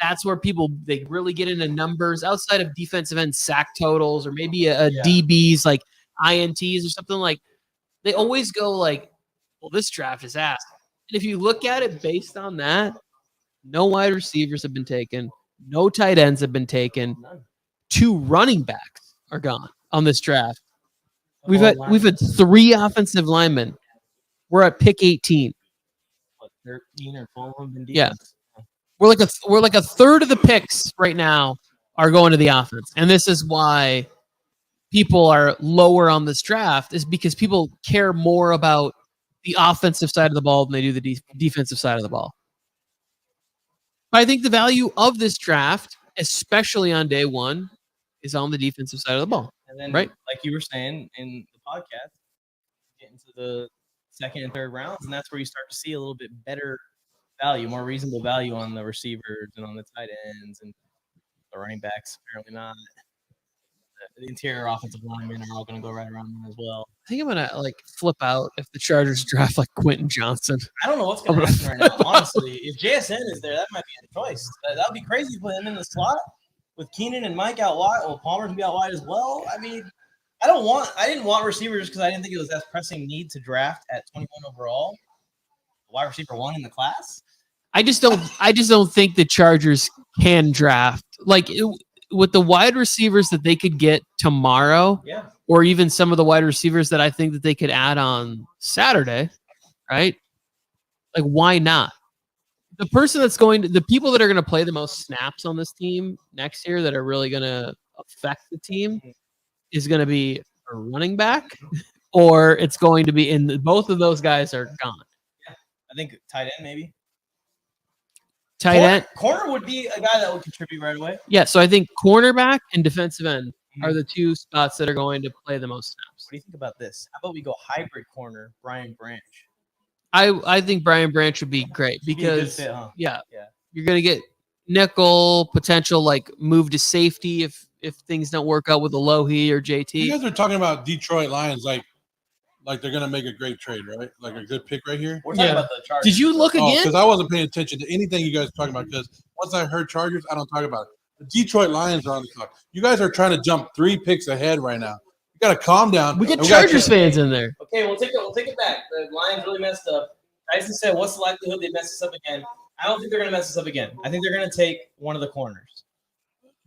that's where they really get into numbers outside of defensive end sack totals or maybe a DBs like INTs or something. Like, they always go like, well, this draft is ass. And if you look at it based on that, no wide receivers have been taken. No tight ends have been taken. 2 running backs are gone on this draft. We've had 3 offensive linemen. We're at pick 18. 13 or 12 of them. Yeah. We're like a third of the picks right now are going to the offense. And this is why people are lower on this draft, is because people care more about the offensive side of the ball than they do the defensive side of the ball. But I think the value of this draft, especially on day one, is on the defensive side of the ball. And then, right? Like you were saying in the podcast, get into the second and third rounds, and that's where you start to see a little bit better value, more reasonable value on the receivers and on the tight ends, and the running backs. Apparently not. The interior offensive linemen are all going to go right around them as well. I think I'm gonna like flip out if the Chargers draft like Quentin Johnson. I don't know what's going to happen right now. Honestly, if JSN is there, that might be a choice. That would be crazy to put him in the slot with Keenan and Mike out wide. Well, Palmer's gonna be out wide as well. I mean, I didn't want receivers because I didn't think it was that pressing need to draft at 21 overall. Wide receiver 1 in the class. I just don't think the Chargers can draft with the wide receivers that they could get tomorrow. Yeah. Or even some of the wide receivers that I think that they could add on Saturday, right? Like, why not? The people that are going to play the most snaps on this team next year that are really going to affect the team is going to be a running back, or it's going to be both of those guys are gone. Yeah. I think tight end maybe. Tight end. Corner would be a guy that would contribute right away. Yeah, so I think cornerback and defensive end are the 2 spots that are going to play the most snaps. What do you think about this? How about we go hybrid corner, Brian Branch? I think Brian Branch would be great because be a good fit, huh? yeah, you're going to get nickel potential, like move to safety if things don't work out with Alohi or JT. You guys are talking about Detroit Lions like they're going to make a great trade, right? Like a good pick right here. We're talking about the Chargers. Did you look again? Because I wasn't paying attention to anything you guys were talking about, because once I heard Chargers, I don't talk about it. The Detroit Lions are on the clock. You guys are trying to jump 3 picks ahead right now. You got to calm down. We get Chargers fans in there. Okay, we'll take it back. The Lions really messed up. Tyson said, what's the likelihood they mess this up again? I don't think they're going to mess this up again. I think they're going to take one of the corners.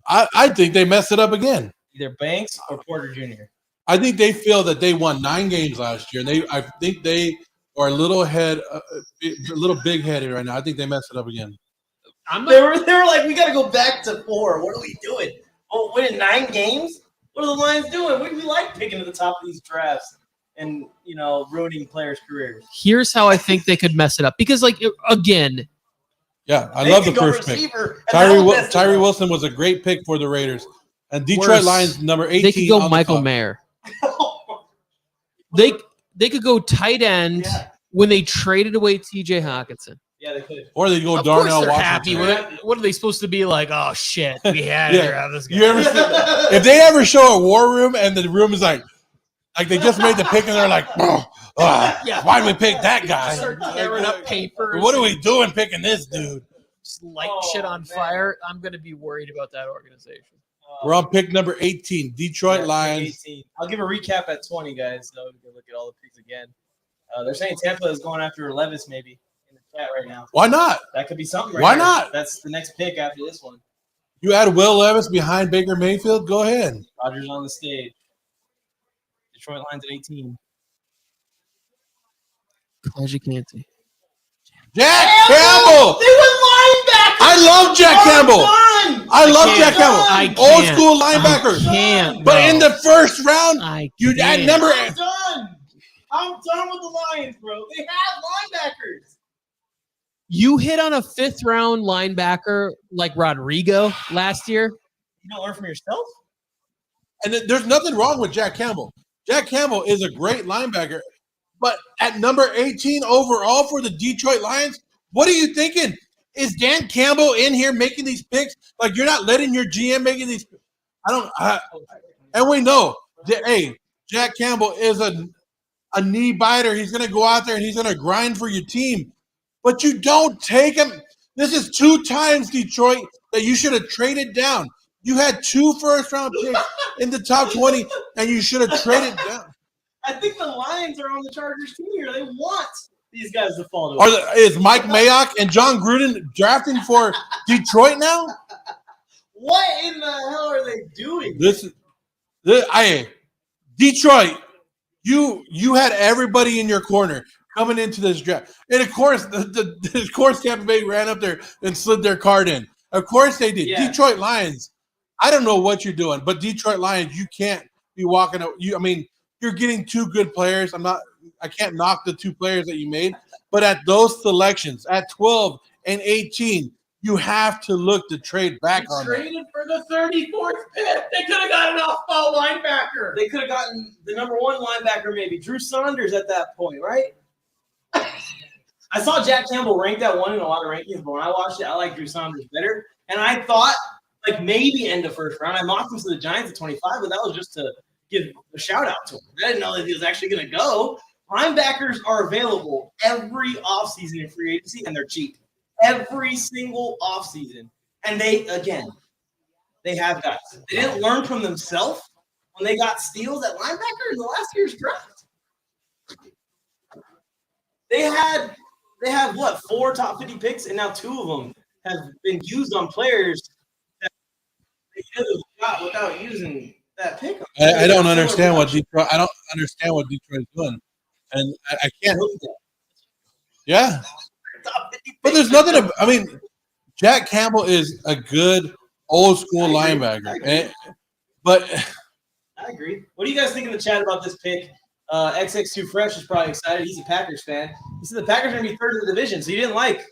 I think they messed it up again. Either Banks or Porter Jr. I think they feel that they won 9 games last year, and I think they are a little big-headed right now. I think they messed it up again. They were like, we got to go back to 4. What are we doing? Oh, winning 9 games? What are the Lions doing? We like picking at the top of these drafts and, ruining players' careers. Here's how I think they could mess it up. Because, again. Yeah, I love the first pick. Tyree Wilson was a great pick for the Raiders. And Detroit Lions, number 18. They could go Michael Mayer. They could go tight end when they traded away T.J. Hawkinson. Yeah, they could. Or they go of Darnell course they're Washington. happy. What are they supposed to be like? Oh shit, we had to have this guy. You ever see that? If they ever show a war room and the room is like they just made the pick and they're like, why did we pick that guy? Start tearing up papers. What are we doing picking this dude? Just light shit on fire. I'm gonna be worried about that organization. We're on pick number 18, Detroit Lions. 18. I'll give a recap at 20, guys, so we can look at all the picks again. They're saying Tampa is going after Levis maybe in the chat right now. Why not? That could be something. Why not? That's the next pick after this one. You add Will Levis behind Baker Mayfield? Go ahead. Rodgers on the stage. Detroit Lions at 18. Kaji Canty. Jack Campbell! They went linebacker! I love Jack Campbell! I love can't. Jack Campbell. I Old can't. school I linebacker. can't, But bro. in the first round, I you at can't. number I'm done. I'm done with the Lions, bro. They have linebackers. You hit on a 5th round linebacker like Rodrigo last year. You don't learn from yourself? and there's nothing wrong with Jack Campbell. Jack Campbell is a great linebacker. But at number 18 overall for the Detroit Lions, what are you thinking? Is Dan Campbell in here making these picks? Like, you're not letting your GM making these. And we know that, hey, Jack Campbell is a knee biter. He's going to go out there and he's going to grind for your team. But you don't take him. This is 2 times, Detroit, that you should have traded down. You had 2 first-round picks in the top 20, and you should have traded down. I think the Lions are on the Chargers team here. They want these guys to fall to Is Mike Mayock and John Gruden drafting for Detroit now? What in the hell are they doing? Detroit, you had everybody in your corner coming into this draft, and of course, of course, Tampa Bay ran up there and slid their card in. Of course, they did. Yeah. Detroit Lions. I don't know what you're doing, but Detroit Lions, you can't be walking. You're getting 2 good players. I can't knock the 2 players that you made, but at those selections, at 12 and 18, you have to look to trade back on that. Traded for the 34th pick. They could have gotten an off-ball linebacker. They could have gotten the number 1 linebacker, maybe Drew Saunders at that point, right? I saw Jack Campbell ranked at 1 in a lot of rankings, but when I watched it, I like Drew Saunders better. And I thought, like, maybe end of first round. I mocked him to the Giants at 25, but that was just to give a shout out to him. I didn't know that he was actually going to go. Linebackers are available every offseason in free agency, and they're cheap. Every single offseason. And they have guys. They didn't learn from themselves when they got steals at linebacker in the last year's draft. They have what, 4 top 50 picks, and now 2 of them have been used on players that they could have got without using that pick. I don't understand what Detroit. I don't understand what Detroit's doing, and I can't. Yeah, but there's nothing. Jack Campbell is a good old school linebacker, but I agree. What do you guys think in the chat about this pick? XX2 Fresh is probably excited. He's a Packers fan. He said the Packers are going to be 3rd in the division, so he didn't like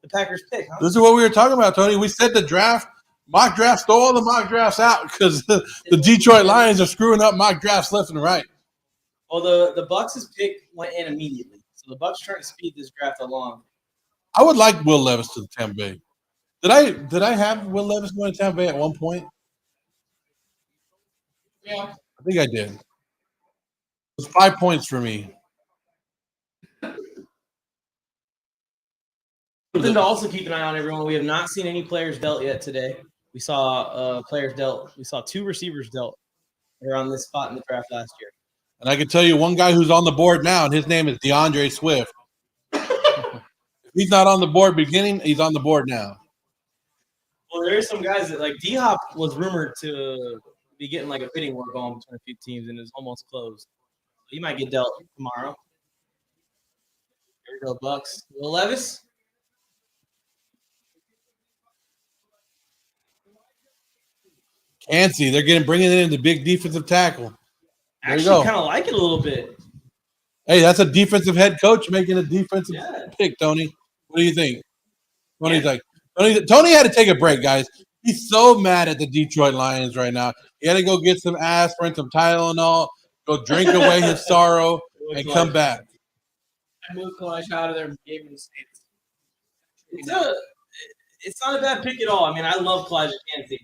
the Packers pick. Huh? This is what we were talking about, Tony. We said the mock drafts, throw all the mock drafts out because the Detroit Lions are screwing up mock drafts left and right. Well, the Bucks' pick went in immediately, so the Bucks trying to speed this draft along. I would like Will Levis to Tampa Bay. Did I have Will Levis going to Tampa Bay at one point? Yeah. I think I did. It was 5 points for me. Something to also keep an eye on, everyone. We have not seen any players dealt yet today. We saw players dealt. We saw 2 receivers dealt that are on this spot in the draft last year. And I can tell you one guy who's on the board now, and his name is DeAndre Swift. If he's not on the board beginning, he's on the board now. Well, there's some guys that, like, D-Hop was rumored to be getting like a bidding war going between a few teams, and it's almost closed. He might get dealt tomorrow. Here we go, Bucks. Will Levis. Cansey, they're bringing in the big defensive tackle. There you go. Actually, kind of like it a little bit. Hey, that's a defensive head coach making a defensive pick, Tony. What do you think? Tony's like, Tony had to take a break, guys. He's so mad at the Detroit Lions right now. He had to go get some aspirin, some Tylenol, go drink away his sorrow, and come back. I moved Kalash out of there and gave him the States. It's not a bad pick at all. I mean, I love Kalijah Kancey.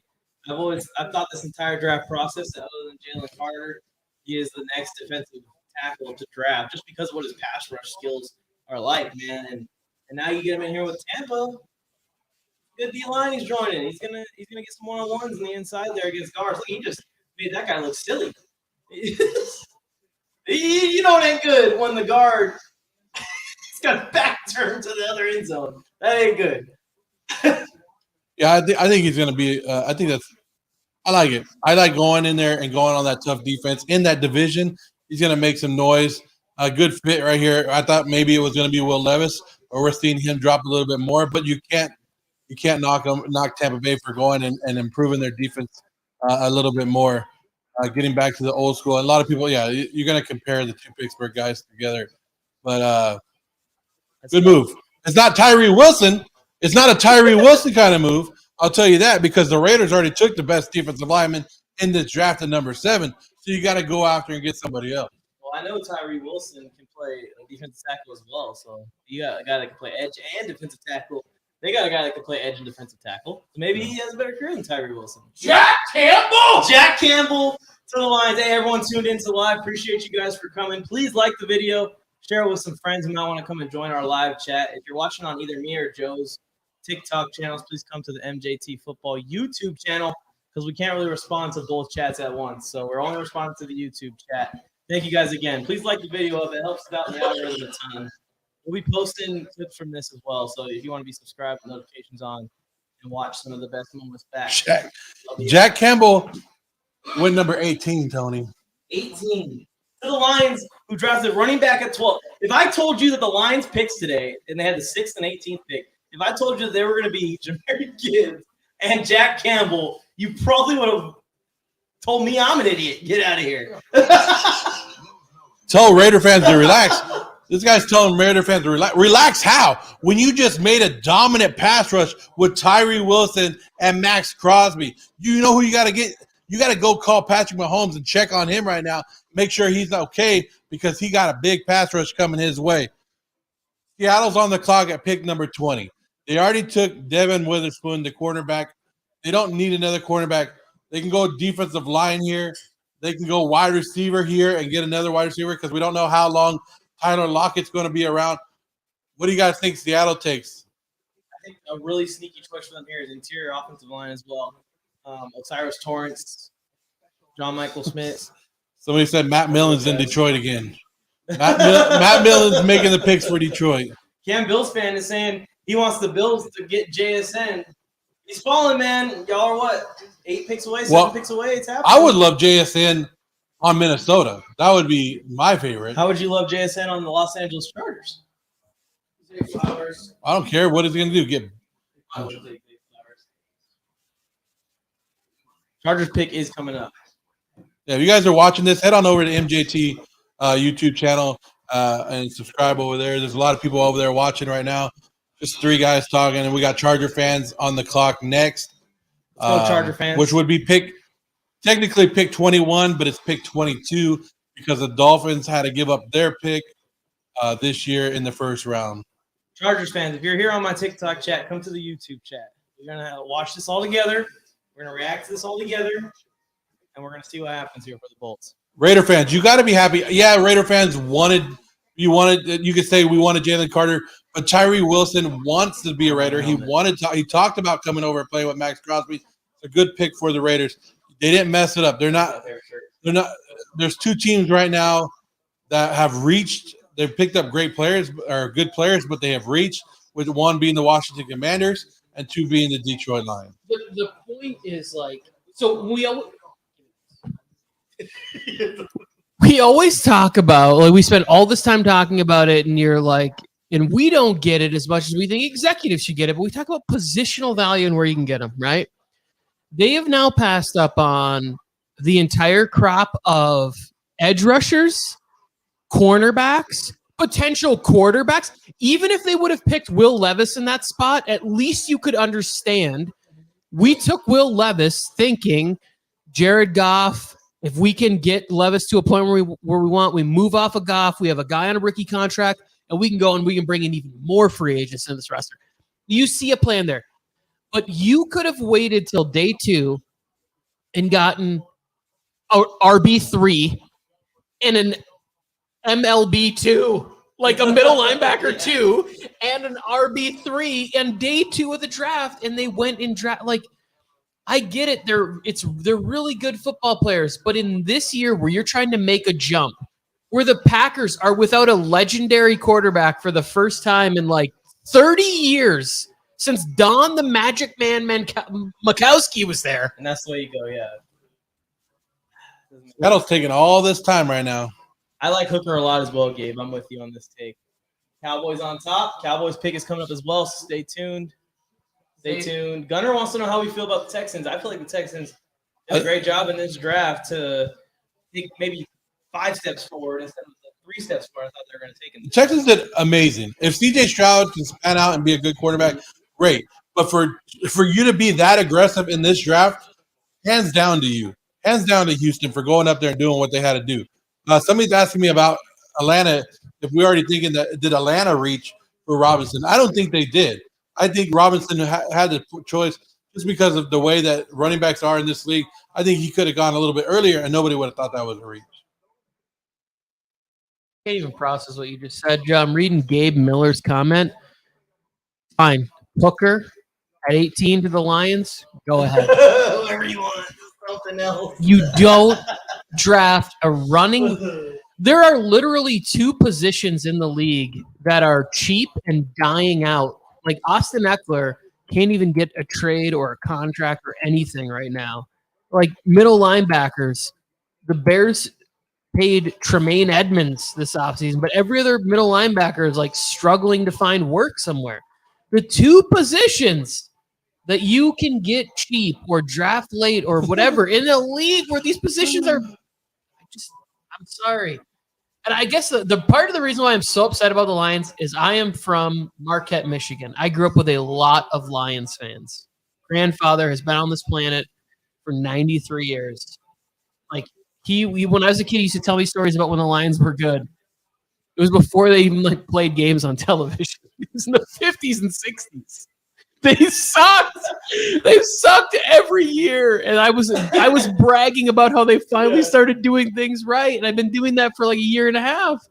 I've thought this entire draft process that other than Jalen Carter, he is the next defensive tackle to draft just because of what his pass rush skills are like, man. And now you get him in here with Tampa. Good D line he's joining. He's gonna get some one-on-ones on the inside there against guards. He just made that guy look silly. You know it ain't good when the guard he's got back turned to the other end zone. That ain't good. Yeah, I think he's going to be I like it. I like going in there and going on that tough defense. In that division, he's going to make some noise. A good fit right here. I thought maybe it was going to be Will Levis, or we're seeing him drop a little bit more, but you can't You can't knock Tampa Bay for going and improving their defense a little bit more, getting back to the old school. And a lot of people, you're going to compare the two Pittsburgh guys together, but good move. It's not Tyree Wilson. It's not a Tyree Wilson kind of move. I'll tell you that, because the Raiders already took the best defensive lineman in this draft at number 7. So you got to go after and get somebody else. Well, I know Tyree Wilson can play a defensive tackle as well. So you got a guy that can play edge and defensive tackle. They got a guy that can play edge and defensive tackle. So maybe he has a better career than Tyree Wilson. Jack Campbell! Jack Campbell to the Lions. Hey, everyone tuned into the live. Appreciate you guys for coming. Please like the video. Share it with some friends who might want to come and join our live chat. If you're watching on either me or Joe's TikTok channels, please come to the MJT Football YouTube channel, because we can't really respond to both chats at once. So we're only responding to the YouTube chat. Thank you guys again. Please like the video if it helps out in the algorithm a ton. We'll be posting clips from this as well. So if you want to be subscribed with notifications on and watch some of the best moments back. Jack Campbell went number 18, Tony. 18. To the Lions, who drafted running back at 12. If I told you that the Lions picks today, and they had the 6th and 18th pick, if I told you that they were going to be Jahmyr Gibbs and Jack Campbell, you probably would have told me I'm an idiot. Get out of here. Tell Raider fans to relax. This guy's telling Raider fans to relax. Relax how? When you just made a dominant pass rush with Tyree Wilson and Max Crosby. You know who you got to get? You got to go call Patrick Mahomes and check on him right now. Make sure he's okay, because he got a big pass rush coming his way. Seattle's on the clock at pick number 20. They already took Devin Witherspoon, the cornerback. They don't need another cornerback. They can go defensive line here. They can go wide receiver here and get another wide receiver, because we don't know how long Tyler Lockett's going to be around. What do you guys think Seattle takes? I think a really sneaky choice for them here is interior offensive line as well. Osiris Torrance, John Michael Smith. Somebody said Matt Millen's in Detroit again. Matt Millen's making the picks for Detroit. Cam Bills fan is saying he wants the Bills to get JSN. He's falling, man. Y'all are what? 8 picks away, 7 picks away. It's happening. I would love JSN on Minnesota. That would be my favorite. How would you love JSN on the Los Angeles Chargers? Flowers. I don't care. What is he going to do? Chargers pick is coming up. Yeah, if you guys are watching this, head on over to MJT YouTube channel and subscribe over there. There's a lot of people over there watching right now. Just 3 guys talking, and we got Charger fans on the clock next. Let's go, Charger fans. Which would be technically pick 21, but it's pick 22 because the Dolphins had to give up their pick this year in the first round. Chargers fans, if you're here on my TikTok chat, come to the YouTube chat. We're going to watch this all together. We're going to react to this all together, and we're going to see what happens here for the Bolts. Raider fans, you got to be happy. Yeah, Raider fans you could say we wanted Jalen Carter, but Tyree Wilson wants to be a Raider. He talked about coming over and playing with Max Crosby. It's a good pick for the Raiders. They didn't mess it up. They're not. There's 2 teams right now that have reached. They've picked up great players or good players, but they have reached, with 1 being the Washington Commanders and 2 being the Detroit Lions. The point is, like, so we always talk about, like, we spend all this time talking about it, and you're like, and we don't get it as much as we think executives should get it, but we talk about positional value and where you can get them, right? They have now passed up on the entire crop of edge rushers, cornerbacks, potential quarterbacks. Even if they would have picked Will Levis in that spot, at least you could understand. We took Will Levis thinking Jared Goff, if we can get Levis to a point where we want, we move off of Goff, we have a guy on a rookie contract, and we can go and we can bring in even more free agents in this roster. You see a plan there. But you could have waited till day 2 and gotten a RB3 and an MLB2, like a middle linebacker 2, and an RB3 and day 2 of the draft, and they went and draft. Like, I get it. They're really good football players, but in this year where you're trying to make a jump, where the Packers are without a legendary quarterback for the first time in like 30 years since Don the Magic Man Makowski was there. And that's the way you go, yeah. Seattle's taking all this time right now. I like Hooker a lot as well, Gabe. I'm with you on this take. Cowboys on top. Cowboys pick is coming up as well, so stay tuned. Stay tuned. Gunner wants to know how we feel about the Texans. I feel like the Texans did a great job in this draft to take maybe 5 steps forward instead of the 3 steps forward I thought they were going to take. The Texans did amazing. If C.J. Stroud can span out and be a good quarterback, great. But for you to be that aggressive in this draft, hands down to you. Hands down to Houston for going up there and doing what they had to do. Somebody's asking me about Atlanta. If we're already thinking that, did Atlanta reach for Robinson? I don't think they did. I think Robinson had the choice just because of the way that running backs are in this league. I think he could have gone a little bit earlier, and nobody would have thought that was a reach. I can't even process what you just said, Joe. I'm reading Gabe Miller's comment. Fine. Hooker at 18 to the Lions. Go ahead. Whatever you want. Something else. You don't draft a running. There are literally 2 positions in the league that are cheap and dying out. Like Austin Eckler can't even get a trade or a contract or anything right now. Like middle linebackers, the Bears paid Tremaine Edmonds this offseason, but every other middle linebacker is like struggling to find work somewhere. The 2 positions that you can get cheap or draft late or whatever in a league where these positions are I'm sorry. And I guess the part of the reason why I'm so upset about the Lions is I am from Marquette, Michigan. I grew up with a lot of Lions fans. Grandfather has been on this planet for 93 years. Like he when I was a kid, he used to tell me stories about when the Lions were good. It was before they even like played games on television. It was in the 50s and 60s. They sucked. They've sucked every year, and I was bragging about how they finally started doing things right, and I've been doing that for like a year and a half.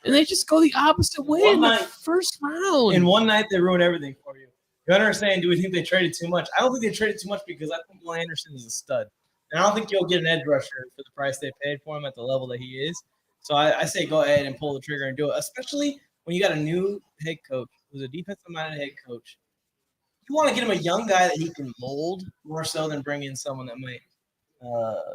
And they just go the opposite way in the first round. In one night, they ruin everything for you. Gunner is saying, do we think they traded too much? I don't think they traded too much because I think Will Anderson is a stud. And I don't think you'll get an edge rusher for the price they paid for him at the level that he is. So I say go ahead and pull the trigger and do it, especially when you got a new head coach who's a defensive-minded head coach. You want to get him a young guy that he can mold more so than bring in someone that might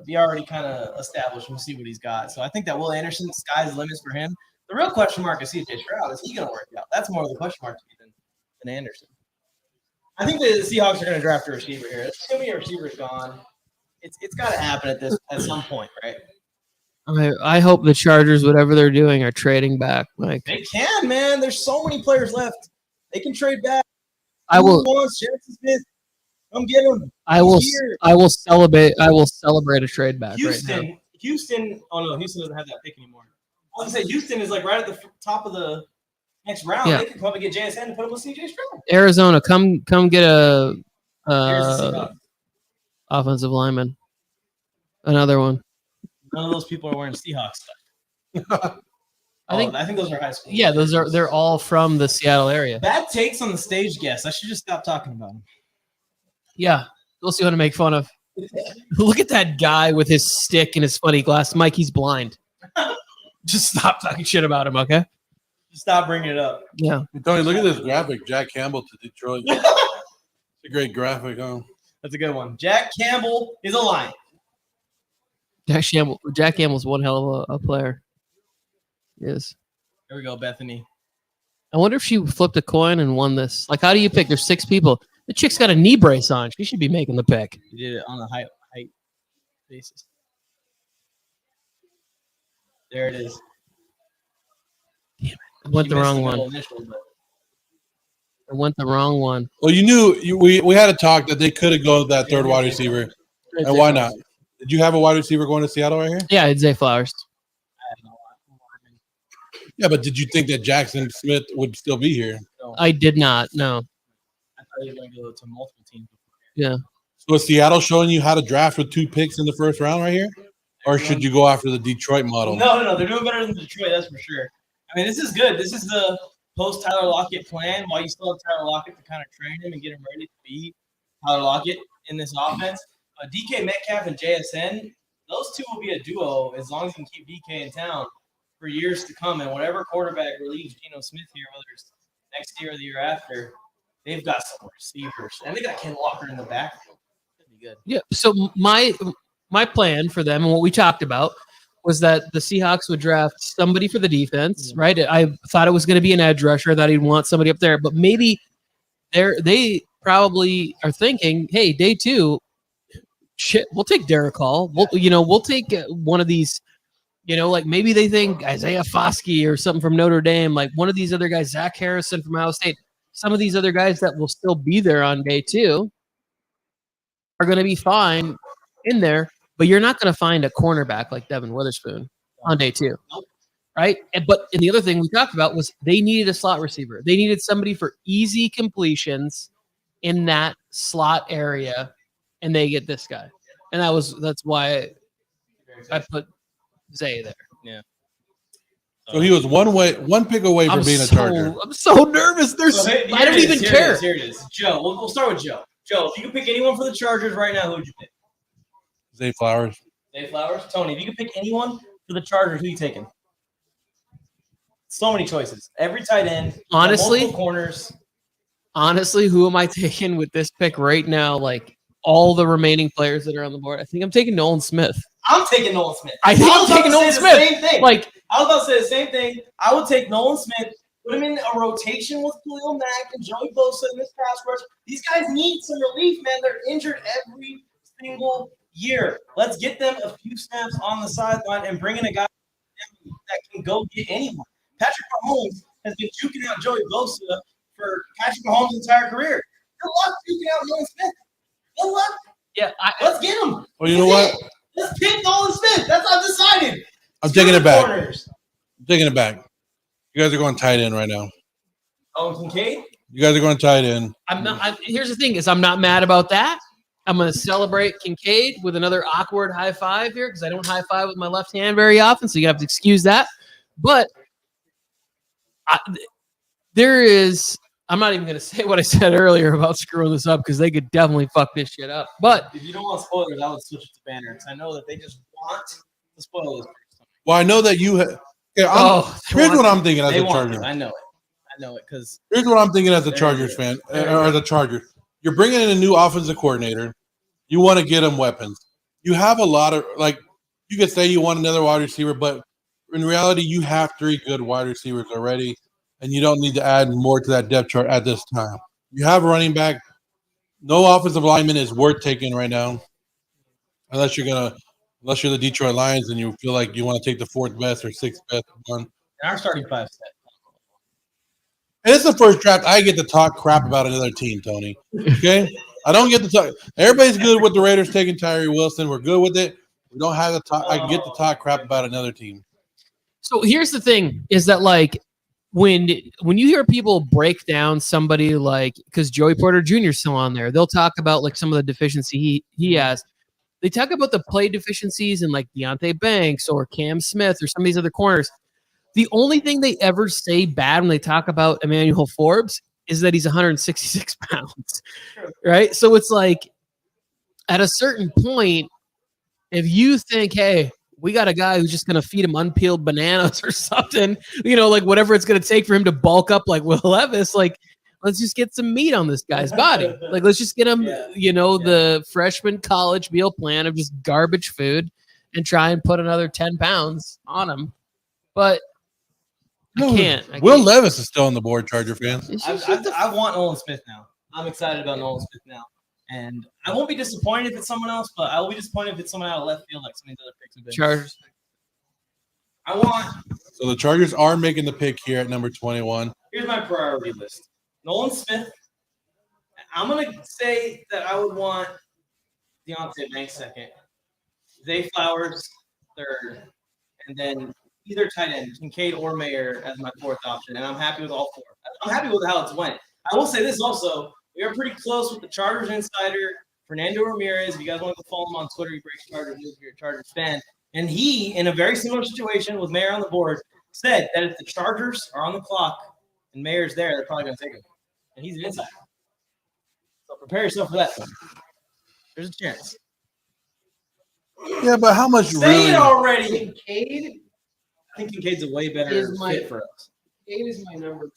be already kind of established. We'll see what he's got. So I think that Will Anderson, the sky's the limits for him. The real question mark is C.J. Stroud. Is he going to work out? That's more of the question mark than Anderson. I think the Seahawks are going to draft a receiver here. There's too many receivers gone. It's got to happen at some point, right? I hope the Chargers, whatever they're doing, are trading back. Like they can, man. There's so many players left. They can trade back. I will. Jackson Smith, come get him. I will celebrate. I will celebrate a trade back. Houston. Right now. Houston. Oh no, Houston doesn't have that pick anymore. I was gonna say Houston is like right at the top of the next round. Yeah. They could probably get JSN and put him with CJ Stroud. Arizona, come get a Here's the offensive lineman. Another one. None of those people are wearing Seahawks stuff. I think those are high school. Yeah, they're all from the Seattle area. Bad takes on the stage guests. I should just stop talking about them. Yeah, we'll see what to make fun of. Look at that guy with his stick and his funny glass. Mike, he's blind. Just stop talking shit about him, okay? Just stop bringing it up. Yeah. Tony, look at this graphic. Jack Campbell to Detroit. It's a great graphic, huh? That's a good one. Jack Campbell is a Lion. Jack Campbell's one hell of a player. Yes. There we go, Bethany. I wonder if she flipped a coin and won this. Like, how do you pick? There's 6 people. The chick's got a knee brace on. She should be making the pick. You did it on a height basis. There it is. Damn it. I went the wrong one. I went the wrong one. Well, you knew we had a talk that they could have gone with that third wide receiver. And why not? Did you have a wide receiver going to Seattle right here? Yeah, it's Zay Flowers. Yeah, but did you think that Jackson Smith would still be here? No. I did not. No. I thought you were going to go to multiple teams. Yeah. So is Seattle showing you how to draft with 2 picks in the first round right here? Or should you go after the Detroit model? No. They're doing better than Detroit, that's for sure. I mean, this is good. This is the post-Tyler Lockett plan while you still have Tyler Lockett to kind of train him and get him ready to be Tyler Lockett in this offense. DK Metcalf and JSN, those two will be a duo as long as you can keep DK in town for years to come. And whatever quarterback relieves Geno Smith here, whether it's next year or the year after, they've got some receivers. And they got Ken Walker in the backfield. That'd be good. Yeah. So my plan for them and what we talked about was that the Seahawks would draft somebody for the defense, right? I thought it was going to be an edge rusher. I thought he'd want somebody up there, but maybe they probably are thinking, hey, day 2, shit, we'll take Derek Hall. We'll take one of these, like maybe they think Isaiah Foskey or something from Notre Dame, like one of these other guys, Zach Harrison from Ohio State. Some of these other guys that will still be there on day 2 are going to be fine in there, but you're not going to find a cornerback like Devin Witherspoon on day 2. Right. And the other thing we talked about was they needed a slot receiver. They needed somebody for easy completions in that slot area, and they get this guy. And that's why I put Zay there. Yeah. So he was one pick away from being a Charger. I'm so nervous. I don't even care. Here it is. Joe, we'll start with Joe. Joe, if you could pick anyone for the Chargers right now, who would you pick? Zay Flowers. Zay Flowers? Tony, if you could pick anyone for the Chargers, who are you taking? So many choices. Every tight end. Honestly, multiple corners. Honestly, who am I taking with this pick right now? Like all the remaining players that are on the board, I think I'm taking Nolan Smith. I'm taking Nolan Smith. I think I'm taking Nolan Smith. Same thing. Like I was about to say the same thing. I would take Nolan Smith, put him in a rotation with Khalil Mack and Joey Bosa in this pass rush. These guys need some relief, man. They're injured every single year. Let's get them a few snaps on the sideline and bring in a guy that can go get anyone. Patrick Mahomes has been juking out Joey Bosa for Patrick Mahomes' entire career. Good luck juking out Nolan Smith. Good luck. Yeah, let's get him. Well, you know what? Let's pick Nolan Smith. That's what I've decided. I'm taking it back. I'm taking it back. You guys are going tight end right now. Oh, Kincaid? You guys are going tight end. Here's the thing: is I'm not mad about that. I'm going to celebrate Kincaid with another awkward high five here because I don't high five with my left hand very often, so you have to excuse that. But I'm not even going to say what I said earlier about screwing this up because they could definitely fuck this shit up. But if you don't want spoilers, I would switch it to Banner because I know that they just want the spoilers. Well, I know that you have. Yeah, here's what I'm thinking as a Charger. I know it because here's what I'm thinking as a Chargers fan or as a Charger. You're bringing in a new offensive coordinator. You want to get them weapons. You have a lot of you could say you want another wide receiver, but in reality, you have 3 good wide receivers already, and you don't need to add more to that depth chart at this time. You have a running back. No offensive lineman is worth taking right now, unless you're the Detroit Lions and you feel like you want to take the 4th best or 6th best one. And our starting 5 set. And it's the first draft. I get to talk crap about another team, Tony. Okay? I don't get to talk. Everybody's good with the Raiders taking Tyree Wilson. We're good with it. We don't have to talk. I get to talk crap about another team. So here's the thing: is that when you hear people break down somebody because Joey Porter Jr. is still on there, they'll talk about some of the deficiency he has. They talk about the play deficiencies in Deontay Banks or Cam Smith or some of these other corners. The only thing they ever say bad when they talk about Emmanuel Forbes is that he's 166 pounds, right? So it's at a certain point, if you think, hey, we got a guy who's just going to feed him unpeeled bananas or something, whatever it's going to take for him to bulk up like Will Levis, let's just get some meat on this guy's body. Let's just get him, the freshman college meal plan of just garbage food and try and put another 10 pounds on him. But I can't. Will Levis is still on the board, Charger fans. I want Nolan Smith now. I'm excited about Nolan Smith now. And I won't be disappointed if it's someone else, but I will be disappointed if it's someone out of left field like some of these other picks have been. Chargers. So the Chargers are making the pick here at number 21. Here's my priority list. Nolan Smith. I'm going to say that I would want Deontay Banks second. Zay Flowers third. And then either tight end, Kincaid or Mayer as my 4th option. And I'm happy with all 4. I'm happy with how it's went. I will say this also. We are pretty close with the Chargers insider, Fernando Ramirez. If you guys want to follow him on Twitter, he breaks Chargers news if you're a Chargers fan. And he, in a very similar situation with Mayer on the board, said that if the Chargers are on the clock and Mayer's there, they're probably going to take him. And he's an insider. So prepare yourself for that. There's a chance. Yeah, but how much Say it already. Kincaid? I think Kincaid's a way better fit for us. Kincaid is my number 2.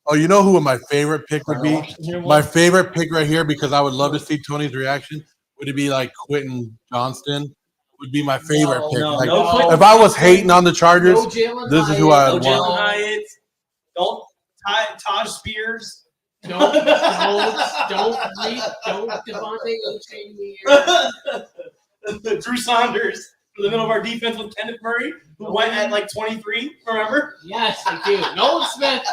Oh, you know who my favorite pick would be? My favorite pick right here, because I would love to see Tony's reaction, would it be Quentin Johnston? Would be my favorite pick. If I was hating on the Chargers, this is who I would want. Don't Taj Spears. Don't Devontae A-chain me. Drew Saunders in the middle of our defense with Kenneth Murray, who went at like 23. Remember? Yes, I do. Nolan Smith.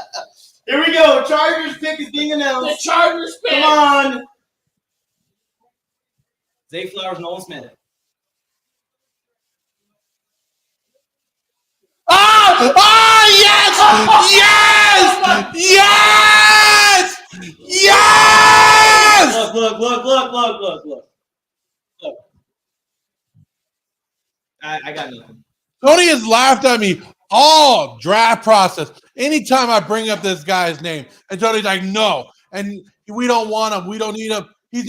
Here we go. Chargers pick is being The announced. Chargers pick. Come on. Zay Flowers, Nolan Smith. Yes! Yes! Yes! Look. I got nothing. Tony has laughed at me all draft process. Anytime I bring up this guy's name, and Tony's like, no, and we don't want him. We don't need him. He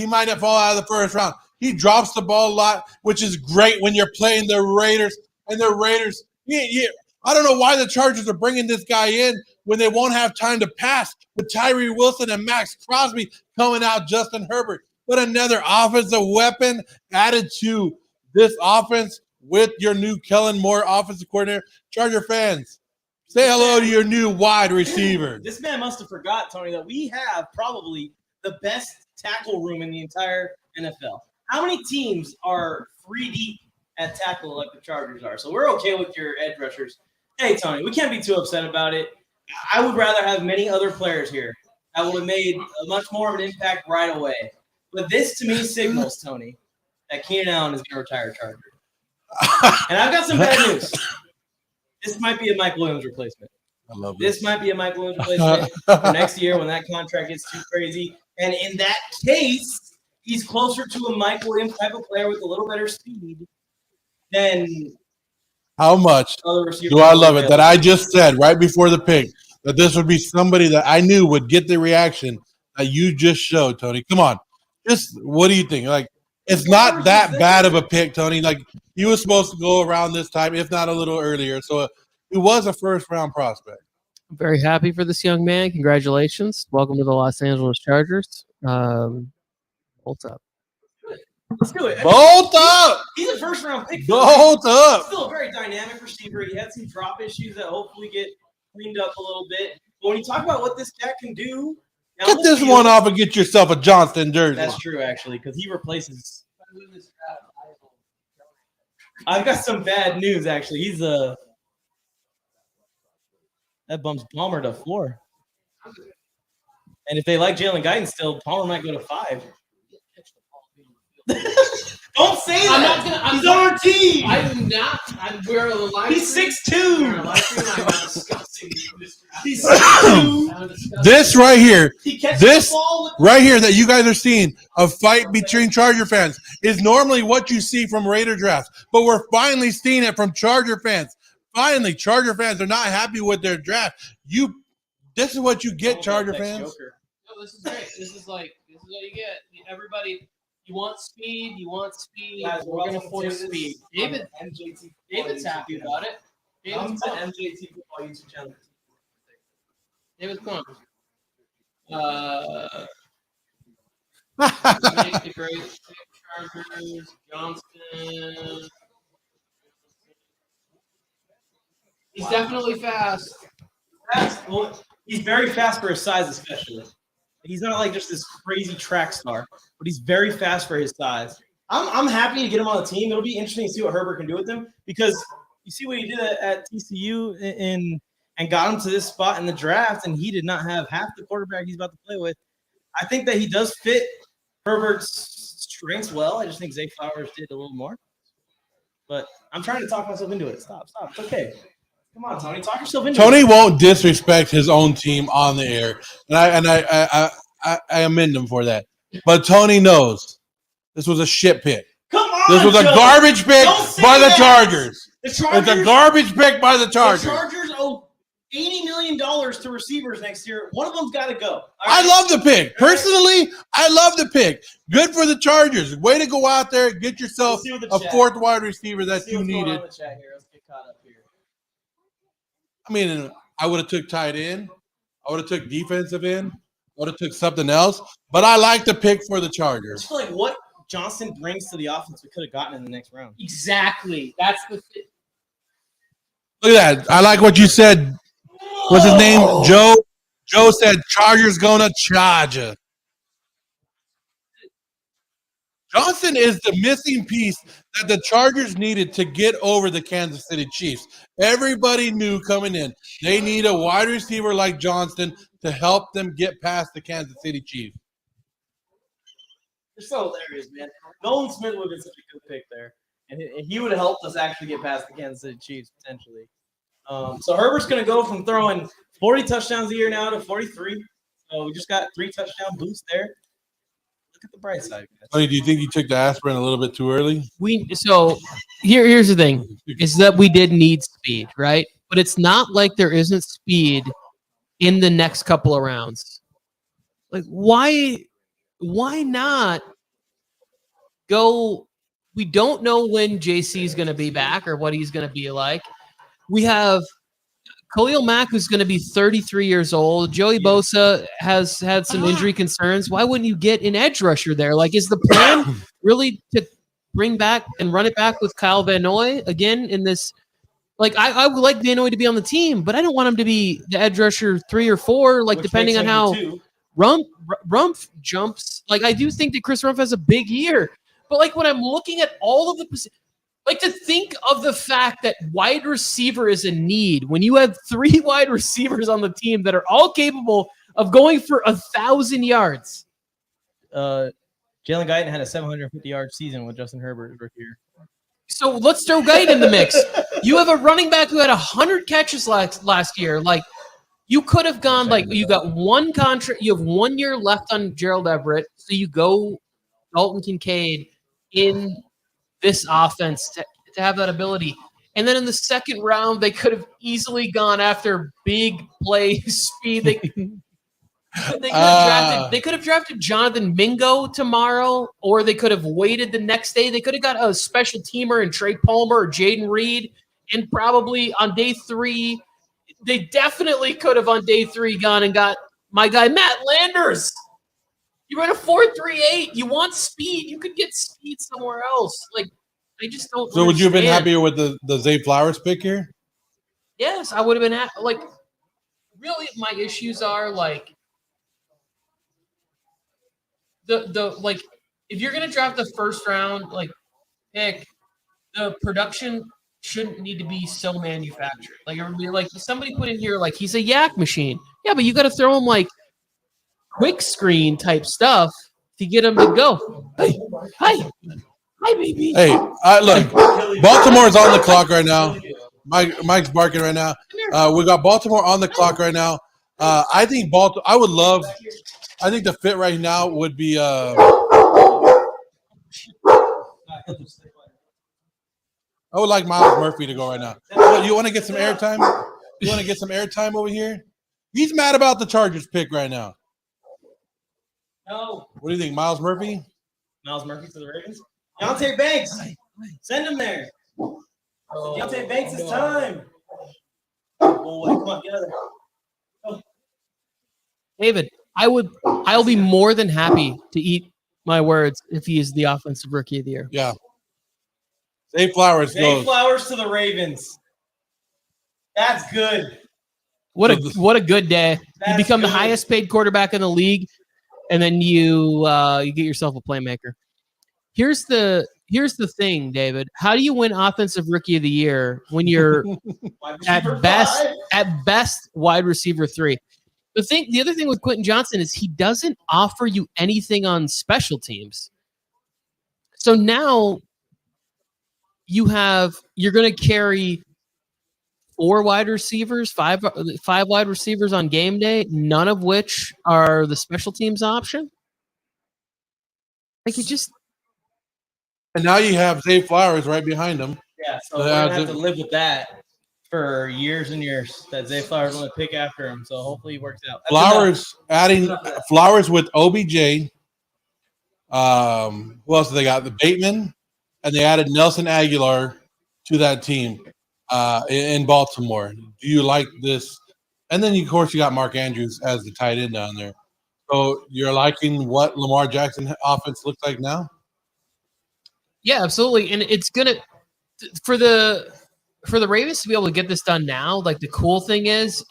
might not fall out of the first round. He drops the ball a lot, which is great when you're playing the Raiders. And the Raiders, I don't know why the Chargers are bringing this guy in when they won't have time to pass with Tyree Wilson and Max Crosby coming out, Justin Herbert. But another offensive weapon added to this offense with your new Kellen Moore offensive coordinator. Charger fans, say hello to your new wide receiver. This man must have forgot, Tony, that we have probably the best tackle room in the entire NFL. How many teams are 3 deep at tackle like the Chargers are? So we're okay with your edge rushers. Hey, Tony, we can't be too upset about it. I would rather have many other players here that would have made much more of an impact right away. But this, to me, signals, Tony, that Keenan Allen is going to retire Charger. And I've got some bad news. This might be a Mike Williams replacement. I love this. Might be a Mike Williams replacement for next year when that contract gets too crazy. And in that case, he's closer to a Mike Williams type of player with a little better speed than how much do I love it that I just said right before the pick that this would be somebody that I knew would get the reaction that you just showed, Tony. Come on. Just what do you think? Like, it's not that bad of a pick, Tony. Like, he was supposed to go around this time, if not a little earlier. So he was a first-round prospect. I'm very happy for this young man. Congratulations. Welcome to the Los Angeles Chargers. Bolt up. Let's do it. Bolt up! He's a first-round pick. Bolt up! He's still a very dynamic receiver. He had some drop issues that hopefully get cleaned up a little bit. But when you talk about what this cat can do, get this one off and get yourself a Johnston jersey. That's true, actually, because he replaces. I've got some bad news, actually. He's that bumps Palmer to 4. And if they like Jalen Guyton still, Palmer might go to 5. Don't say that. He's on our team. I'm not. We're on the live. He's 6'2". He's 6'2". This right here, right here that you guys are seeing, a fight between Charger fans, is normally what you see from Raider drafts. But we're finally seeing it from Charger fans. Finally, Charger fans are not happy with their draft. This is what you get, Charger fans. No, this is great. This is what you get. Everybody. You want speed. Guys, we're going to force speed. David's happy about it. David's on MJT Football YouTube channel. David's gone. Make the great Chargers, Johnston. He's definitely fast. Well, he's very fast for his size, especially. He's not like just this crazy track star, but he's very fast for his size. I'm happy to get him on the team. It'll be interesting to see what Herbert can do with him because you see what he did at TCU and got him to this spot in the draft, and he did not have half the quarterback he's about to play with. I think that he does fit Herbert's strengths well. I just think Zay Flowers did a little more. But I'm trying to talk myself into it. Stop. It's okay. Come on, Tony. Talk yourself into it. Tony won't disrespect his own team on the air, and I amend him for that. But Tony knows this was a shit pick. Come on, this was a garbage pick by the Chargers. It's a garbage pick by the Chargers. The Chargers owe $80 million to receivers next year. One of them's got to go. I love the pick. Personally, I love the pick. Good for the Chargers. Way to go out there, get yourself a fourth wide receiver that you needed. Let's get caught up here. I mean, I would have took tight end. I would have took defensive end. I would have took something else. But I like the pick for the Chargers. I feel like what Johnston brings to the offense we could have gotten in the next round. Exactly. That's the thing. Look at that. I like what you said. What's his name? Joe Joe said Chargers gonna charge ya. Johnson is the missing piece that the Chargers needed to get over the Kansas City Chiefs. Everybody knew coming in they need a wide receiver like Johnson to help them get past the Kansas City Chiefs. They're so hilarious, man. Nolan Smith would have been such a good pick there. And he would have helped us actually get past the Kansas City Chiefs, potentially. So Herbert's going to go from throwing 40 touchdowns a year now to 43. So we just got 3 touchdown boost there. Look at the bright side, guys. Tony, do you think you took the aspirin a little bit too early? Here's the thing, is that we did need speed, right? But it's not like there isn't speed in the next couple of rounds. Like, why not go? We don't know when JC is going to be back or what he's going to be like. We have Khalil Mack, who's going to be 33 years old. Joey Bosa has had some injury concerns. Why wouldn't you get an edge rusher there? Like, is the plan really to bring back and run it back with Kyle Van Noy again in this? Like, I would like Van Noy to be on the team, but I don't want him to be the edge rusher 3 or 4, like, depending on how Rumpf jumps. Like, I do think that Chris Rumpf has a big year. But, like, when I'm looking at all of the – like, to think of the fact that wide receiver is a need when you have 3 wide receivers on the team that are all capable of going for 1,000 yards. Jalen Guyton had a 750-yard season with Justin Herbert rookie year. So let's throw Guyton in the mix. You have a running back who had 100 catches last year. Like, you could have gone, like, you got 1 contract. You have 1 year left on Gerald Everett. So you go Dalton Kincaid in this offense to have that ability. And then in the second round, they could have easily gone after big play speed. They could have drafted Jonathan Mingo tomorrow, or they could have waited the next day. They could have got a special teamer in Trey Palmer or Jaden Reed. And probably on day 3, they definitely could have on day 3 gone and got my guy, Matt Landers. You run a 4.38. You want speed. You could get speed somewhere else. Like, I just don't. So would you have been happier with the Zay Flowers pick here? Yes, I would have been like. Really, my issues are like the like if you're gonna draft the first round like pick, the production shouldn't need to be so manufactured. Like everybody, like somebody put in here like he's a yak machine. Yeah, but you got to throw him like quick screen type stuff to get him to go. Hey, hi, baby. Hey, look, Baltimore's on the clock right now. Mike's barking right now. We got Baltimore on the clock right now. I think I think the fit right now would be. I would like Miles Murphy to go right now. You want to get some airtime? You want to get some airtime over here? He's mad about the Chargers pick right now. No. What do you think, Miles Murphy? Miles Murphy to the Ravens? Deontay Banks. Send him there. Deontay Banks, it's time. Oh, come on, get out of there. Oh. David, I'll be more than happy to eat my words if he is the offensive rookie of the year. Yeah. Zay Flowers Zay Flowers to the Ravens. That's good. What a good day. You become the highest paid quarterback in the league, and then you get yourself a playmaker. Here's the thing, David. How do you win offensive rookie of the year when you're at best wide receiver 3? The other thing with Quentin Johnson is he doesn't offer you anything on special teams. So now you're going to carry 4 wide receivers, five wide receivers on game day, none of which are the special teams option. Like, it just. And now you have Zay Flowers right behind him. Yeah, so we're going to have to live with that for years and years, that Zay Flowers going to pick after him. So hopefully it works out. Adding Flowers with OBJ. Who else do they got? The Bateman, and they added Nelson Aguilar to that team in Baltimore. Do you like this? And then, of course, you got Mark Andrews as the tight end down there. So you're liking what Lamar Jackson offense looks like now? Yeah, absolutely. And it's going to – for the Ravens to be able to get this done now, like the cool thing is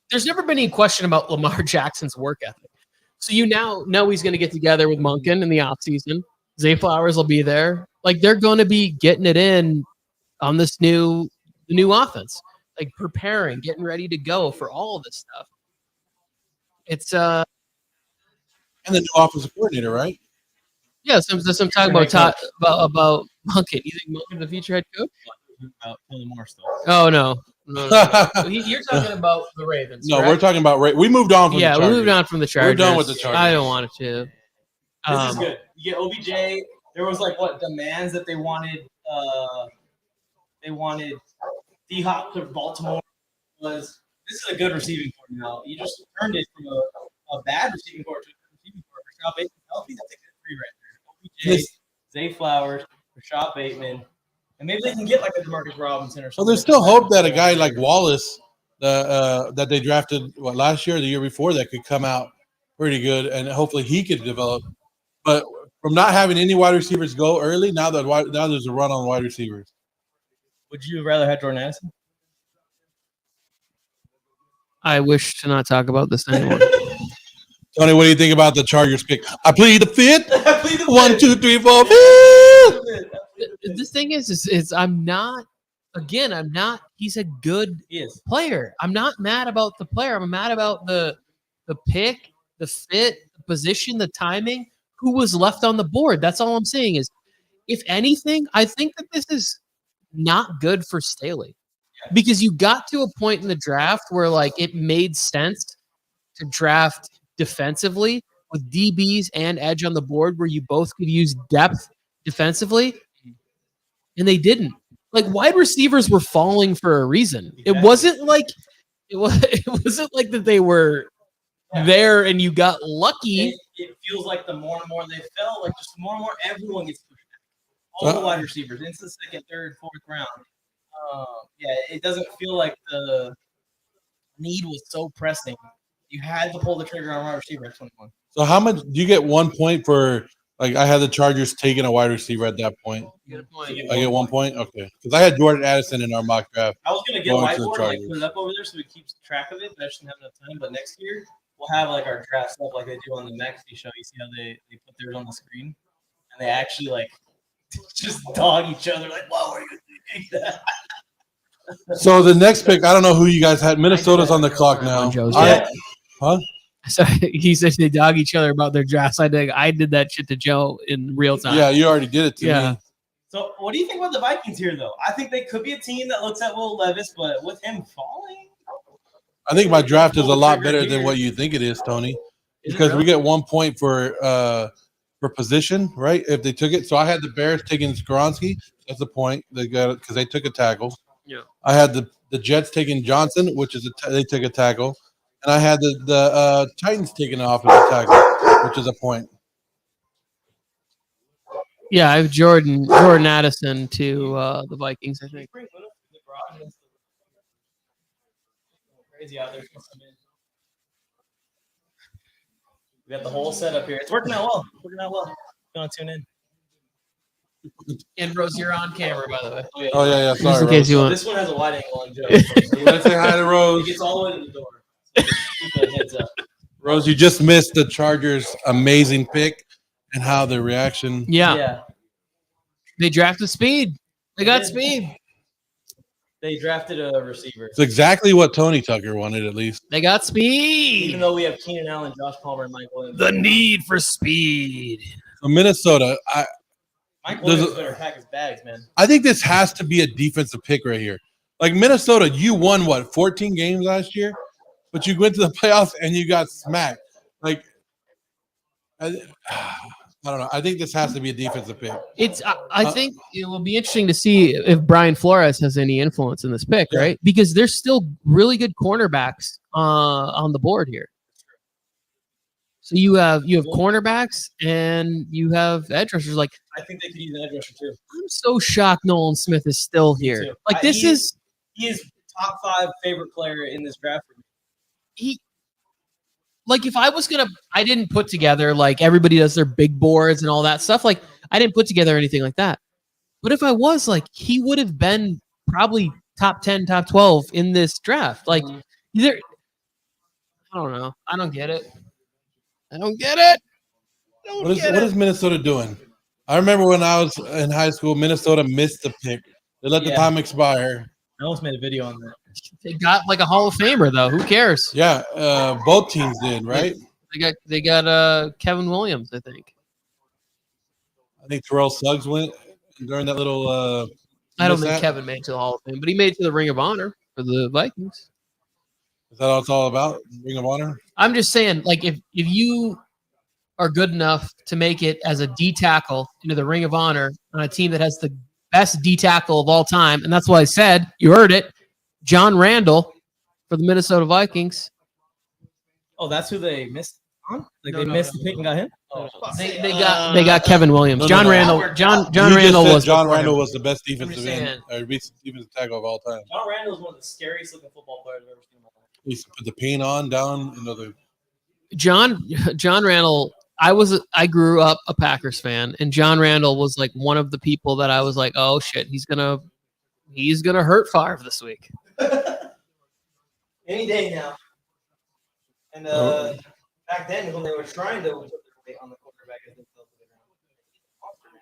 there's never been any question about Lamar Jackson's work ethic. So you now know he's going to get together with Monken in the offseason. Zay Flowers will be there. Like they're going to be getting it in on this new offense, like preparing, getting ready to go for all of this stuff. It's And the new offensive coordinator, right? yeah. So I'm talking about Monken. You think Monken's the future head coach? About more stuff. Oh no. You're talking about the Ravens. No, correct? we're talking about we moved on from the we Chargers. moved on from the Chargers. We're done with the Chargers. I don't want it to. This is good. You get OBJ. There was demands that they wanted. They wanted D-Hop to Baltimore. This is a good receiving core now. You just turned it from a bad receiving core to a good receiving core. Rashad Bateman healthy. That's a good 3 right there. OBJ, Zay Flowers, Rashad Bateman. And maybe they can get a Demarcus Robinson or something. Well, there's still hope that a guy like Wallace, that they drafted last year or the year before, that could come out pretty good, and hopefully he could develop. But from not having any wide receivers go early, now there's a run on wide receivers. Would you rather have Jordan Addison? I wish to not talk about this anymore. Tony, what do you think about the Chargers pick? I plead the fifth. I plead the fifth. 1, 2, 3, 4, 5. The thing is I'm not. Again, I'm not. He's a good player. I'm not mad about the player. I'm mad about the pick, the fit, the position, the timing. Who was left on the board? That's all I'm saying. Is if anything, I think that this is not good for Staley, because you got to a point in the draft where it made sense to draft defensively with DBs and edge on the board, where you both could use depth defensively, and they didn't. Wide receivers were falling for a reason. It wasn't it wasn't like that they were there and you got lucky. It feels like the more and more they fell, just more and more everyone gets pushed back. All the wide receivers into the second, third, fourth round. It doesn't feel like the need was so pressing. You had to pull the trigger on wide receiver at 21. So how much do you get 1 point for? I had the Chargers taking a wide receiver at that point. You get a point. I get 1 point? Okay. Because I had Jordan Addison in our mock draft. I was going to get a whiteboard, put it up over there so we keep track of it, but I just didn't have enough time. But next year, we'll have our draft stuff like they do on the McAfee show. You see how they put theirs on the screen? And they actually, just dog each other. Whoa, are you thinking that? So the next pick, I don't know who you guys had. Minnesota's on the clock now. Huh? So he said they dog each other about their drafts. I did that shit to Joe in real time. Yeah, you already did it to me. So what do you think about the Vikings here, though? I think they could be a team that looks at Will Levis, but with him falling, I think my draft is a lot better than what you think it is, Tony, because we get 1 point for position, right? If they took it. So I had the Bears taking Skoronski. That's the point. They got it because they took a tackle. Yeah. I had the Jets taking Johnson, which is they took a tackle. And I had the Titans taking an offensive tackle, which is a point. Yeah, I have Jordan Addison to the Vikings, I think. Crazy out there. We got the whole setup here. It's working out well. Gonna tune in. And Rose, you're on camera, by the way. Oh yeah. Sorry, just in case you want. This one has a wide angle on Joe. Let's say hi to Rose. He gets all the way to the door. So keep a heads up. Rose, you just missed the Chargers' amazing pick and how the reaction. Yeah. They drafted speed. They got speed. They drafted a receiver. It's exactly what Tony Tucker wanted, at least. They got speed. Even though we have Keenan Allen, Josh Palmer, and Mike Williams. The need for speed. So Minnesota, Mike Williams better pack his bags, man. I think this has to be a defensive pick right here. Minnesota, you won 14 games last year, but you went to the playoffs and you got smacked. I don't know. I think this has to be a defensive pick. I think it will be interesting to see if Brian Flores has any influence in this pick, right? Because there's still really good cornerbacks on the board here. So you have cornerbacks and you have edge rushers. I think they could use an edge rusher too. I'm so shocked Nolan Smith is still here. He is top 5 favorite player in this draft for me. If I was I didn't put together everybody does their big boards and all that stuff. I didn't put together anything like that. But if I was he would have been probably top 10, top 12 in this draft. don't know. I don't get it. I don't get it. What is Minnesota doing? I remember when I was in high school, Minnesota missed the pick. They let the time expire. I almost made a video on that. They got like a Hall of Famer though. Who cares? Yeah, both teams did, right? They got Kevin Williams, I think. I think Terrell Suggs went during that little. I don't think mishap. Kevin made it to the Hall of Fame, but he made it to the Ring of Honor for the Vikings. Is that all it's all about? Ring of Honor? I'm just saying, like, if you are good enough to make it as a D tackle into the Ring of Honor on a team that has the best D tackle of all time, and that's why I said, you heard it, John Randall for the Minnesota Vikings. Oh, that's who they missed on? Like No, they no, missed no. the pick and got him? Oh, They got Kevin Williams. No, John no. Randall. John You just Randall said was John before Randall him. was the best I'm defensive just end, defensive tackle of all time. John Randall is one of the scariest looking football players I've ever seen in my life. He used to put the paint on down. John Randall. I grew up a Packers fan, and John Randall was like one of the people that I was like, oh shit, he's gonna hurt Favre this week. Any day now. And back then, when they were trying to put their weight on the quarterback, as they fell to the ground.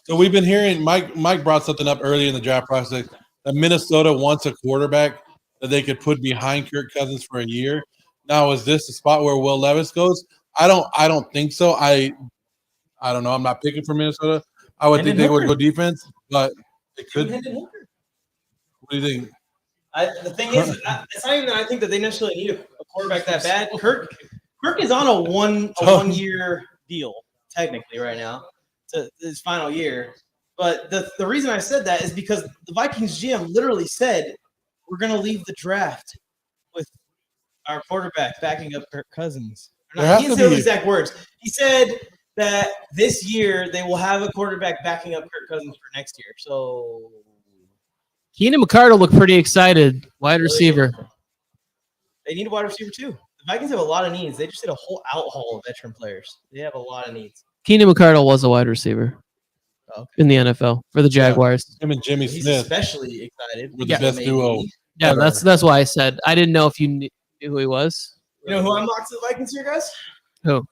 So we've been hearing Mike brought something up early in the draft process that Minnesota wants a quarterback that they could put behind Kirk Cousins for a year. Now, is this the spot where Will Levis goes? I don't think so. I don't know. I'm not picking for Minnesota. I would think they would go defense, but they could. What do you think? The thing is, it's not even that I think that they necessarily need a quarterback that bad. Kirk is on a one year deal technically right now. It's his final year. But the reason I said that is because the Vikings GM literally said we're going to leave the draft with our quarterback backing up Kirk Cousins. He didn't say those exact words. He said that this year they will have a quarterback backing up Kirk Cousins for next year. So Keenan McCardle looked pretty excited. Wide receiver. They need a wide receiver too. The Vikings have a lot of needs. They just did a whole outhaul of veteran players. They have a lot of needs. Keenan McCardle was a wide receiver in the NFL for the Jaguars. Him and Jimmy He's Smith especially excited. were the best duo. Yeah, that's why I said I didn't know if you knew who he was. You know who unlocked the Vikings here, guys? Who?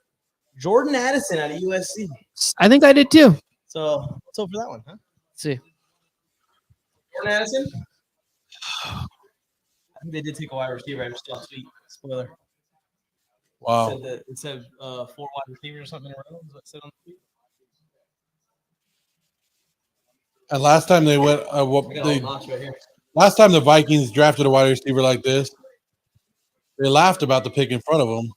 Jordan Addison out of USC. I think I did too. So let's hope for that one, huh? Let's see. Jordan Addison. I think they did take a wide receiver. I just last week. Spoiler. Wow. It said 4 wide receivers or something in a row. Is what it said on the tweet? And last time they went, last time the Vikings drafted a wide receiver like this, they laughed about the pick in front of them.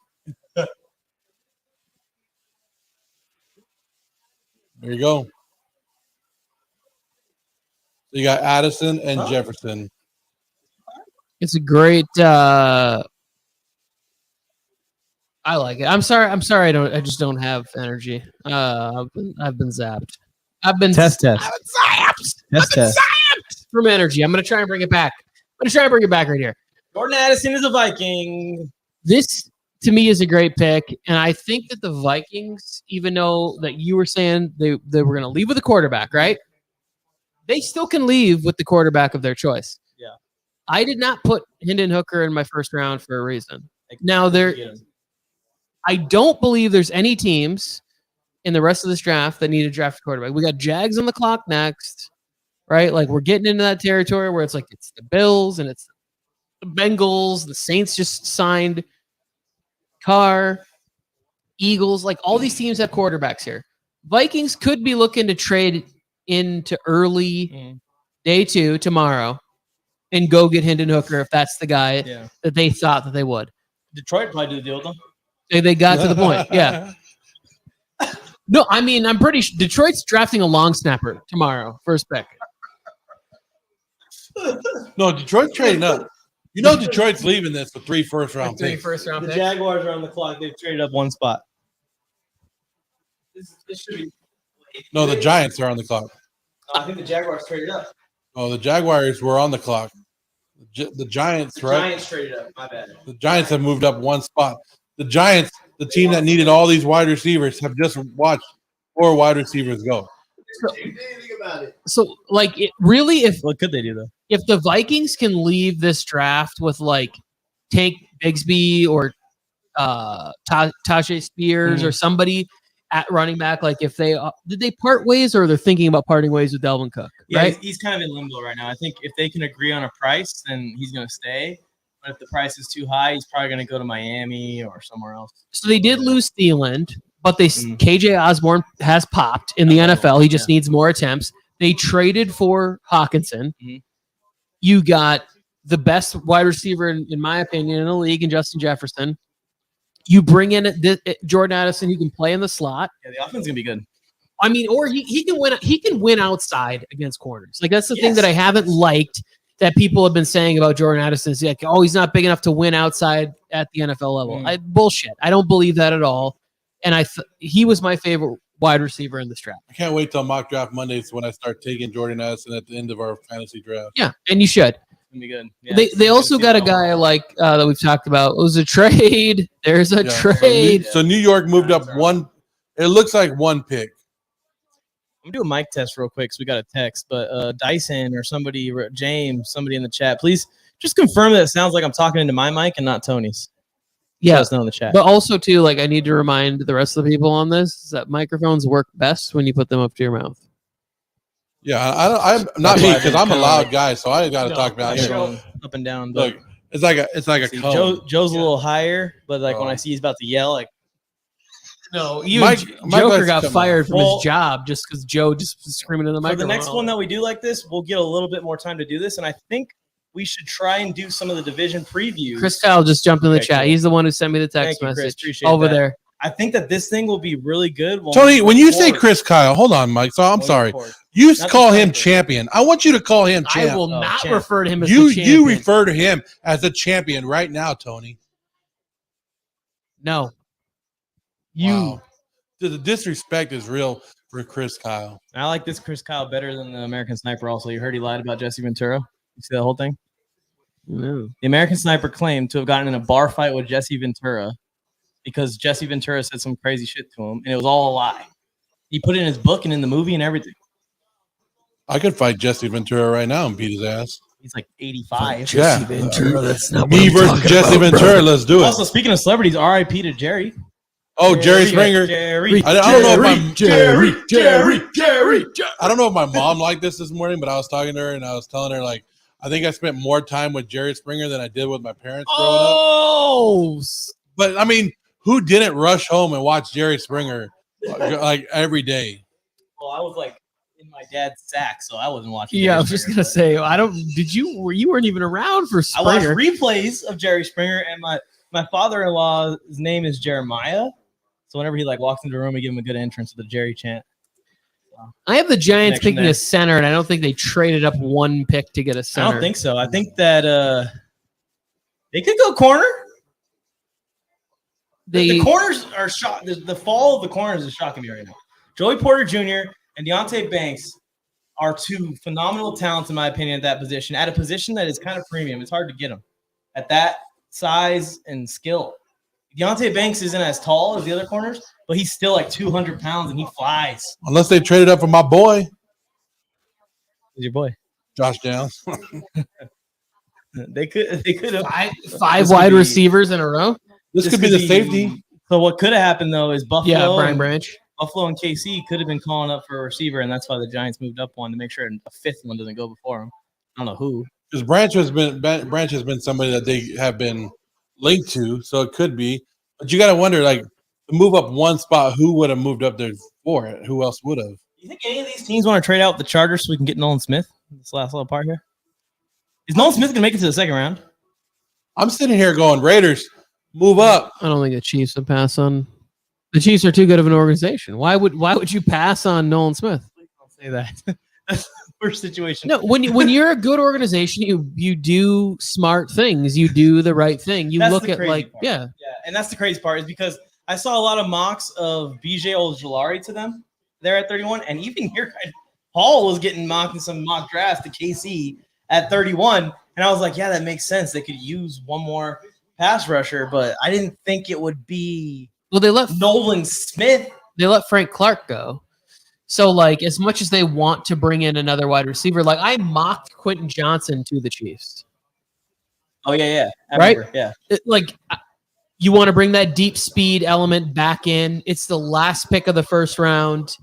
There you go. You got Addison and Jefferson. It's a great. I like it. I'm sorry. I just don't have energy. I've been zapped. I've been Test. zapped from energy. I'm gonna try and bring it back. Right here. Jordan Addison is a Viking. This to me is a great pick, and I think that the Vikings, even though that you were saying they were going to leave with a quarterback, right? They still can leave with the quarterback of their choice. Yeah. I did not put Hendon Hooker in my first round for a reason. Now I don't believe there's any teams in the rest of this draft that need to draft a quarterback. We got Jags on the clock next, right? Like we're getting into that territory where it's like it's the Bills and it's the Bengals, the Saints just signed Carr, Eagles, like all these teams have quarterbacks here. Vikings could be looking to trade into early day 2 tomorrow and go get Hendon Hooker if that's the guy that they thought that they would. Detroit probably do the deal with them. They got to the point. Yeah. No, I mean, I'm pretty sure Detroit's drafting a long snapper tomorrow, first pick. No, Detroit's trading up. You know Detroit's leaving this with 3 first-round picks. First-round The picks. Jaguars are on the clock. They've traded up one spot. This should be. No, the Giants are on the clock. I think the Jaguars traded up. Oh, the Jaguars were on the clock. The Giants, The right? Giants traded up. My bad. The Giants have moved up one spot. The Giants, the team that needed all these wide receivers, have just watched 4 wide receivers go. So, like, it really, What could they do though? if the Vikings can leave this draft with like take Bigsby or Tajay Spears or somebody at running back. Like if they did they part ways or they're thinking about parting ways with Delvin Cook, Yeah, right? he's kind of in limbo right now. I think if they can agree on a price, then he's going to stay. But if the price is too high, he's probably going to go to Miami or somewhere else. So they did lose Thielen, but KJ Osborne has popped in the NFL. He just needs more attempts. They traded for Hawkinson. You got the best wide receiver, in my opinion, in the league, in Justin Jefferson. You bring in Jordan Addison, who can play in the slot. Yeah, the offense is going to be good. I mean, or he can win. He can win outside against corners. Like that's the thing that I haven't liked that people have been saying about Jordan Addison. Is like, oh, he's not big enough to win outside at the NFL level. Bullshit. I don't believe that at all. And he was my favorite wide receiver in this draft. I can't wait till mock draft Mondays when I start taking Jordan Addison at the end of our fantasy draft. Yeah, and you should. It's gonna be good. Yeah, they also got a guy like that we've talked about. It was a trade. There's a trade. So New York moved up one. It looks like one pick. I'm gonna do a mic test real quick because we got a text. But Dyson or somebody, James, somebody in the chat, please just confirm that it sounds like I'm talking into my mic and not Tony's. Yeah, let us know in the chat. But also too, like I need to remind the rest of the people on this that microphones work best when you put them up to your mouth. Yeah, I'm not me because I'm a loud guy, so I got to talk about it. Up and down. Look, it's like a cone. Joe's a little higher, but like when I see he's about to yell, like. No, Joker got fired from his job just because Joe just was screaming in the microphone. The next one that we do like this, we'll get a little bit more time to do this, and I think we should try and do some of the division previews. Chris Kyle just jumped in the chat. Cool. He's the one who sent me the text message over there. I think that this thing will be really good. Tony, when you say Chris Kyle, hold on, Mike. So I'm sorry. You call him champion. I want you to call him champ. I will not refer to him as the champion. You refer to him as a champion right now, Tony. No. Wow. The disrespect is real for Chris Kyle. I like this Chris Kyle better than the American Sniper also. You heard he lied about Jesse Ventura? You see that whole thing? No. The American Sniper claimed to have gotten in a bar fight with Jesse Ventura because Jesse Ventura said some crazy shit to him, and it was all a lie. He put it in his book and in the movie and everything. I could fight Jesse Ventura right now and beat his ass. He's like 85. Jesse Ventura, that's not me versus Jesse Ventura. Bro. Let's do it. Also, speaking of celebrities, R.I.P. to Jerry. Oh, Jerry Springer. I don't know if Jerry. I don't know if my mom liked this morning, but I was talking to her and I was telling her like I think I spent more time with Jerry Springer than I did with my parents growing up. But I mean, who didn't rush home and watch Jerry Springer like every day? Well, I was like in my dad's sack, so I wasn't watching. Yeah, I was just gonna say, you weren't even around for Springer. I watched replays of Jerry Springer, and my father-in-law's name is Jeremiah. So whenever he like walks into the room, we give him a good entrance with the Jerry chant. I have the Giants picking a center, and I don't think they traded up one pick to get a center. I don't think so. I think that they could go corner. The corners are shocked. The fall of the corners is shocking me right now. Joey Porter Jr. and Deonte Banks are two phenomenal talents, in my opinion, at that position. At a position that is kind of premium. It's hard to get them at that size and skill. Deonte Banks isn't as tall as the other corners, but he's still like 200 pounds and he flies. Unless they traded up for my boy. Who's your boy? Josh Downs. They could have five wide receivers in a row. This could be the safety. So what could have happened though is Buffalo. Brian Branch. Buffalo and KC could have been calling up for a receiver, and that's why the Giants moved up one to make sure a fifth one doesn't go before him. I don't know who. Because Branch has been somebody that they have been linked to, so it could be. But you got to wonder, like, to move up one spot, who would have moved up there for it? Who else would have? You think any of these teams want to trade out the Chargers so we can get Nolan Smith? This last little part here. Is Nolan Smith going to make it to the second round? I'm sitting here going, Raiders, move up. I don't think the Chiefs would pass on. The Chiefs are too good of an organization. Why would you pass on Nolan Smith? Please don't say that. That's the worst situation. No, when you're a good organization, you do smart things. You do the right thing. You look at like part. Yeah, and that's the crazy part is because I saw a lot of mocks of BJ Ojulari to them there at 31, and even here, Hall was getting mocked in some mock drafts to KC at 31, and I was like, yeah, that makes sense. They could use one more pass rusher, but I didn't think it would be. Well, they let Nolan Smith. They let Frank Clark go. So, like, as much as they want to bring in another wide receiver, like I mocked Quentin Johnson to the Chiefs. Oh yeah, I right? remember. Yeah, You want to bring that deep speed element back in. It's the last pick of the first round.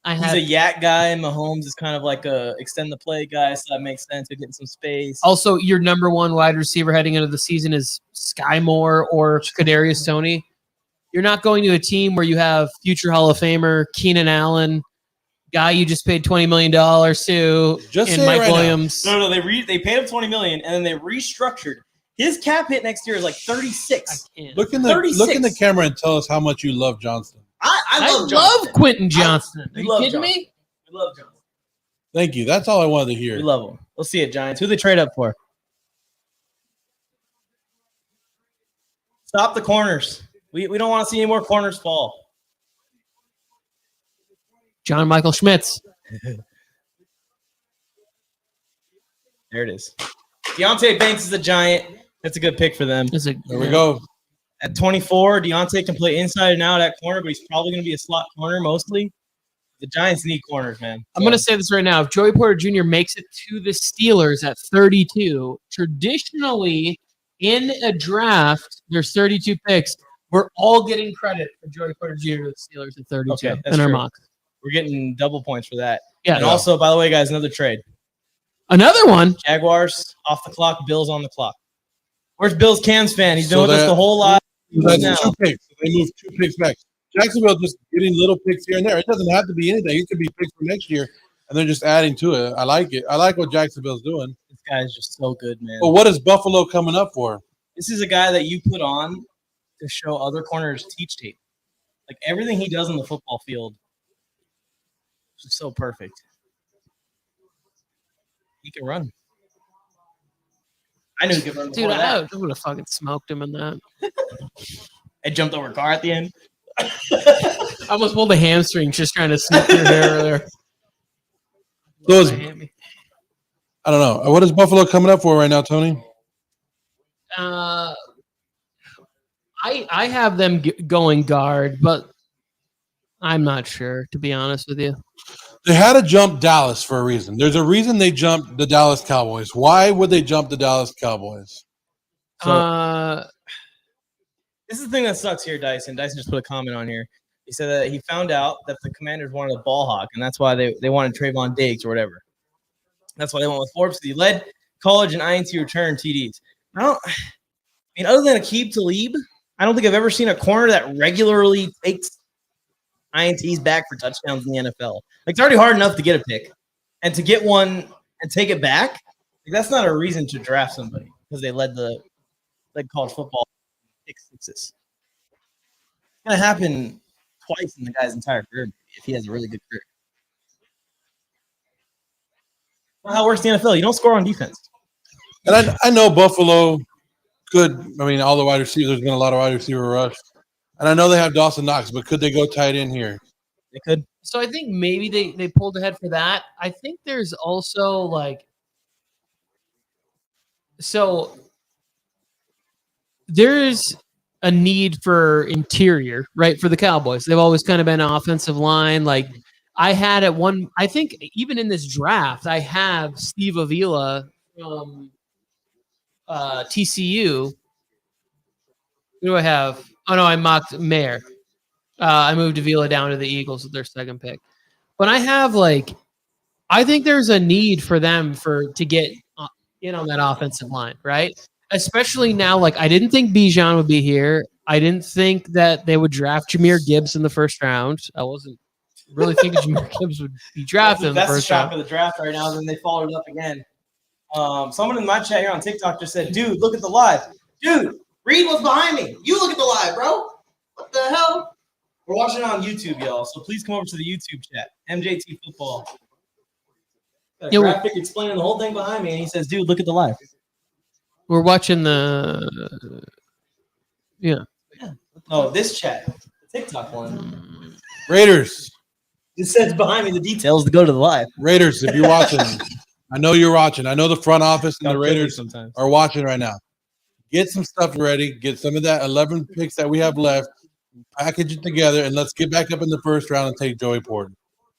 He's a yak guy, and Mahomes is kind of like a extend the play guy, so that makes sense. We're getting some space. Also, your number one wide receiver heading into the season is Sky Moore or Kadarius Toney. You're not going to a team where you have future Hall of Famer Keenan Allen, guy you just paid $20 million to, and Mike Williams. No, they paid him $20 million, and then they restructured. His cap hit next year is like 36. Look in the camera and tell us how much you love Johnston. I love Quentin Johnston. Are you kidding me? We love Johnston. Thank you. That's all I wanted to hear. We love him. We'll see it, Giants. Who they trade up for? Stop the corners. We don't want to see any more corners fall. John Michael Schmitz. There it is. Deontay Banks is a Giant. That's a good pick for them. There we go. At 24, Deontay can play inside and out at corner, but he's probably going to be a slot corner mostly. The Giants need corners, man. I'm going to say this right now. If Joey Porter Jr. makes it to the Steelers at 32, traditionally in a draft, there's 32 picks. We're all getting credit for Joey Porter Jr. to the Steelers at 32 okay, in our mocks. We're getting double points for that. Yeah. And also, by the way, guys, another trade. Another one. Jaguars off the clock, Bills on the clock. Where's Bills Cams fan? He's been with us the whole lot. That's 2 picks. They moved 2 picks back. Jacksonville just getting little picks here and there. It doesn't have to be anything. It could be picks for next year, and they're just adding to it. I like it. I like what Jacksonville's doing. This guy's just so good, man. But what is Buffalo coming up for? This is a guy that you put on to show other corners teach tape. Like everything he does on the football field is just so perfect. He can run. I knew he could run. Dude, I would have fucking smoked him in that. I jumped over a car at the end. I almost pulled a hamstring just trying to sneak through hair earlier. So I don't know. What is Buffalo coming up for right now, Tony? I have them going guard, but I'm not sure, to be honest with you. They had to jump Dallas for a reason. There's a reason they jumped the Dallas Cowboys. Why would they jump the Dallas Cowboys? This is the thing that sucks here, Dyson. Dyson just put a comment on here. He said that he found out that the Commanders wanted a ball hawk, and that's why they wanted Trayvon Diggs or whatever. That's why they went with Forbes. He led college and INT return TDs. I mean, other than Aqib Talib, I don't think I've ever seen a corner that regularly takes INTs back for touchdowns in the NFL. Like, it's already hard enough to get a pick, and to get one and take it back, like, that's not a reason to draft somebody because they led college football pick sixes. It's gonna happen twice in the guy's entire career if he has a really good career. Well, how it works in the NFL? You don't score on defense. And I know Buffalo could. I mean, all the wide receivers. There's been a lot of wide receiver rush, and I know they have Dawson Knox, but could they go tight end here? They could. So I think maybe they pulled ahead for that. I think there's also there's a need for interior, right, for the Cowboys. They've always kind of been an offensive line. Like, I had I think even in this draft, I have Steve Avila from TCU. Who do I have? Oh, no, I mocked Mayer. I moved Avila down to the Eagles with their second pick. But I have, I think there's a need for them to get in on that offensive line, right? Especially now, I didn't think Bijan would be here. I didn't think that they would draft Jahmyr Gibbs in the first round. I wasn't really thinking Jahmyr Gibbs would be drafted in the first round. That's the shock of the draft right now. Then they followed it up again. Someone in my chat here on TikTok just said, dude, look at the live. Dude, read what's behind me. You look at the live, bro. What the hell? We're watching it on YouTube, y'all. So please come over to the YouTube chat. MJT Football. Got a graphic explaining the whole thing behind me, and he says, dude, look at the live. We're watching the Oh, this chat. The TikTok one. Raiders. It says behind me the details to go to the live. Raiders, if you're watching, I know you're watching. I know the front office and the Raiders are watching right now. Get some stuff ready. Get some of that 11 picks that we have left. Package it together, and let's get back up in the first round and take Joey Porter.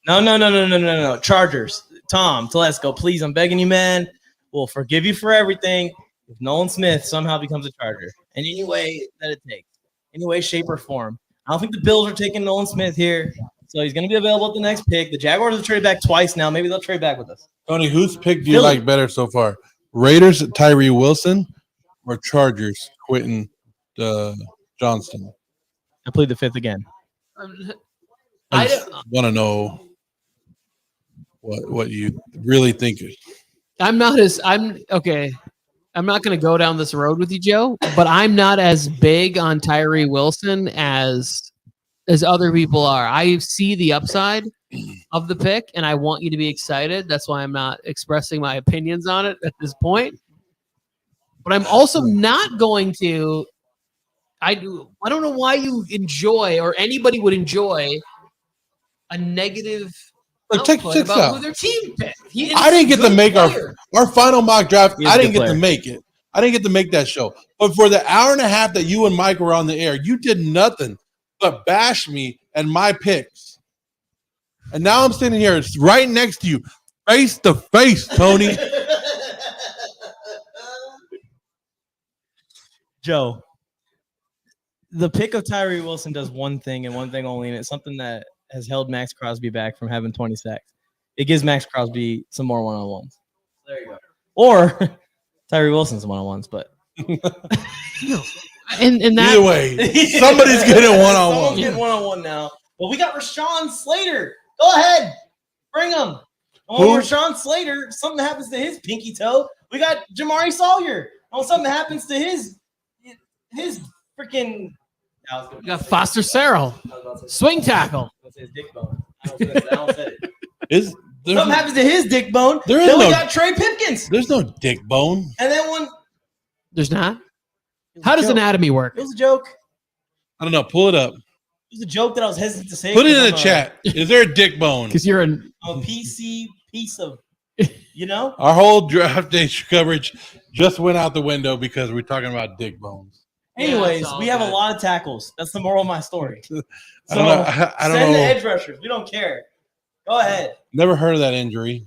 No. Chargers. Tom Telesco, please, I'm begging you, man. We'll forgive you for everything. if Nolan Smith somehow becomes a Charger in any way that it takes, any way, shape, or form, I don't think the Bills are taking Nolan Smith here. So he's going to be available at the next pick. The Jaguars have traded back twice now. Maybe they'll trade back with us. Tony, whose pick do you Philly. like better so far? Raiders, Tyree Wilson, or Chargers, Quentin Johnston? I plead the fifth again. I just want to know what you really think. I'm not going to go down this road with you, Joe, but I'm not as big on Tyree Wilson as other people are. I see the upside of the pick, and I want you to be excited. That's why I'm not expressing my opinions on it at this point. But I'm also not going to. I don't know why you enjoy or anybody would enjoy a negative Check output this about out. who their team picked. I didn't get to make our final mock draft. He is I a didn't good get to player. make it. I didn't get to make that show. But for the hour and a half that you and Mike were on the air, you did nothing but bash me and my picks. And now I'm sitting here right next to you, face to face, Tony. Joe, the pick of Tyree Wilson does one thing and one thing only, and it's something that has held Max Crosby back from having 20 sacks. It gives Max Crosby some more one-on-ones. There you go. Or Tyree Wilson some one-on-ones, but And that Either way, somebody's getting one-on-one. Someone's getting one-on-one now. Well, we got Rashawn Slater. Go ahead. Bring him. Who? Rashawn Slater, something happens to his pinky toe. We got Jamari Sawyer. Oh, something happens to his freaking. you got Foster Sarrell, swing tackle. His dick bone. I don't say it. There's Something happens to his dick bone. There is Then we no- got Trey Pipkins. There's no dick bone. And then one. There's not. How does anatomy work? It was a joke. I don't know. Pull it up. It was a joke that I was hesitant to say. Put it because in the I'm chat. Is there a dick bone? Because you're a PC piece of, Our whole draft day coverage just went out the window because we're talking about dick bones. Anyways, it's all we have a good. lot of tackles. That's the moral of my story. I don't know. I don't send the know. edge rushers. We don't care. Go ahead. Never heard of that injury.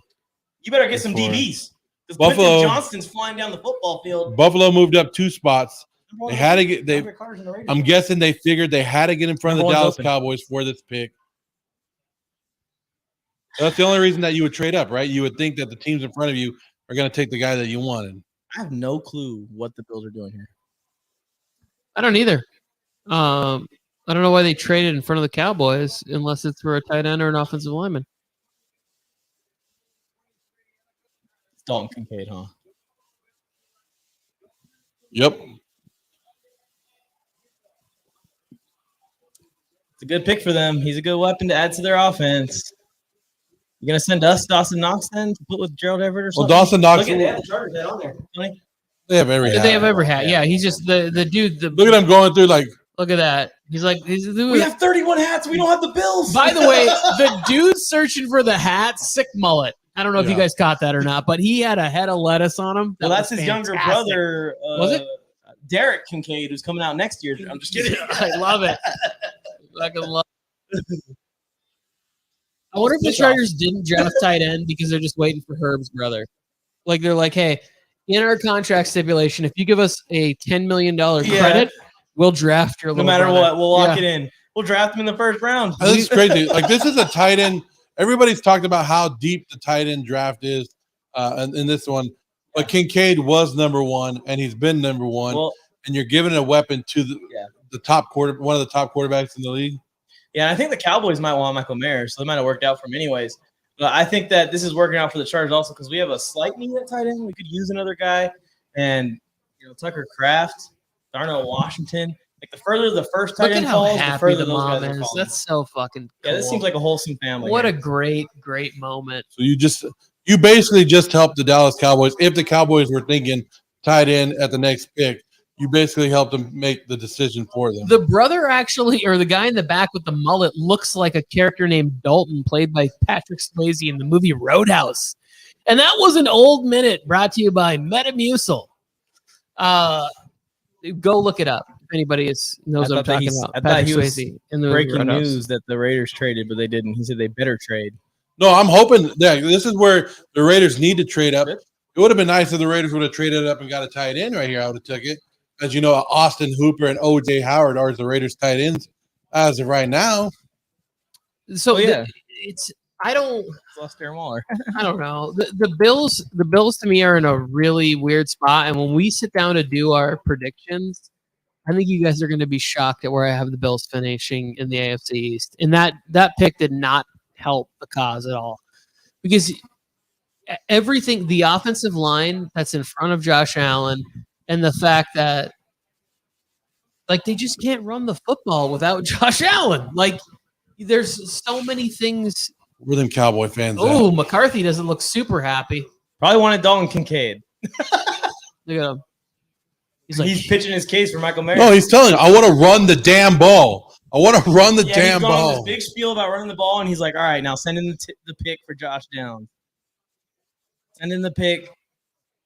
You better get some Before. DBs. Because Buffalo- Quentin Johnston's flying down the football field. Buffalo moved up 2 spots. They had to get. Andre Carter's in the Raiders. I'm guessing they figured they had to get in front of the Number one's Dallas open. Cowboys for this pick. That's the only reason that you would trade up, right? You would think that the teams in front of you are going to take the guy that you wanted. I have no clue what the Bills are doing here. I don't either. I don't know why they traded in front of the Cowboys unless it's for a tight end or an offensive lineman. It's Dalton Kincaid, huh? Yep. It's a good pick for them. He's a good weapon to add to their offense. You gonna send us Dawson Knox then to put with Gerald Everett or Well, something? Dawson Knox. Look at they have the Chargers hat on there. Tony. They have every. They have every hat. Yeah, he's just the dude. Look at him going through like. Look at that. He's like We have 31 hats. We don't have the Bills. By the way, the dude searching for the hat, sick mullet. I don't know if you Yeah. guys caught that or not, but he had a head of lettuce on him. Well, That that's was his younger fantastic. brother. Was it? Derek Kincaid, who's coming out next year. I'm just kidding. I love it. Fucking love it. I wonder if the Chargers didn't draft tight end because they're just waiting for Herb's brother. Like they're like, hey, in our contract stipulation, if you give us a $10 million credit, we'll draft your No little matter brother. what, we'll lock Yeah. it in. We'll draft him in the first round. This is crazy. Like this is a tight end. Everybody's talked about how deep the tight end draft is, in this one. But Kincaid was number 1, and he's been number 1. Well, And you're giving a weapon to Yeah. the top one of the top quarterbacks in the league. yeah, I think the Cowboys might want Michael Mayer, so they might have worked out for him anyways. But I think that this is working out for the Chargers also because we have a slight need at tight end. We could use another guy, and Tucker Kraft, Darnell Washington. Like the further the first tight Look at end how falls, the happy further the those mom guys are is. falling. That's so fucking cool. Yeah, this seems like a wholesome family. what a here. great moment. So you basically just helped the Dallas Cowboys. If the Cowboys were thinking tight end at the next pick, you basically helped them make the decision for them. The brother actually, or the guy in the back with the mullet, looks like a character named Dalton, played by Patrick Swayze in the movie Roadhouse. And that was an old minute brought to you by Metamucil. Go look it up if anybody knows what I'm talking about. I thought Patrick he was Swayze in the movie breaking Roadhouse. news that the Raiders traded, but they didn't. He said they better trade. No, I'm hoping that this is where the Raiders need to trade up. It would have been nice if the Raiders would have traded up and got a tight end right here. I would have took it. As you know, Austin Hooper and O.J. Howard are the Raiders tight ends as of right now. So yeah. it's I don't Lost Darren Waller. I don't know. The Bills to me are in a really weird spot. And when we sit down to do our predictions, I think you guys are going to be shocked at where I have the Bills finishing in the AFC East. And that pick did not help the cause at all. Because everything, the offensive line that's in front of Josh Allen, and the fact that like they just can't run the football without Josh Allen. Like there's so many things. We're them Cowboy fans. Oh, McCarthy doesn't look super happy. Probably wanted Dalton Kincaid. Look at him. He's pitching his case for Michael Mayer. No, he's telling, I want to run the damn ball. I want to run the damn he's going on ball. this big spiel about running the ball, and he's like, all right, now send in the pick for Josh Downs. Send in the pick.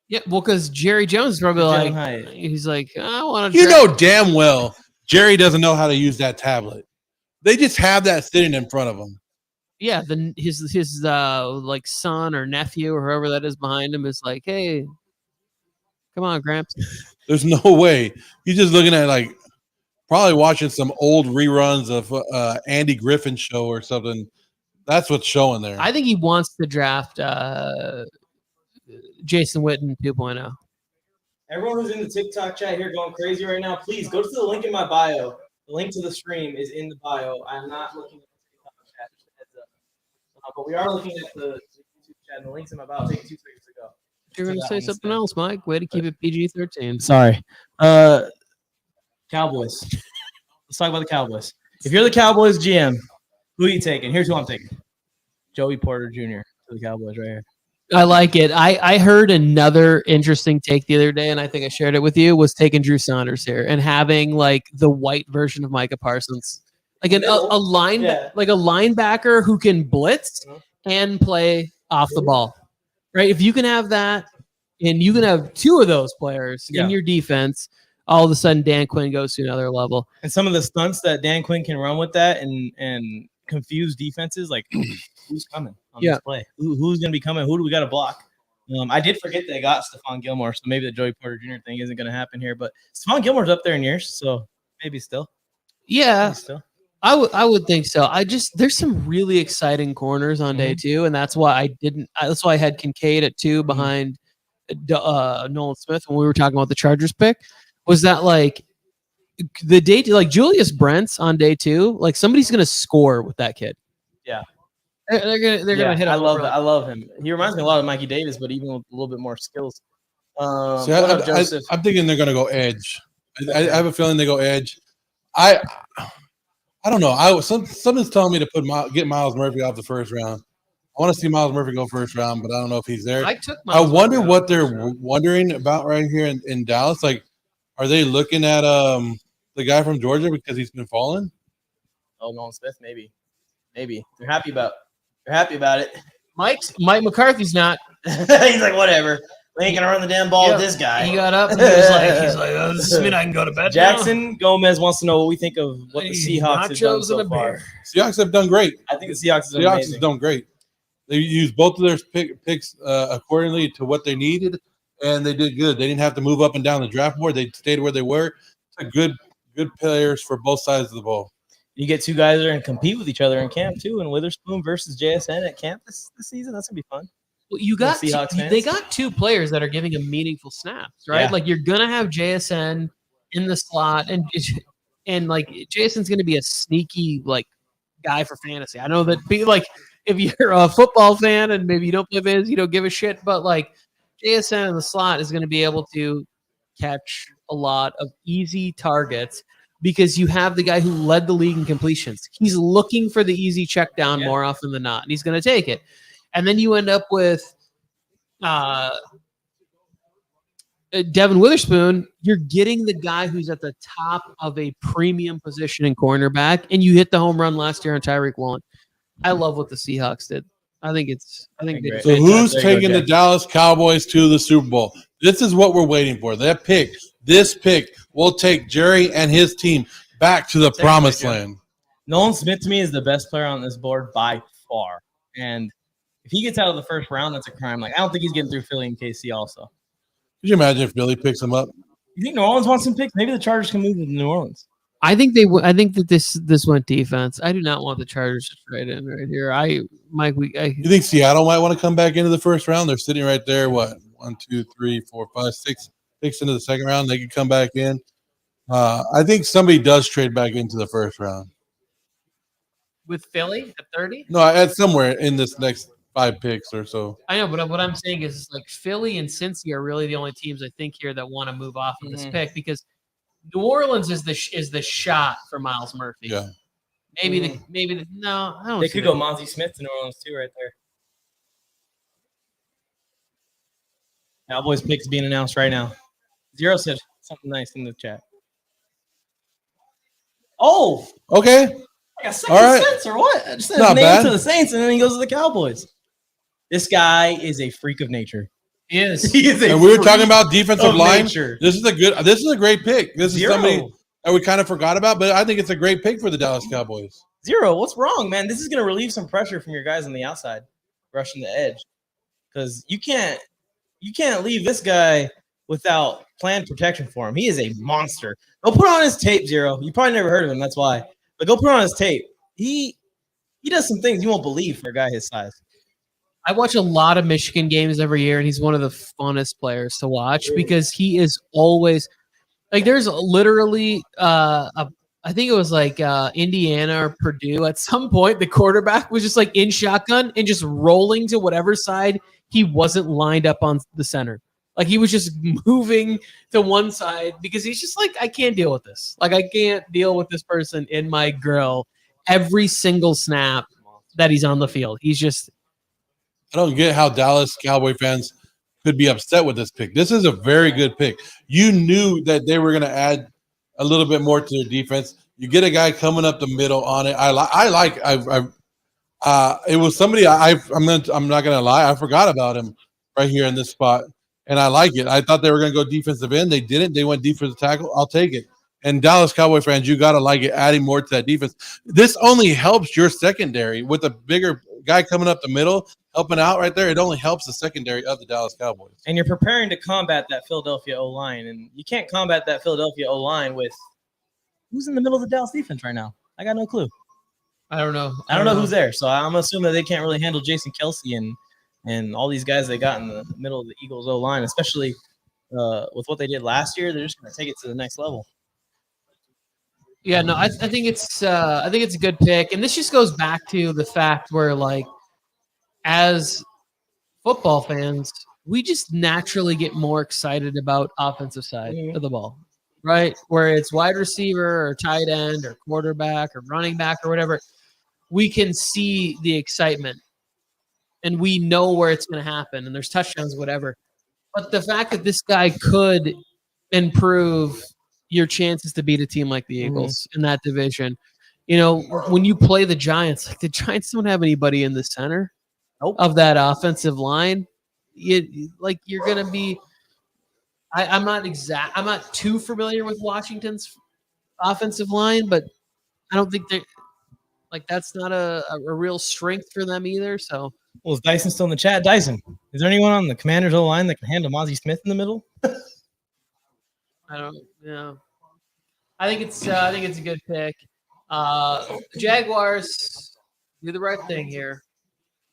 Yeah, well, because Jerry Jones is probably like, he's like, I want to. You know damn well Jerry doesn't know how to use that tablet. They just have that sitting in front of him. Yeah, then his like son or nephew or whoever that is behind him is like, hey, come on, Gramps. There's no way. He's just looking at like probably watching some old reruns of Andy Griffin's show or something. That's what's showing there. I think he wants to draft Jason Witten 2.0. Everyone who's in the TikTok chat here going crazy right now, please go to the link in my bio. The link to the stream is in the bio. I'm not looking at the TikTok chat, just a heads up. But we are looking at the YouTube chat, and the link's in my bio. I'll take 2 seconds to go. You're going to say something else, Mike. Way to keep it PG-13. Sorry. Cowboys. Let's talk about the Cowboys. If you're the Cowboys GM, who are you taking? Here's who I'm taking. Joey Porter Jr. for the Cowboys right here. I like it. I heard another interesting take the other day, and I think I shared it with you, was taking Drew Saunders here and having like the white version of Micah Parsons. Like a linebacker who can blitz and play off the ball. Right? If you can have that and you can have 2 of those players in your defense, all of a sudden Dan Quinn goes to another level. And some of the stunts that Dan Quinn can run with that and confuse defenses, like who's coming on this play? Who's going to be coming? Who do we got to block? I did forget they got Stephon Gilmore, so maybe the Joey Porter Jr. thing isn't going to happen here. But Stephon Gilmore's up there in years, so maybe still. Yeah, I would think so. There's some really exciting corners on day 2, and that's why that's why I had Kincaid at 2 behind Nolan Smith when we were talking about the Chargers pick. Was that like the day like Julius Brents on day 2? Like somebody's going to score with that kid. Yeah. They're gonna hit. I love him. He reminds me a lot of Mikey Davis, but even with a little bit more skills. I'm thinking they're gonna go edge. I have a feeling they go edge. I don't know. Something's telling me to get Myles Murphy off the first round. I want to see Myles Murphy go first round, but I don't know if he's there. I wonder what they're wondering about right here in Dallas. Like, are they looking at the guy from Georgia because he's been falling? Oh, Nolan Smith, maybe. They're happy about it. Mike McCarthy's not. He's like, whatever. We ain't gonna run the damn ball with this guy. He got up and he's like, oh, this means I can go to bed. Jackson Gomez wants to know what we think of what the Seahawks have done so far. Seahawks have done great. I think the Seahawks have done great. They used both of their picks accordingly to what they needed, and they did good. They didn't have to move up and down the draft board. They stayed where they were. Good players for both sides of the ball. You get 2 guys that are going to compete with each other in camp too, and Witherspoon versus JSN at camp this season. That's going to be fun. Well, they got 2 players that are giving him meaningful snaps, right? Yeah. Like you're going to have JSN in the slot, and like JSN's going to be a sneaky like guy for fantasy. I know that like if you're a football fan and maybe you don't play fantasy, you don't give a shit, but like JSN in the slot is going to be able to catch a lot of easy targets. Because you have the guy who led the league in completions. He's looking for the easy check down more often than not, and he's going to take it. And then you end up with Devin Witherspoon. You're getting the guy who's at the top of a premium position in cornerback, and you hit the home run last year on Tyreek Woolen. I love what the Seahawks did. I think they so who's taking the Dallas Cowboys to the Super Bowl? This is what we're waiting for. This pick will take Jerry and his team back to the promised land. Nolan Smith to me is the best player on this board by far. And If he gets out of the first round, that's a crime. Like I don't think he's getting through Philly and KC. Also, Could you imagine if Philly picks him up? you think New Orleans wants some picks? Maybe the Chargers can move to New Orleans. I think I think that this went defense. I do not want the Chargers to trade in right here. You think Seattle might want to come back into the first round? They're sitting right there. What 1, 2, 3, 4, 5, 6 picks into the second round. They could come back in. I think somebody does trade back into the first round. with Philly at 30. No, at somewhere in this next 5 picks or so. I know, but what I'm saying is like Philly and Cincy are really the only teams I think here that want to move off of this pick because New Orleans is the shot for Miles Murphy. Yeah. No, I don't. They see could go Mozzie Smith to New Orleans too, right there. Cowboys picks being announced right now. Zero said something nice in the chat. Oh, Okay. like a second All right. sense or what? I just said Not his name bad. to the Saints and then he goes to the Cowboys. This guy is a freak of nature. He is. He is a And we were freak talking about defensive of line. nature. This is a great pick. This is Zero. somebody that we kind of forgot about, but I think it's a great pick for the Dallas Cowboys. Zero. What's wrong, man? This is going to relieve some pressure from your guys on the outside, rushing the edge, because you can't leave this guy without planned protection for him. He is a monster. Go put on his tape, Zero. You probably never heard of him. That's why. But go put on his tape. He does some things you won't believe for a guy his size. I watch a lot of Michigan games every year, and he's one of the funnest players to watch because he is always like. There's literally I think it was like Indiana or Purdue. At some point, the quarterback was just like in shotgun and just rolling to whatever side he wasn't lined up on the center. Like he was just moving to one side because he's just like, I can't deal with this. Like I can't deal with this person in my grill every single snap that he's on the field. He's just. I don't get how Dallas Cowboy fans could be upset with this pick. This is a very good pick. You knew that they were going to add a little bit more to their defense. You get a guy coming up the middle on it. It was somebody I'm not going to lie. I forgot about him right here in this spot, and I like it. I thought they were going to go defensive end. They didn't. They went defensive tackle. I'll take it. And Dallas Cowboy fans, you got to like it, adding more to that defense. This only helps your secondary with a bigger guy coming up the middle, helping out right there. It only helps the secondary of the Dallas Cowboys. And you're preparing to combat that Philadelphia O-line. And you can't combat that Philadelphia O-line with who's in the middle of the Dallas defense right now. I got no clue. I don't know. I don't know who's there. So I'm assuming that they can't really handle Jason Kelsey and all these guys they got in the middle of the Eagles O-line, especially with what they did last year. They're just going to take it to the next level. Yeah, no, I think it's a good pick, and this just goes back to the fact where, like, as football fans, we just naturally get more excited about offensive side of the ball, right? Where it's wide receiver or tight end or quarterback or running back or whatever, we can see the excitement, and we know where it's going to happen, and there's touchdowns, whatever. But the fact that this guy could improve your chances to beat a team like the Eagles in that division. You know, when you play the Giants, like the Giants don't have anybody in the center of that offensive line. You're going to be I'm not too familiar with Washington's offensive line, but I don't think that's not a real strength for them either. So, well, is Dyson still in the chat? Dyson, is there anyone on the Commanders O-line that can handle Mozzie Smith in the middle? I don't know. I think it's a good pick. Jaguars do the right thing here.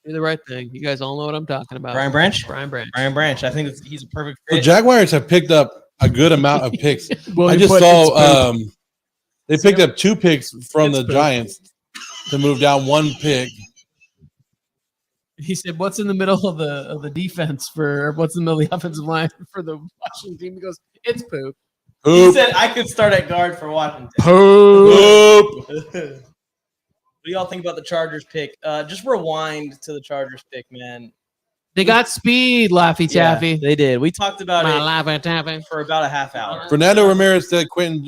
Do the right thing. You guys all know what I'm talking about. Brian Branch. Brian Branch. I think he's a perfect fit. The Jaguars have picked up a good amount of picks. Well, I just saw they picked up 2 picks from the Giants to move down 1 pick. He said, "What's in the middle of the defense for what's in the middle of the offensive line for the Washington team?" He goes, "It's poop." He said I could start at guard for Washington. Poop. What do y'all think about the Chargers pick? Just rewind to the Chargers pick, man. They got speed, Laffy Taffy. Yeah, they did. We talked about it Laffy Taffy for about a half hour. Fernando Ramirez said Quentin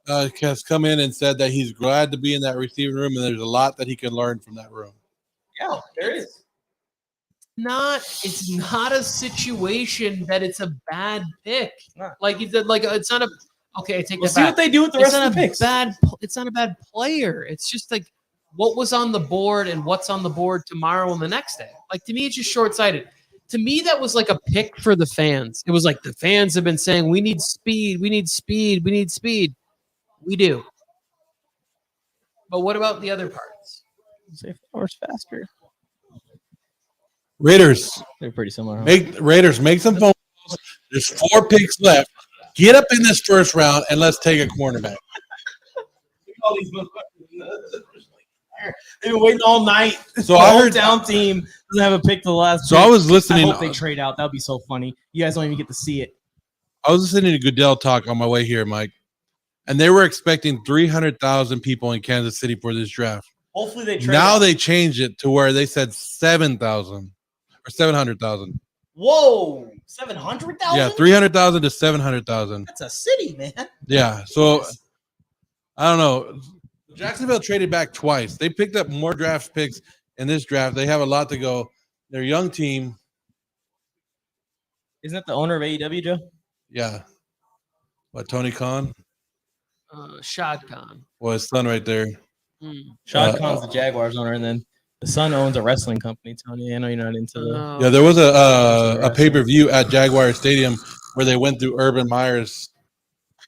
has come in and said that he's glad to be in that receiving room, and there's a lot that he can learn from that room. Yeah, there is. It's not a situation that it's a bad pick. No. It's not a okay. Take We'll that see back. what they do with the rest of the picks. It's not a bad player. It's just like what was on the board and what's on the board tomorrow and the next day. Like, to me, it's just short-sighted. To me, that was like a pick for the fans. It was like the fans have been saying, we need speed, we need speed, we need speed. We do. But what about the other parts? Say 4 hours faster. Raiders, They're pretty similar. Huh? make some phone calls. There's 4 picks left. Get up in this first round and let's take a cornerback. All these motherfuckers. They've been waiting all night. So I heard down team doesn't have a pick to the last. So pick. I was listening. I hope they trade out. That would be so funny. You guys don't even get to see it. I was listening to Goodell talk on my way here, Mike, and they were expecting 300,000 people in Kansas City for this draft. Hopefully they trade Now out. they changed it to where they said 7,000 or 700,000. Whoa, 700,000. Yeah, 300,000 to 700,000. That's a city, man. Yeah, so I don't know. Jacksonville traded back twice. They picked up more draft picks in this draft. They have a lot to go. They're a young team. Isn't that the owner of AEW, Joe? Yeah. What, Tony Khan? Shad Khan. Well, his son right there. Shad Khan's the Jaguars owner, and then the son owns a wrestling company. Tony, I know you're not into the. Yeah, there was a pay-per-view at Jaguar Stadium where they went through Urban Meyer's.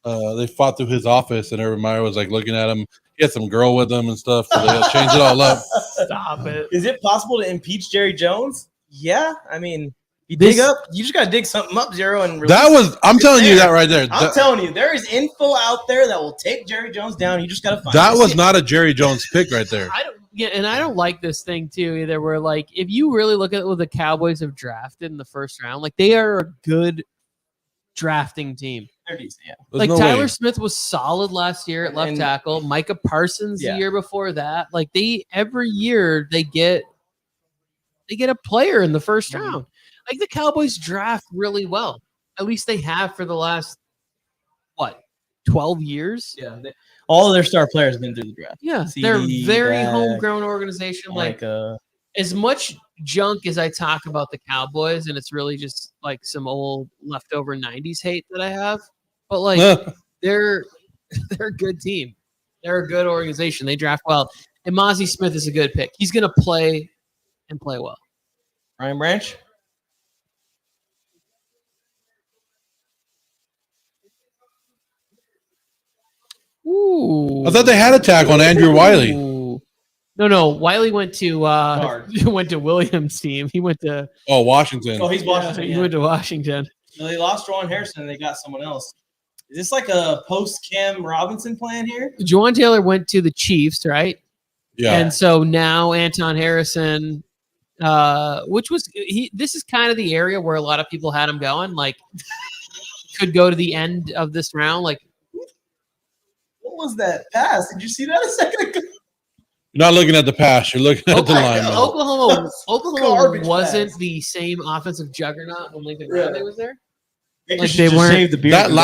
They fought through his office, and Urban Meyer was like looking at him. He had some girl with him and stuff, so they changed it all up. Stop it. Is it possible to impeach Jerry Jones? Yeah, I mean, you just gotta dig something up, Zero, and I'm telling you that right there. I'm telling you, there is info out there that will take Jerry Jones down. You just gotta find that it. was not a Jerry Jones pick right there. I don't like this thing too either. Where like, if you really look at what the Cowboys have drafted in the first round, like they are a good drafting team. They're decent, yeah. There's Like no Tyler way. Smith was solid last year at left tackle. Micah Parsons the year before that. Like every year they get a player in the first round. Like the Cowboys draft really well. At least they have for the last 12 years. Yeah, all of their star players have been through the draft. Yeah, CD, they're very Dak, homegrown organization. Like as much junk as I talk about the Cowboys, and it's really just like some old leftover 90s hate that I have. But like they're a good team. They're a good organization. They draft well. And Mozzie Smith is a good pick. He's gonna play and play well. Ryan Branch. Ooh. I thought they had a tackle on Andrew Wiley. Ooh. No. Wiley went to Williams' team. He went to Washington. Oh, he's Washington. He went to Washington. So they lost Juwan Harrison and they got someone else. Is this like a post Cam Robinson plan here? Juwan Taylor went to the Chiefs, right? Yeah. And so now Anton Harrison, this is kind of the area where a lot of people had him going, like could go to the end of this round. Like, what was that pass? Did you see that a second ago? You're not looking at the pass. You're looking at the lineman. Oklahoma Garbage wasn't pass. the same offensive juggernaut when Lincoln Riley was there. Like they weren't- shaved the beard That and go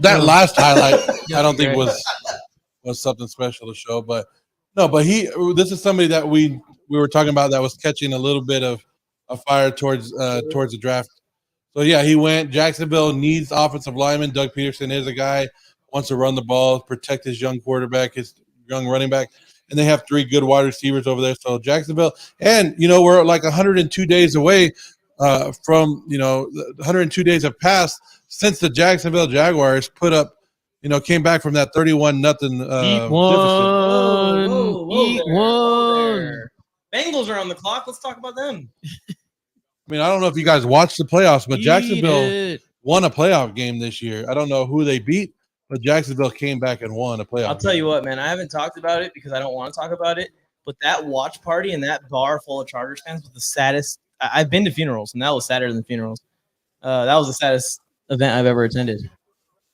back. last highlight, I don't think was something special to show. But no, but this is somebody that we were talking about that was catching a little bit of a fire towards the draft. So yeah, he went. Jacksonville needs offensive lineman. Doug Peterson is a guy wants to run the ball, protect his young quarterback, his young running back, and they have 3 good wide receivers over there. So Jacksonville, and we're like 102 days away from 102 days have passed since the Jacksonville Jaguars came back from that 31-0 Eat one. Eat one. Bengals are on the clock. Let's talk about them. I mean, I don't know if you guys watched the playoffs, but Eat Jacksonville it. won a playoff game this year. I don't know who they beat, but Jacksonville came back and won a playoff. I'll tell you what, man. I haven't talked about it because I don't want to talk about it. But that watch party and that bar full of Chargers fans was the saddest. I've been to funerals, and that was sadder than funerals. That was the saddest event I've ever attended.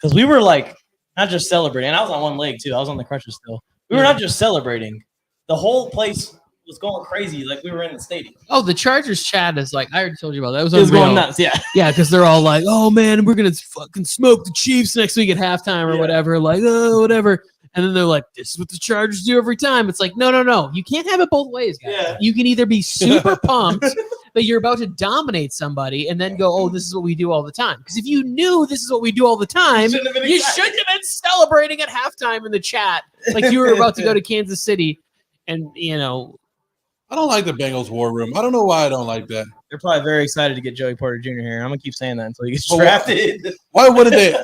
Because we were like not just celebrating. And I was on one leg too. I was on the crutches still. We were not just celebrating. The whole place was going crazy. Like we were in the stadium. Oh, the Chargers chat is like, I already told you about that. It was going unreal. nuts. Yeah. Yeah, because they're all like, oh man, we're gonna fucking smoke the Chiefs next week at halftime or whatever. Like, oh, whatever. And then they're like, this is what the Chargers do every time. It's like, no. You can't have it both ways, guys. Yeah. You can either be super pumped that you're about to dominate somebody and then go, oh, this is what we do all the time. Because if you knew this is what we do all the time, you shouldn't have been celebrating at halftime in the chat like you were about to go to Kansas City And I don't like the Bengals war room. I don't know why I don't like that. They're probably very excited to get Joey Porter Jr. here. I'm gonna keep saying that until he gets Well, drafted. Why wouldn't they?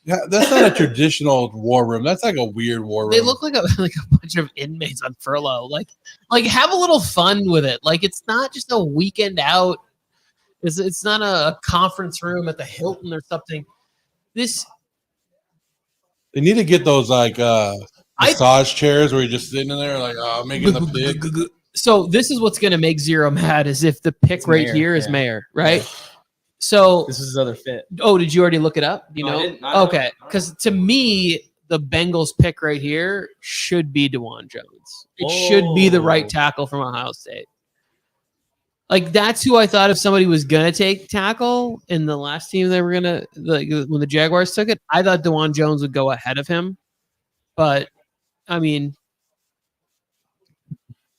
Yeah, that's not a traditional war room. That's like a weird war room. they look like a bunch of inmates on furlough. Like have a little fun with it. Like it's not just a weekend out. It's not a conference room at the Hilton or something. They need to get those like massage chairs where you're just sitting in there like making the pick. So this is what's going to make Zero mad is if the pick Mayor, here is yeah. Mayor, right? So This is his other fit. oh, did you already look it up? Do you No, I know? didn't. I don't Okay, know. because to me, the Bengals pick right here should be DeJuan Jones. It should be the right Oh. tackle from Ohio State. Like that's who I thought if somebody was gonna take tackle in the last team they were gonna when the Jaguars took it, I thought DeJuan Jones would go ahead of him. But I mean,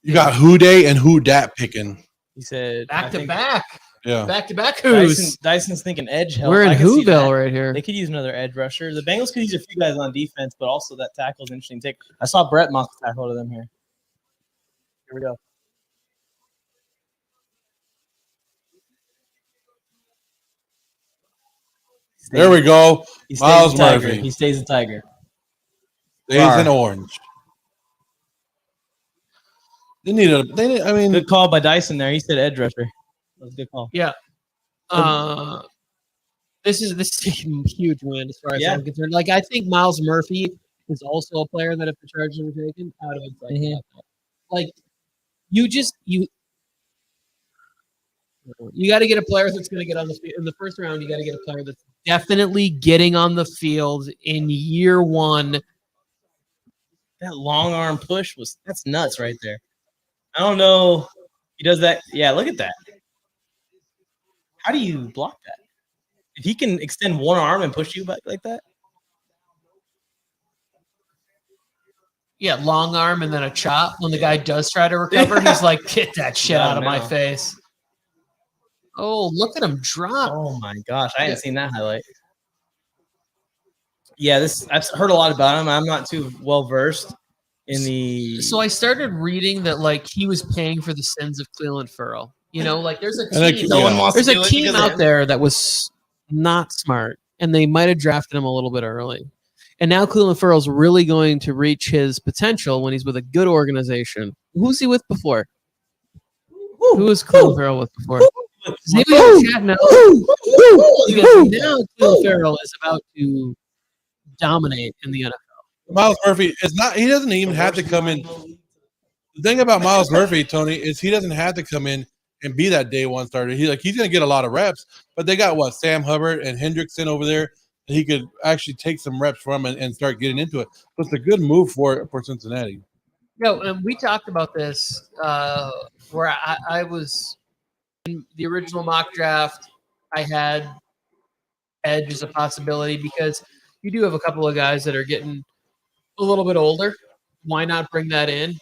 You got Who Day and Who Dat picking. He said back to back Yeah. who's Dyson's thinking edge help. we're in I can see that. Whoville right here. They could use another edge rusher. The Bengals could use a few guys on defense, but also that tackle is interesting. Take. I saw Brett mock the tackle to them here. Here we go. There we go. He stays Miles a Tiger. Murphy. He stays a Tiger. Days in orange. I mean, Good call by Dyson there. He said edge rusher. That was a good call. Yeah. This is a huge win as far as Yeah. I'm concerned. Like I think Miles Murphy is also a player that if the Chargers were taken out of it, like you got to get a player that's going to get on the field in the first round. You got to get a player that's definitely getting on the field in year one. That long arm push that's nuts right there. I don't know. He does that. Yeah, look at that. How do you block that? If he can extend one arm and push you back like that? Yeah, long arm and then a chop. When the guy does try to recover, he's like, "Get that shit Got out of him my now. face!" Oh, look at him drop. Oh my gosh, I hadn't seen that highlight. Yeah, I've heard a lot about him. I'm not too well versed in the. So I started reading that like he was paying for the sins of Cleveland Farrell. Like there's a And team, no one wants there's to a do it team because of out him. there that was not smart, and they might have drafted him a little bit early. And now Cleveland Farrell's really going to reach his potential when he's with a good organization. Who's he with before? Who was Cleveland Farrell with before? Does anybody in the chat know? Because now Cleveland Farrell is about to dominate in the NFL. Miles Murphy is not. He doesn't even have to come in. The thing about Miles Murphy, Tony, is he doesn't have to come in and be that day one starter. He's going to get a lot of reps, but they got Sam Hubbard and Hendrickson over there. He could actually take some reps from and start getting into it. So it's a good move for Cincinnati. No, and we talked about this where I was in the original mock draft. I had edge as a possibility because you do have a couple of guys that are getting a little bit older. Why not bring that in?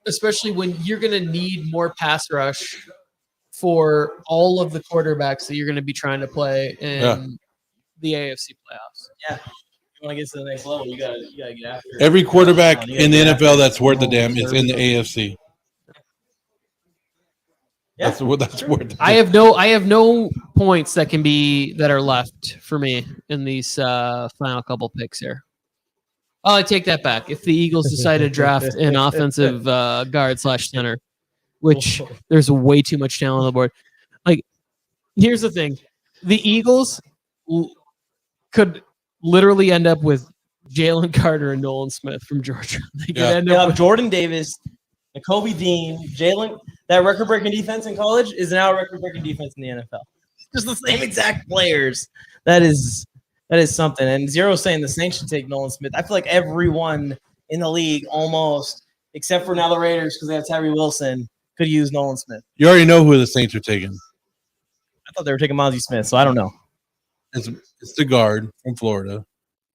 Especially when you're going to need more pass rush for all of the quarterbacks that you're going to be trying to play in the AFC playoffs. Yeah, you want to get to the next level, you gotta get after it. Every quarterback in the NFL that's worth a damn is in the AFC. Yeah. That's worth. I have no points that are left for me in these final couple picks here. Oh, I take that back. If the Eagles decide to draft an offensive guard / center, which there's way too much talent on the board. Like, here's the thing: the Eagles could literally end up with Jalen Carter and Nolan Smith from Georgia. They could end up with Jordan Davis, Nakobe Dean, Jalen. That record-breaking defense in college is now a record-breaking defense in the NFL. Just the same exact players. That is something. And Zero's saying the Saints should take Nolan Smith. I feel like everyone in the league almost, except for now the Raiders because they have Tyree Wilson, could use Nolan Smith. You already know who the Saints are taking. I thought they were taking Mozzie Smith, so I don't know. It's the guard from Florida.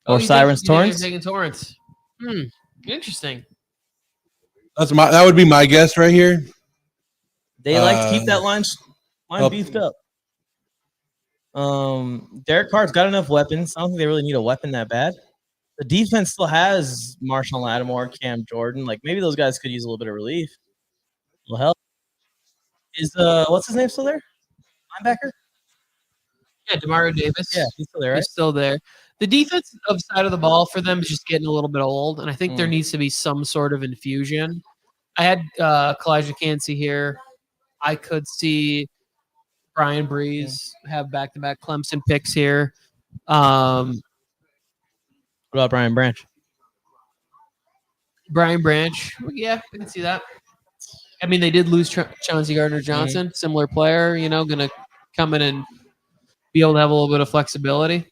Or Cyrus Torrance. Taking Torrance. Interesting. That would be my guess right here. They like to keep that line up. beefed up. Derek Carr's got enough weapons. I don't think they really need a weapon that bad. the defense still has Marshawn Lattimore, Cam Jordan. Like maybe those guys could use a little bit of relief. A little help. Is what's his name still there? Linebacker? Yeah, Demario Davis. Yeah, he's still there, right? He's still there. The defensive side of the ball for them is just getting a little bit old, and I think there needs to be some sort of infusion. I had Kalijah Cansey here. I could see Brian Breeze have back-to-back Clemson picks here. What about Brian Branch? Brian Branch, yeah, I can see that. I mean, they did lose Chauncey Gardner-Johnson, similar player, going to come in and be able to have a little bit of flexibility.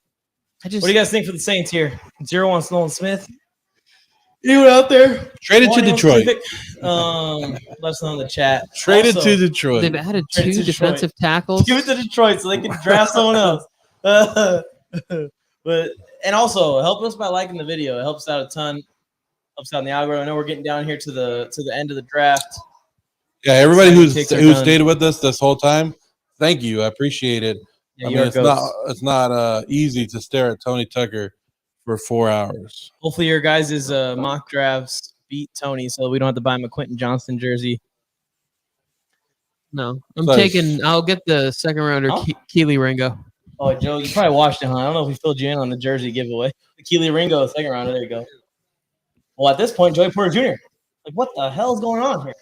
What do you guys think for the Saints here? 0-1 Nolan Smith. You went out there. Traded to Detroit. Let us know in the chat. Traded Also, to Detroit. They've added Traded two to Detroit. defensive tackles. Give it to Detroit so they can draft someone else. And also help us by liking the video. It helps out a ton. Helps out in the algorithm. I know we're getting down here to the end of the draft. Yeah, everybody who stayed with us this whole time, thank you. I appreciate it. Yeah, I mean, it's not easy to stare at Tony Tucker for 4 hours. Hopefully your guys' mock drafts beat Tony so we don't have to buy him a Quentin Johnston jersey. No, I'll get the second rounder, Keely Ringo. Oh, Joe, you probably watched it, huh? I don't know if we filled you in on the jersey giveaway. The Keely Ringo, second rounder. There you go. Well, at this point, Joey Porter Jr. Like, what the hell is going on here?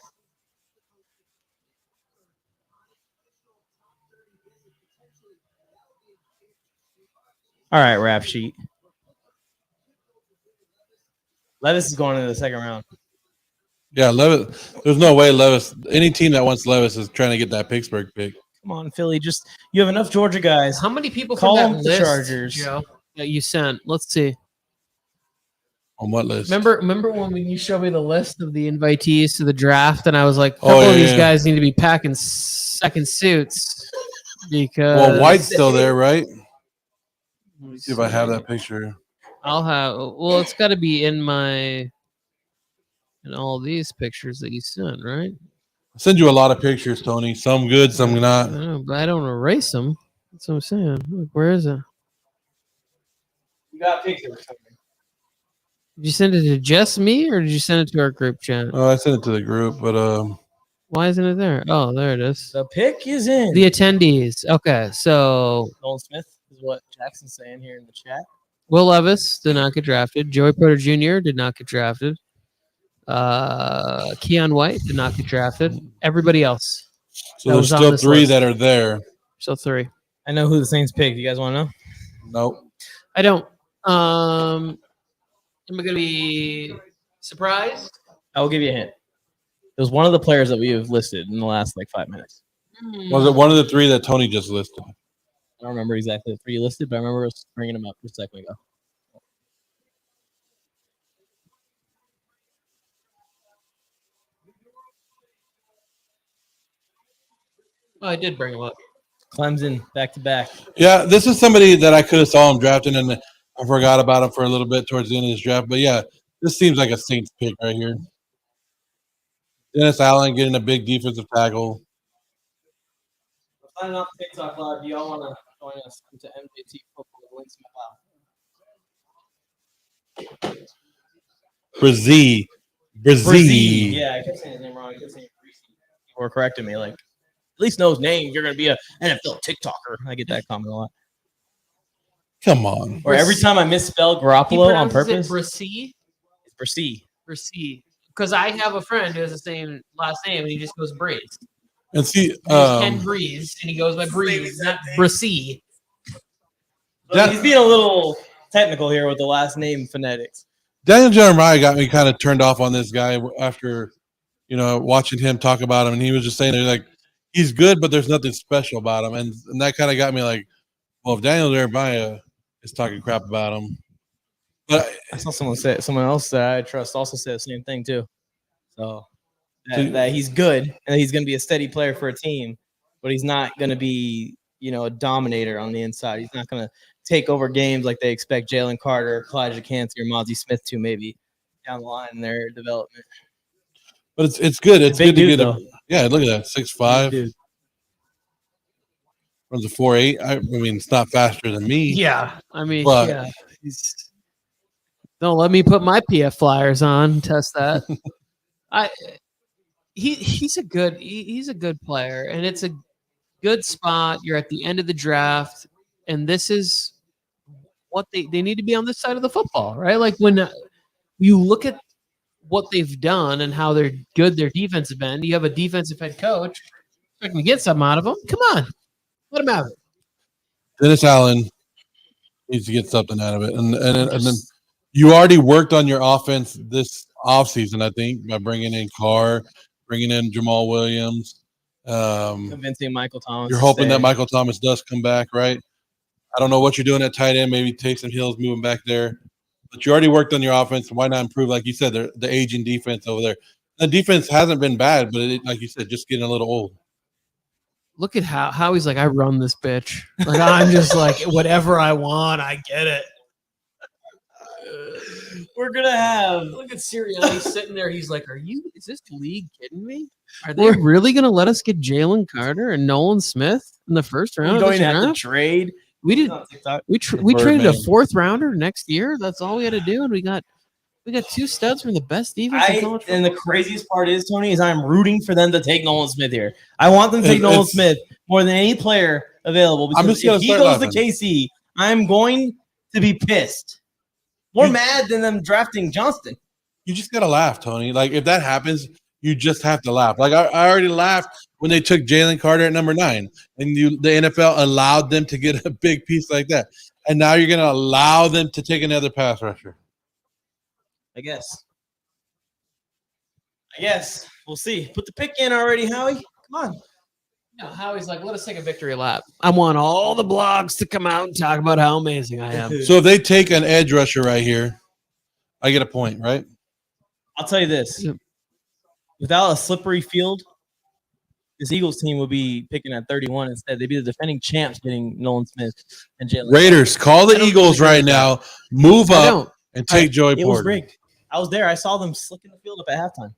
All right, rap sheet. Levis is going into the second round. Yeah, Levis. There's no way Levis. Any team that wants Levis is trying to get that Pittsburgh pick. Come on, Philly. You have enough Georgia guys. How many people Call from them that the list, Chargers, Joe, that you sent? Let's see. On what list? Remember when you showed me the list of the invitees to the draft, and I was like, a couple of these guys need to be packing second suits because White's still there, right? Let me see if I have that picture. It's got to be in all these pictures that you sent, right? I send you a lot of pictures, Tony. Some good, some not. I know, but I don't erase them. That's what I'm saying. Look, where is it? You got pictures. Did you send it to just me, or did you send it to our group chat? Oh, I sent it to the group, but why isn't it there? Oh, there it is. The pick is in. The attendees. Okay, so Nolan Smith is what Jackson's saying here in the chat. Will Levis did not get drafted. Joey Porter Jr. did not get drafted. Keon White did not get drafted. Everybody else. So there's still three that are there. So three. I know who the Saints picked. You guys want to know? Nope. I don't. Am I going to be surprised? I will give you a hint. It was one of the players that we have listed in the last 5 minutes. Was it one of the three that Tony just listed? I don't remember exactly the three you listed, but I remember us bringing them up just a second ago. Oh, I did bring him up. Clemson, back to back. Yeah, this is somebody that I could have saw him drafting, and I forgot about him for a little bit towards the end of this draft. But yeah, this seems like a Saints pick right here. Dennis Allen getting a big defensive tackle. We're signing off TikTok Live. Do y'all want to join us into MJT football? The links in my file. Brzee. Yeah, I kept saying his name wrong. I kept saying Breezy. People were correcting me. Like, at least know his name. You're going to be a NFL TikToker. I get that comment a lot. Come on. Or every time I misspell Garoppolo on purpose. Brzee? It's Brzee. Brzee. Because I have a friend who has the same last name, and he just goes Breeze. And see, Ken Breeze, and he goes by Breeze, not Brzee. He's being a little technical here with the last name phonetics. Daniel Jeremiah got me kind of turned off on this guy after, watching him talk about him, and he was just saying like he's good, but there's nothing special about him, and that kind of got me like, well, if Daniel Jeremiah is talking crap about him, but I saw someone else that I trust also said the same thing too. So that he's good and that he's going to be a steady player for a team, but he's not going to be, a dominator on the inside. He's not going to take over games like they expect Jalen Carter, Kalijah Cansey, or Mozzie Smith to maybe down the line in their development. But it's good. It's good to get though. Look at that, 6'5". Runs a 4.8. I mean, it's not faster than me. Yeah, I mean, but yeah. Don't let me put my PF flyers on and test that. He's a good player, and it's a good spot. You're at the end of the draft, and this is what they need to be on this side of the football, right? Like when you look at what they've done and how they're good their defensive end, you have a defensive head coach. I can get something out of them. Come on, let him have it. Dennis Allen needs to get something out of it, and then you already worked on your offense this offseason, I think, by bringing in Carr, bringing in Jamal Williams. Convincing Michael Thomas. You're hoping that Michael Thomas does come back, right? I don't know what you're doing at tight end. Maybe Taysom Hill's moving back there. But you already worked on your offense. Why not improve? Like you said, the aging defense over there. The defense hasn't been bad, but like you said, just getting a little old. Look at how he's like, I run this bitch. Like I'm just like whatever I want, I get it. We're gonna have. Look at Sirianni sitting there. He's like, is this league kidding me? Are they really gonna let us get Jalen Carter and Nolan Smith in the first round? We're going to have to trade. We did. We traded a 4th rounder next year. That's all we had to do, and we got 2 studs from the best defense. And the craziest part is, Tony, is I'm rooting for them to take Nolan Smith here. I want them to take Nolan Smith more than any player available. Because if he goes to KC, I'm going to be pissed. More mad than them drafting Johnston. You just gotta laugh, Tony. Like if that happens, you just have to laugh. Like I already laughed when they took Jalen Carter at number 9, and the NFL allowed them to get a big piece like that, and now you're gonna allow them to take another pass rusher. I guess. We'll see. Put the pick in already, Howie. Come on. No, Howie's like, let us take a victory lap. I want all the blogs to come out and talk about how amazing I am. So if they take an edge rusher right here, I get a point, right? I'll tell you this. Without a slippery field, this Eagles team would be picking at 31 instead. They'd be the defending champs getting Nolan Smith and Jalen. Raiders, call the Eagles right now. Move up and take Joey Porter. It was rigged. I was there. I saw them slicking the field up at halftime.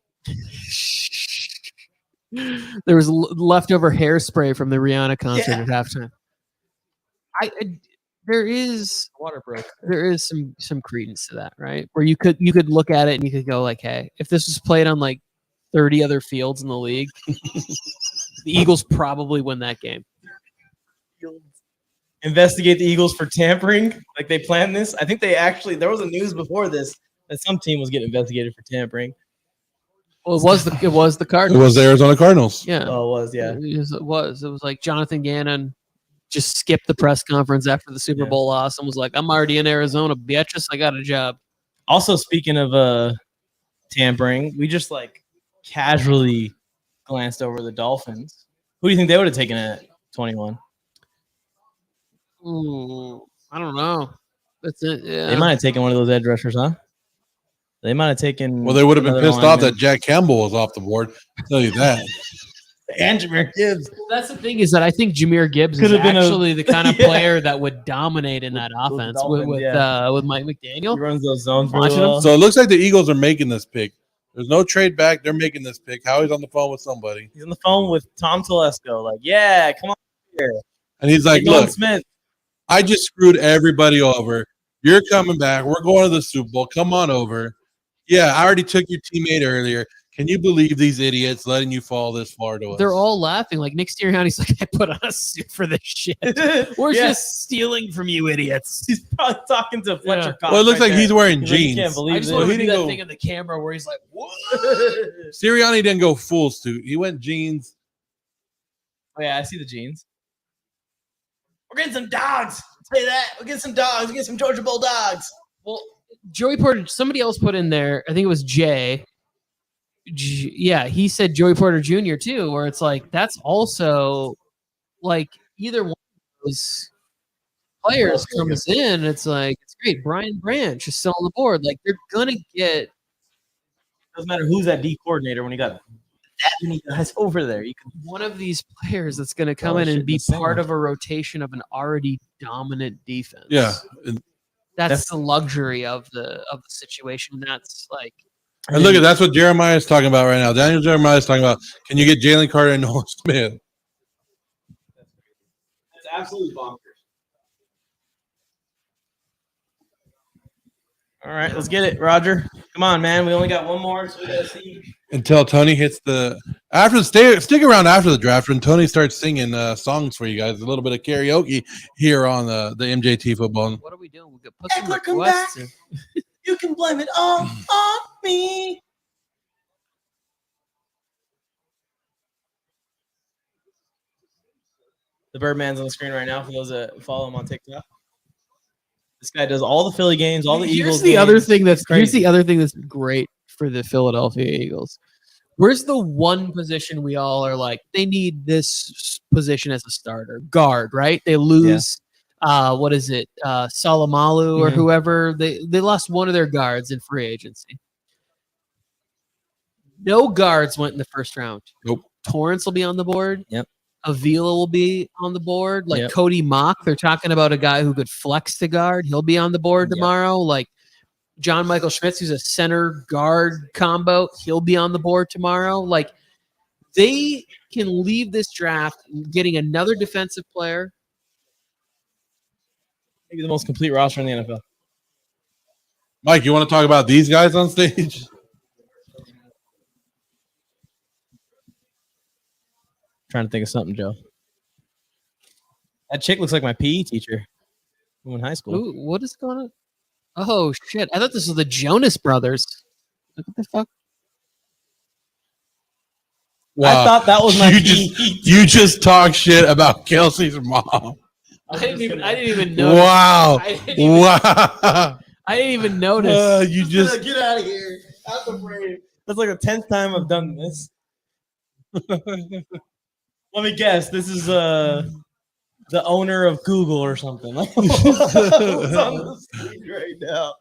There was leftover hairspray from the Rihanna concert at halftime. There is water broke. There is some credence to that, right? Where you could look at it and you could go like, hey, if this was played on like 30 other fields in the league, the Eagles probably win that game. Investigate the Eagles for tampering, like they planned this. I think there was a news before this that some team was getting investigated for tampering. Well, it was the Cardinals. It was the Arizona Cardinals. Yeah. Oh, it was, yeah. It was like Jonathan Gannon just skipped the press conference after the Super Bowl loss and was like, I'm already in Arizona, bitches. I got a job. Also, speaking of tampering, we just like casually glanced over the Dolphins. Who do you think they would have taken at 21? I don't know. That's it. Yeah. They might have taken one of those edge rushers, huh? They might have taken. Well, they would have been pissed off that Jack Campbell was off the board. I'll tell you that. And Jahmyr Gibbs. That's the thing is that I think Jahmyr Gibbs is actually the kind of player that would dominate in that offense with Mike McDaniel. He runs those zones. So it looks like the Eagles are making this pick. There's no trade back. They're making this pick. Howie's on the phone with somebody. He's on the phone with Tom Telesco. Like, yeah, come on here. And he's like, look, Smith. I just screwed everybody over. You're coming back. We're going to the Super Bowl. Come on over. Yeah, I already took your teammate earlier. Can you believe these idiots letting you fall this far to us? They're all laughing. Like Nick Sirianni's like, I put on a suit for this shit. We're just stealing from you idiots. He's probably talking to Fletcher Cox. Well, it looks like he's wearing jeans. Can't believe I just want to do that thing on the camera where he's like, what? Sirianni didn't go full suit. He went jeans. Oh, yeah, I see the jeans. We're getting some dogs. Say that. We're getting some dogs. We're getting some Georgia Bulldogs. Well, Joey Porter, somebody else put in there, I think it was Jay. Yeah, he said Joey Porter Jr. too, where it's like, that's also like either one of those players comes in, it's like, it's great. Brian Branch is still on the board. Like, they're going to get. Doesn't matter who's that D coordinator when you got that many guys over there. You can one of these players that's going to come in and be part of a rotation of an already dominant defense. Yeah. That's the luxury of the situation. That's like. And look at that's what Jeremiah is talking about right now. Daniel Jeremiah is talking about. Can you get Jalen Carter and Nolan Smith? That's absolutely bonkers. All right, let's get it, Roger. Come on, man. We only got one more, so we gotta see. Until Tony hits stick around after the draft when Tony starts singing songs for you guys. A little bit of karaoke here on the MJT football. What are we doing? We'll put some Eckler, come requests back. in. You can blame it all on me. The Birdman's on the screen right now for those that follow him on TikTok. This guy does all the Philly games, all the Eagles. Here's the other thing that's crazy. great for the Philadelphia Eagles. Where's the one position we all are like, they need this position as a starter? Guard, right? They lose what is it? Salamalu or whoever. They lost one of their guards in free agency. No guards went in the first round. Nope. Torrance will be on the board. Yep. Avila will be on the board. Like Cody Mock, they're talking about a guy who could flex to guard. He'll be on the board tomorrow. Like John Michael Schmitz, who's a center guard combo, he'll be on the board tomorrow. Like they can leave this draft getting another defensive player. Maybe the most complete roster in the NFL. Mike, you want to talk about these guys on stage? Trying to think of something, Joe. That chick looks like my PE teacher in high school. Ooh, what is going on? Oh, shit. I thought this was the Jonas Brothers. What the fuck? Wow. I thought that was my You just talk shit about Kelsey's mom. I didn't even notice. Wow. I didn't even notice. You just get out of here. I'm afraid. That's like the 10th time I've done this. Let me guess. This is the owner of Google or something. Who's on the screen right now?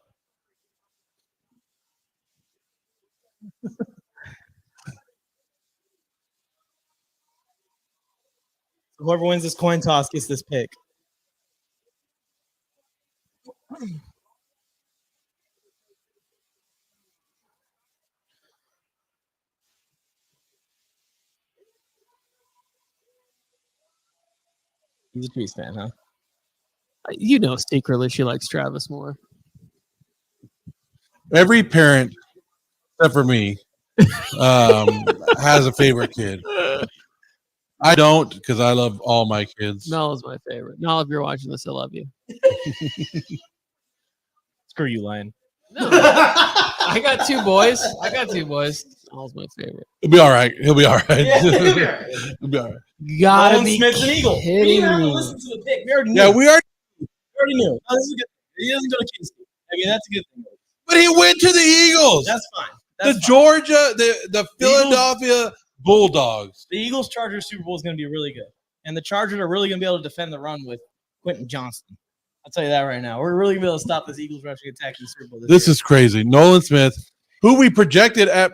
Whoever wins this coin toss gets this pick. He's a Chiefs fan, huh? You know, secretly she likes Travis more. every parent, except for me, has a favorite kid. I don't, because I love all my kids. Mel is my favorite. Mel, if you're watching this, I love you. Screw you, Lion. No, I got two boys. Mel's my favorite. He'll be all right. He'll be all right. Yeah, He'll be all right. Gotta Nolan be Smith's an Eagle. kidding me. Listen to the pick. We already knew. Yeah, we are. We already knew. No, this is good. He doesn't go to Kingston. I mean, that's a good thing. But he went to the Eagles. That's fine. The Georgia, the Philadelphia Bulldogs. The Eagles Chargers Super Bowl is going to be really good. And the Chargers are really going to be able to defend the run with Quentin Johnston. I'll tell you that right now. We're really going to be able to stop this Eagles rushing attack in the Super Bowl This year. is crazy. Nolan Smith, who we projected at,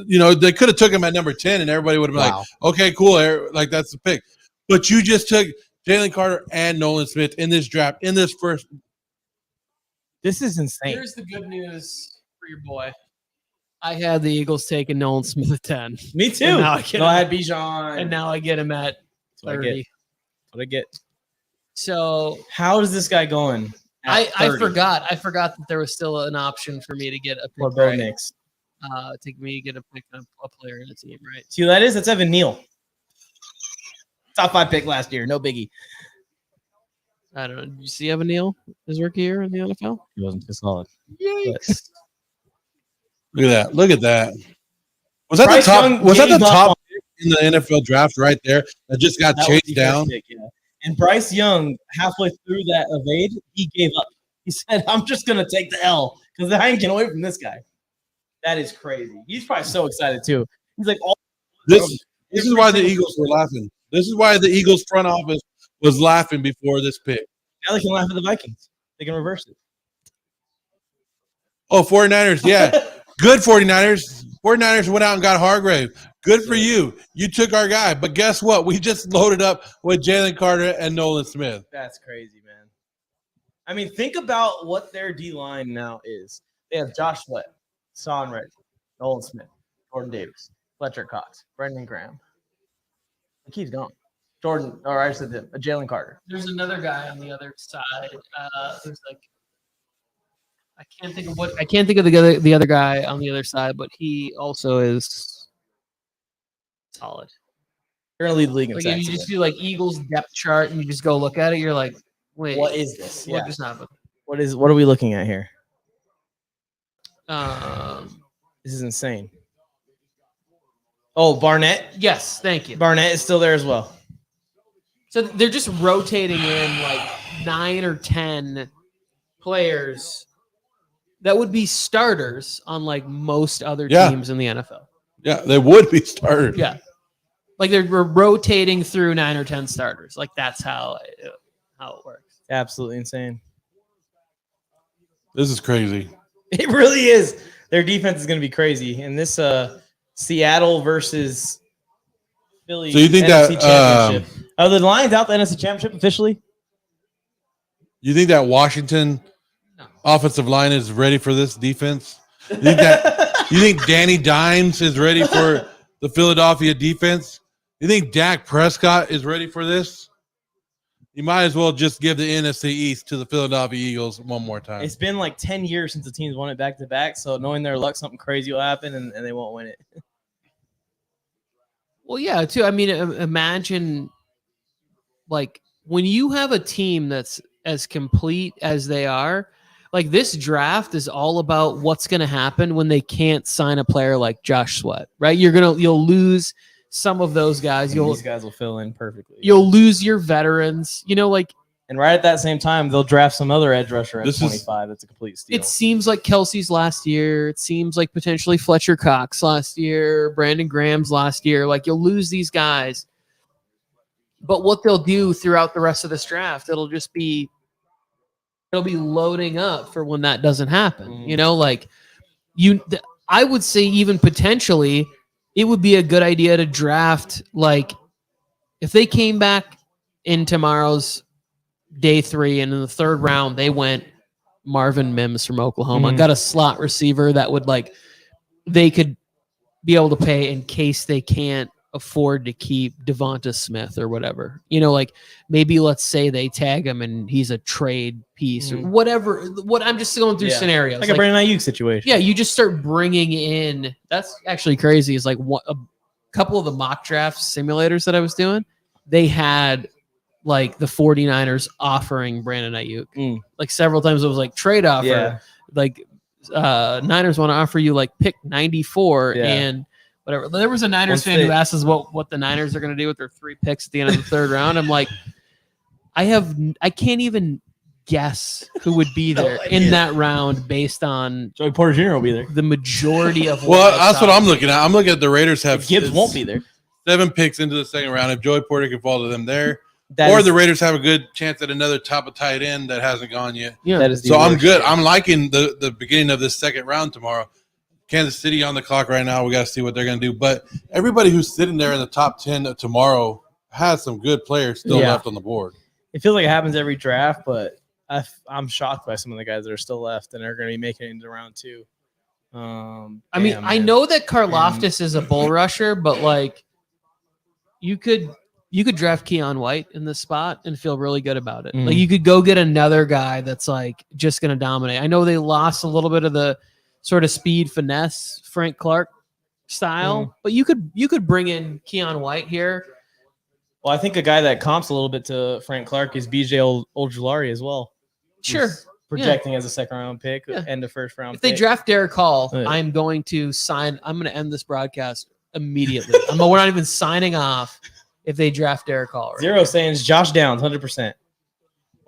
they could have took him at number 10 and everybody would have been like, okay, cool. Like, that's the pick. But you just took Jalen Carter and Nolan Smith in this draft, in this first. This is insane. Here's the good news for your boy. I had the Eagles taking Nolan Smith at 10. Me too. And now I get him I had Bijan. And now I get him at 30. That's what I get. So How is this guy going? I forgot. I forgot that there was still an option for me to get a For pick. Bo Right. Nix. Take me to get a player in the team, right? See who that is? That's Evan Neal. Top 5 pick last year. No biggie. I don't know. Did you see Evan Neal his rookie year in the NFL? He wasn't too solid. Yikes. Look at that. Was that Bryce the top? Young Was that the gave up top on- in the NFL draft right there that just got That was chased the down? first pick, yeah. And Bryce Young, halfway through that evade, he gave up. He said, I'm just going to take the L because I ain't getting away from this guy. That is crazy. He's probably so excited, too. He's like, This is why the Eagles were laughing. This is why the Eagles front office was laughing before this pick. now they can laugh at the Vikings. They can reverse it. Oh, 49ers. Yeah. Good 49ers. 49ers went out and got Hargrave. Good for you. You took our guy. But guess what? We just loaded up with Jalen Carter and Nolan Smith. That's crazy, man. I mean, think about what their D-line now is. They have Josh Sweat, Son Reddick, Nolan Smith, Jordan Davis, Fletcher Cox, Brendan Graham. The key's gone. Jordan, or I said Jalen Carter. There's another guy on the other side who's like I can't think of the other guy on the other side, but he also is solid. You're gonna lead the league in Like if sacks you just again. do like Eagles depth chart and you just go look at it, you're like, wait, What is this? what Yeah. just happened? What are we looking at here? Um, This is insane. Oh, Barnett. yes, thank you. Barnett is still there as well. So they're just rotating in like 9 or 10 players that would be starters on like most other Yeah. teams in the NFL. Yeah, they would be starters. Yeah. Like we're rotating through 9 or 10 starters. Like that's how it works. Absolutely insane. This is crazy. It really is. Their defense is going to be crazy. And this Seattle versus Philly So you think NFC that championship. Are the Lions out the NFC championship officially? you think that Washington offensive line is ready for this defense? You think Danny Dimes is ready for the Philadelphia defense? You think Dak Prescott is ready for this? You might as well just give the NFC East to the Philadelphia Eagles one more time. It's been like 10 years since the teams won it back to back. So knowing their luck, something crazy will happen and they won't win it. Well, yeah, too. I mean, imagine like when you have a team that's as complete as they are, like this draft is all about what's going to happen when they can't sign a player like Josh Sweat, right? You'll lose some of those guys. These guys will fill in perfectly. You'll lose your veterans, like. And right at that same time, they'll draft some other edge rusher at This is- 25. That's a complete steal. It seems like Kelsey's last year. It seems like potentially Fletcher Cox last year, Brandon Graham's last year. Like you'll lose these guys. But what they'll do throughout the rest of this draft, it'll be loading up for when that doesn't happen. I would say even potentially it would be a good idea to draft, like if they came back in tomorrow's day 3 and in the 3rd round they went Marvin Mims from Oklahoma, got a slot receiver that would they could be able to pay in case they can't afford to keep Devonta Smith or whatever. Maybe let's say they tag him and he's a trade piece or whatever. I'm just going through scenarios. like a Brandon Ayuk situation. Yeah, you just start bringing in. That's actually crazy. Is like a couple of the mock draft simulators that I was doing, they had like the 49ers offering Brandon Ayuk. Like several times it was like trade offer. Yeah. Like Niners want to offer you like pick 94 and whatever. There was a Niners fan who asked us what the Niners are going to do with their 3 picks at the end of the 3rd round. I'm like, I can't even guess who would be there in that round based on Joey Porter Jr. will be there. the majority of That's what I'm looking at. I'm looking at the Raiders have Gibbs won't be there. 7 picks into the 2nd round. If Joey Porter can fall to them there, the Raiders have a good chance at another top of tight end that hasn't gone yet. Yeah, that is So I'm good. I'm liking the beginning of this 2nd round tomorrow. Kansas City on the clock right now. We got to see what they're going to do. But everybody who's sitting there in the top 10 tomorrow has some good players still left on the board. It feels like it happens every draft, but I'm shocked by some of the guys that are still left and are going to be making it into round 2. I know that Karlaftis is a bull rusher, but like you could draft Keon White in this spot and feel really good about it. Like you could go get another guy that's like just going to dominate. I know they lost a little bit of the sort of speed finesse Frank Clark style, but you could bring in Keon White here. Well, I think a guy that comps a little bit to Frank Clark is BJ Ojulari as well. Sure. He's projecting as a 2nd round pick and a 1st round If they pick. draft Derek Hall, I'm going to end this broadcast immediately. We're not even signing off if they draft Derek Hall. Right? Zero saying Josh Downs, 100%.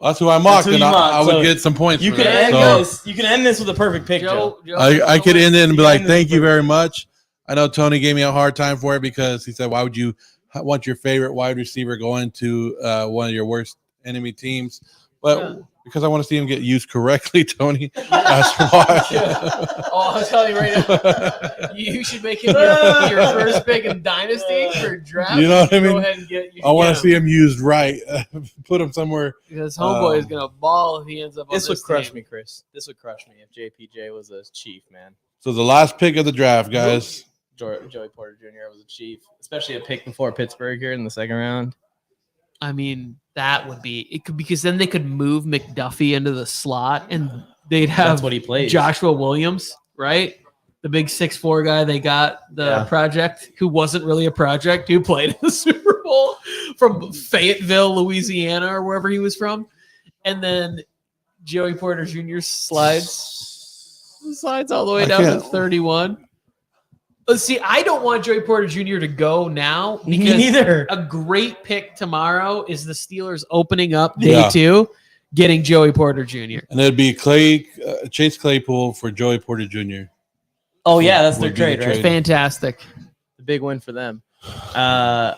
That's who I mocked, who and you mocked, I would so get some points. You for can that. end So this. You can end this with a perfect pick, Joe. I could end it and be like, end "Thank this you very much." I know Tony gave me a hard time for it because he said, "Why would you want your favorite wide receiver going to one of your worst enemy teams?" But because I want to see him get used correctly, Tony. That's why. I'll tell you right now, you should make him your first pick in Dynasty for draft. You know what I mean? Go ahead and I want to see him used right. Put him somewhere. Because homeboy is gonna ball if he ends up. This on would crush team. me, Chris. This would crush me if JPJ was a Chief, man. So the last pick of the draft, guys. Joey Porter Jr. was a Chief, especially a pick before Pittsburgh here in the 2nd round. I mean, that would be it. Because then they could move McDuffie into the slot, and they'd have That's what he plays. Joshua Williams, right? The big 6'4" guy they got the project, who wasn't really a project, who played in the Super Bowl from Fayetteville, Louisiana, or wherever he was from. And then Joey Porter Jr. slides all the way down to 31. Let's see, I don't want Joey Porter Jr. to go now Me because neither. a great pick tomorrow is the Steelers opening up day 2, getting Joey Porter Jr. And it'd be Chase Claypool for Joey Porter Jr. Oh, yeah, that's their Would be the trade, right? trade. Fantastic. The big win for them. Yeah,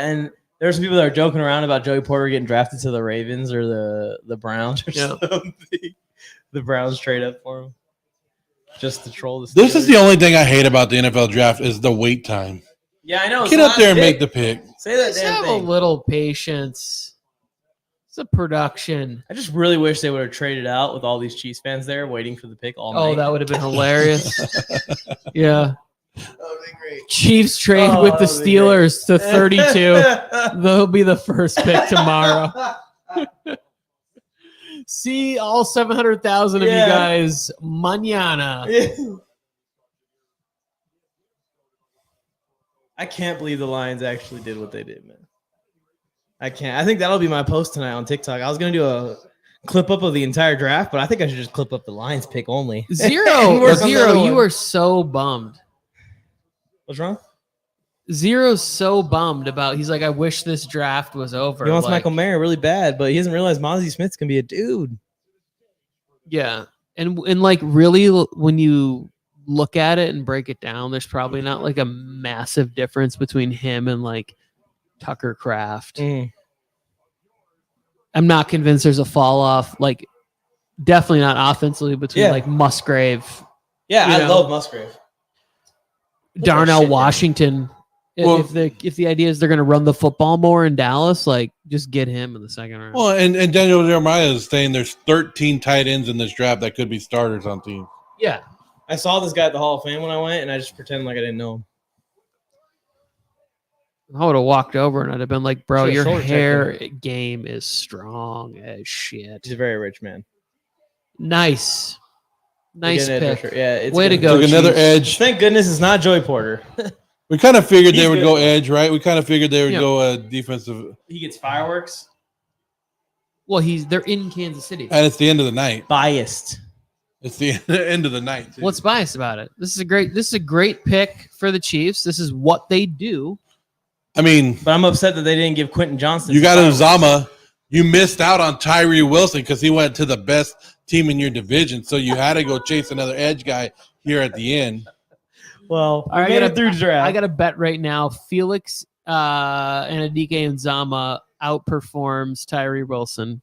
and there's some people that are joking around about Joey Porter getting drafted to the Ravens or the Browns or something. The Browns trade up for him. Just to troll the Steelers. This is the only thing I hate about the NFL draft is the wait time. Yeah, I know. Get up there and make the pick. Say that Just damn have thing. a little patience. It's a production. I just really wish they would have traded out with all these Chiefs fans there waiting for the pick all night. Oh, that would have been hilarious. Yeah. That would be great. Chiefs trade Oh, with the that would be great. Steelers to 32. They'll be the first pick tomorrow. See all 700,000 of you guys mañana. I can't believe the Lions actually did what they did, man. I can't. I think that'll be my post tonight on TikTok. I was going to do a clip up of the entire draft, but I think I should just clip up the Lions pick only. Zero, Work on the other you one. are so bummed. What's wrong? Zero's so bummed about. He's like, I wish this draft was over. He wants Like, Michael Mayer really bad, but he doesn't realize Mozzie Smith's going to be a dude. Yeah, and like really, when you look at it and break it down, there's probably not like a massive difference between him and like Tucker Kraft. I'm not convinced there's a fall off. Like, definitely not offensively between like Musgrave. Yeah, You I know? love Musgrave. Darnell shit down. Washington. Well- if the idea is they're going to run the football more in Dallas, like just get him in the second round. Well, and Daniel Jeremiah is saying there's 13 tight ends in this draft that could be starters on teams. Yeah, I saw this guy at the Hall of Fame when I went, and I just pretended like I didn't know him. I would have walked over and I'd have been like, "Bro, Should've your shoulder checked hair game is strong as shit." He's a very rich man. Nice Getting it pick. for sure. Yeah, it's Way to good. go. Took another Chiefs. edge. Thank goodness it's not Joey Porter. We kind of figured He's they would good. go edge, right? We kind of figured they would Yeah. go defensive, He gets fireworks. Well, they're in Kansas City. and it's the end of the night. Biased. It's the end of the night. Too. What's biased about it? This is a great pick for the Chiefs. This is what they do. I mean, But I'm upset that they didn't give Quentin Johnson. you got fireworks. Uzama. You missed out on Tyree Wilson because he went to the best team in your division. So you had to go chase another edge guy here at the end. Well, All right, I made it through draft. I got a bet right now. Felix and Adike Nzama outperforms Tyree Wilson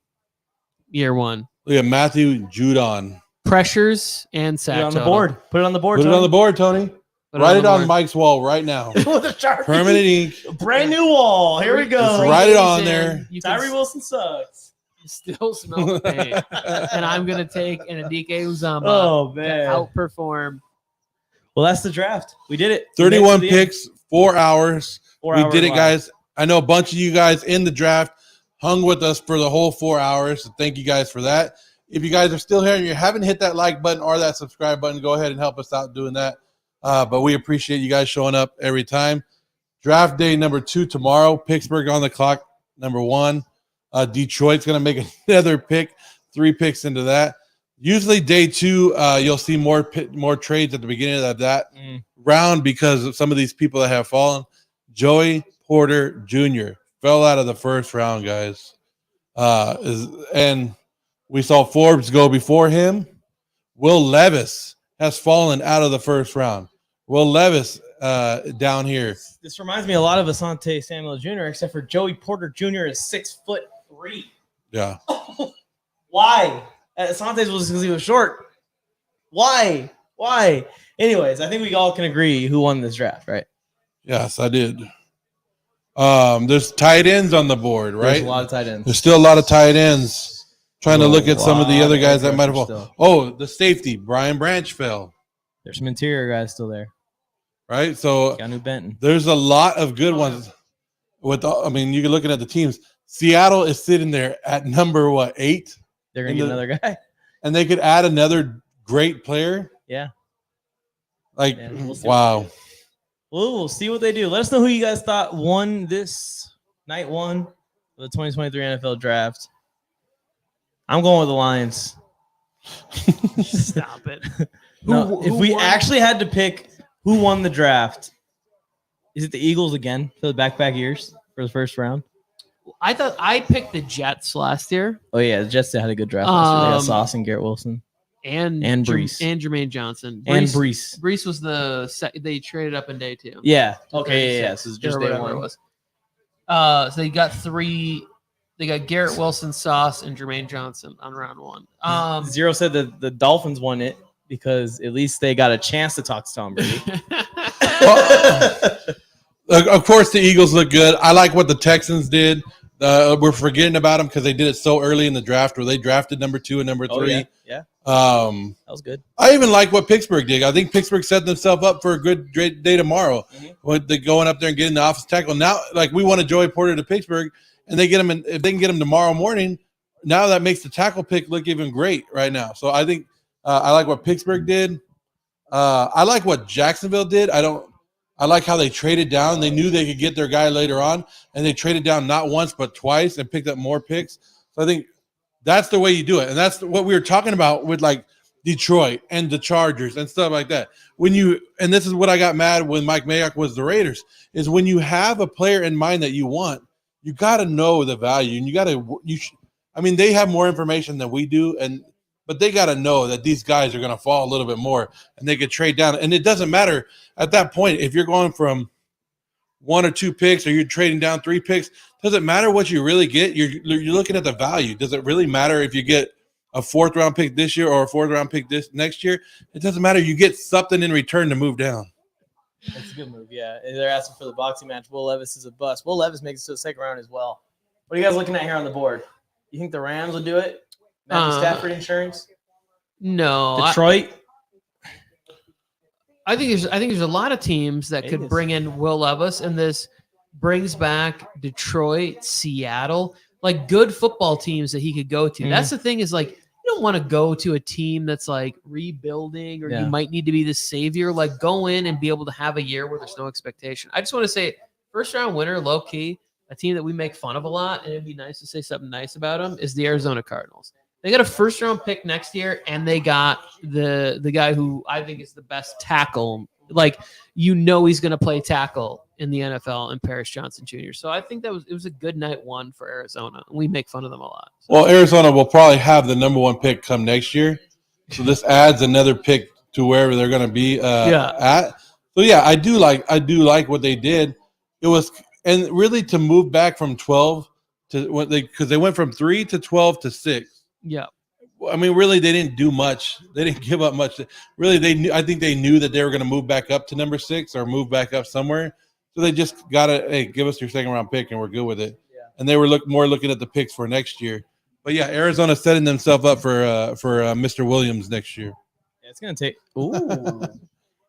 year one. Look at Matthew Judon. Pressures and Put sack it on the total. board. Put it on the board. Put it on the board, Tony. Put Write the it on board. Mike's wall right now. With a Sharpie. Permanent ink. Brand new wall. Here we Just go. write it on In, there. you can Tyree Wilson sucks. still smell the paint. And I'm going to take an Adike Uzama Oh to man. outperform. Well, that's the draft. We did it. We made it 31 to the end. picks, 4 hours. 4 We hours did it, live. guys. I know a bunch of you guys in the draft hung with us for the whole 4 hours. So thank you guys for that. If you guys are still here and you haven't hit that like button or that subscribe button, go ahead and help us out doing that. But we appreciate you guys showing up every time. Draft day number 2 tomorrow. Pittsburgh on the clock, number 1. Detroit's going to make another pick, 3 picks into that. Usually day 2, you'll see more trades at the beginning of that round because of some of these people that have fallen. Joey Porter Jr. fell out of the first round, guys. And we saw Forbes go before him. Will Levis has fallen out of the first round. Will Levis down here. This reminds me a lot of Asante Samuel Jr., except for Joey Porter Jr. is 6'3". Yeah. Why? Asante's was because he was short. Why? Anyways, I think we all can agree who won this draft, right? Yes, I did. There's tight ends on the board, right? There's a lot of tight ends. There's still a lot of tight ends. Trying to A look at some of the lot other of guys that edge might have rushers fallen. still. Oh, the safety, Brian Branch fell, There's some interior guys still there. right? So Keanu Benton. there's a lot of good ones. You're looking at the teams. Seattle is sitting there at number 8? They're in gonna get the- another guy. and they could add another great player. Yeah. Like, Yeah, we'll see wow. We'll see what they do. Let us know who you guys thought won this night one of the 2023 NFL draft. I'm going with the Lions. Stop it. No, if who we won? actually had to pick who won the draft, is it the Eagles again for the back-to-back years for the first round? I thought I picked the Jets last year. Oh, yeah. The Jets had a good draft last year. They got Sauce and Garrett Wilson. And Brees. and Jermaine Johnson. Brees. Brees was they traded up in day 2. Yeah. Okay. Yeah. So it's just or day whatever one. it was. So they got 3. They got Garrett Wilson, Sauce, and Jermaine Johnson on round 1. Zero said that the Dolphins won it because at least they got a chance to talk to Tom Brady. Of course, the Eagles look good. I like what the Texans did. We're forgetting about them because they did it so early in the draft where they drafted number 2 and number 3. Oh, yeah. That was good. I even like what Pittsburgh did. I think Pittsburgh set themselves up for a good day tomorrow. When they're going up there and getting the offensive tackle. Now, like we wanted Joey Porter to Pittsburgh, and they get him. If they can get him tomorrow morning, now that makes the tackle pick look even great right now. So I think I like what Pittsburgh did. I like what Jacksonville did. I like how they traded down. They knew they could get their guy later on, and they traded down not once but twice and picked up more picks. So I think that's the way you do it, and that's what we were talking about with like Detroit and the Chargers and stuff like that. And this is what I got mad when Mike Mayock was the Raiders, is when you have a player in mind that you want, you got to know the value, and they have more information than we do, but they got to know that these guys are going to fall a little bit more and they could trade down. And it doesn't matter at that point if you're going from 1 or 2 picks or you're trading down 3 picks. Doesn't matter what you really get. You're looking at the value. Does it really matter if you get a 4th round pick this year or a 4th round pick this next year? It doesn't matter. You get something in return to move down. That's a good move, yeah. They're asking for the boxing match. Will Levis is a bust. Will Levis makes it to the second round as well. What are you guys looking at here on the board? You think the Rams will do it? Matthew Stafford insurance? No. Detroit? I think there's a lot of teams that could bring in Will Levis, and this brings back Detroit, Seattle, like good football teams that he could go to. That's the thing, is like you don't want to go to a team that's like rebuilding or you might need to be the savior. Like go in and be able to have a year where there's no expectation. I just want to say first round winner, low key, a team that we make fun of a lot, and it'd be nice to say something nice about them, is the Arizona Cardinals. They got a first round pick next year, and they got the guy who I think is the best tackle. Like, he's going to play tackle in the NFL, and Paris Johnson Jr. So I think it was a good night 1 for Arizona. We make fun of them a lot. So. Well, Arizona will probably have the number 1 pick come next year. So this adds another pick to wherever they're going to be at. So yeah, I do like what they did. It was, and really to move back from 12 to because they went from 3 to 12 to 6. Yeah. I mean, really, they didn't do much. They didn't give up much. Really, I think they knew that they were going to move back up to number 6 or move back up somewhere. So they just got to, hey, give us your second round pick and we're good with it. Yeah. And they were looking at the picks for next year. But yeah, Arizona's setting themselves up for Mr. Williams next year. Yeah, it's going to take.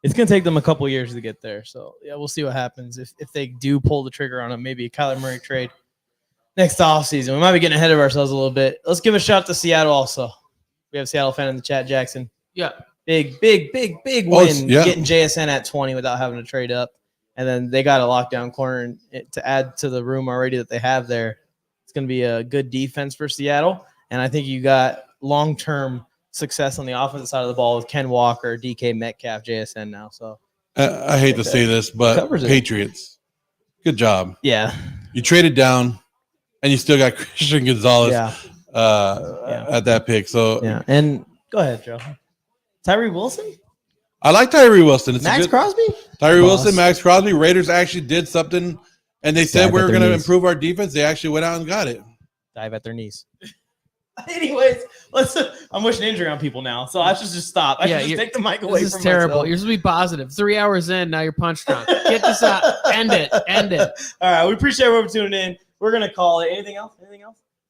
It's going to take them a couple years to get there. So yeah, we'll see what happens if they do pull the trigger on maybe a Kyler Murray trade next offseason. We might be getting ahead of ourselves a little bit. Let's give a shout to Seattle also. We have a Seattle fan in the chat, Jackson. Yeah. Big win getting JSN at 20 without having to trade up. And then they got a lockdown corner to add to the room already that they have there. It's going to be a good defense for Seattle. And I think you got long-term success on the offensive side of the ball with Ken Walker, DK Metcalf, JSN now. So I hate to say this, but Patriots, good job. Yeah. You traded down, and you still got Christian Gonzalez at that pick. So yeah, and go ahead, Joe. Tyree Wilson? I like Tyree Wilson. It's Max Crosby? Tyree Wilson, Max Crosby. Raiders actually did something, and they said we were going to improve our defense. They actually went out and got it. Dive at their knees. Anyways, I'm wishing injury on people now, so I should just stop. I should just take the mic away from myself. This is terrible. You're supposed to be positive. 3 hours in, now you're punch drunk. Get this out. End it. All right, we appreciate everyone tuning in. We're going to call it. Anything else?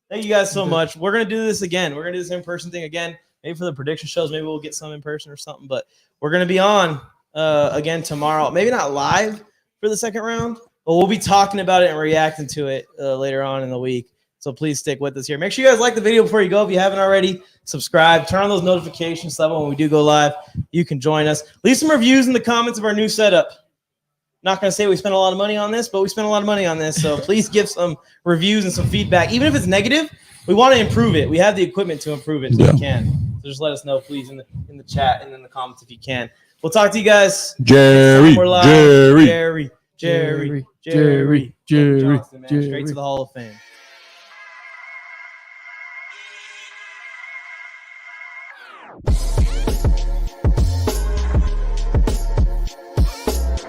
Thank you guys so much. We're going to do this again. We're going to do this in-person thing again. Maybe for the prediction shows, maybe we'll get some in person or something. But we're going to be on again tomorrow. Maybe not live for the second round, but we'll be talking about it and reacting to it later on in the week. So please stick with us here. Make sure you guys like the video before you go. If you haven't already, subscribe. Turn on those notifications so that when we do go live, you can join us. Leave some reviews in the comments of our new setup. Not going to say we spent a lot of money on this, but we spent a lot of money on this. So please give some reviews and some feedback. Even if it's negative, we want to improve it. We have the equipment to improve it if we can. So just let us know, please, in the chat and in the comments if you can. We'll talk to you guys. Jerry, We're live. Jerry. Jerry. Johnson, man. Straight to the Hall of Fame.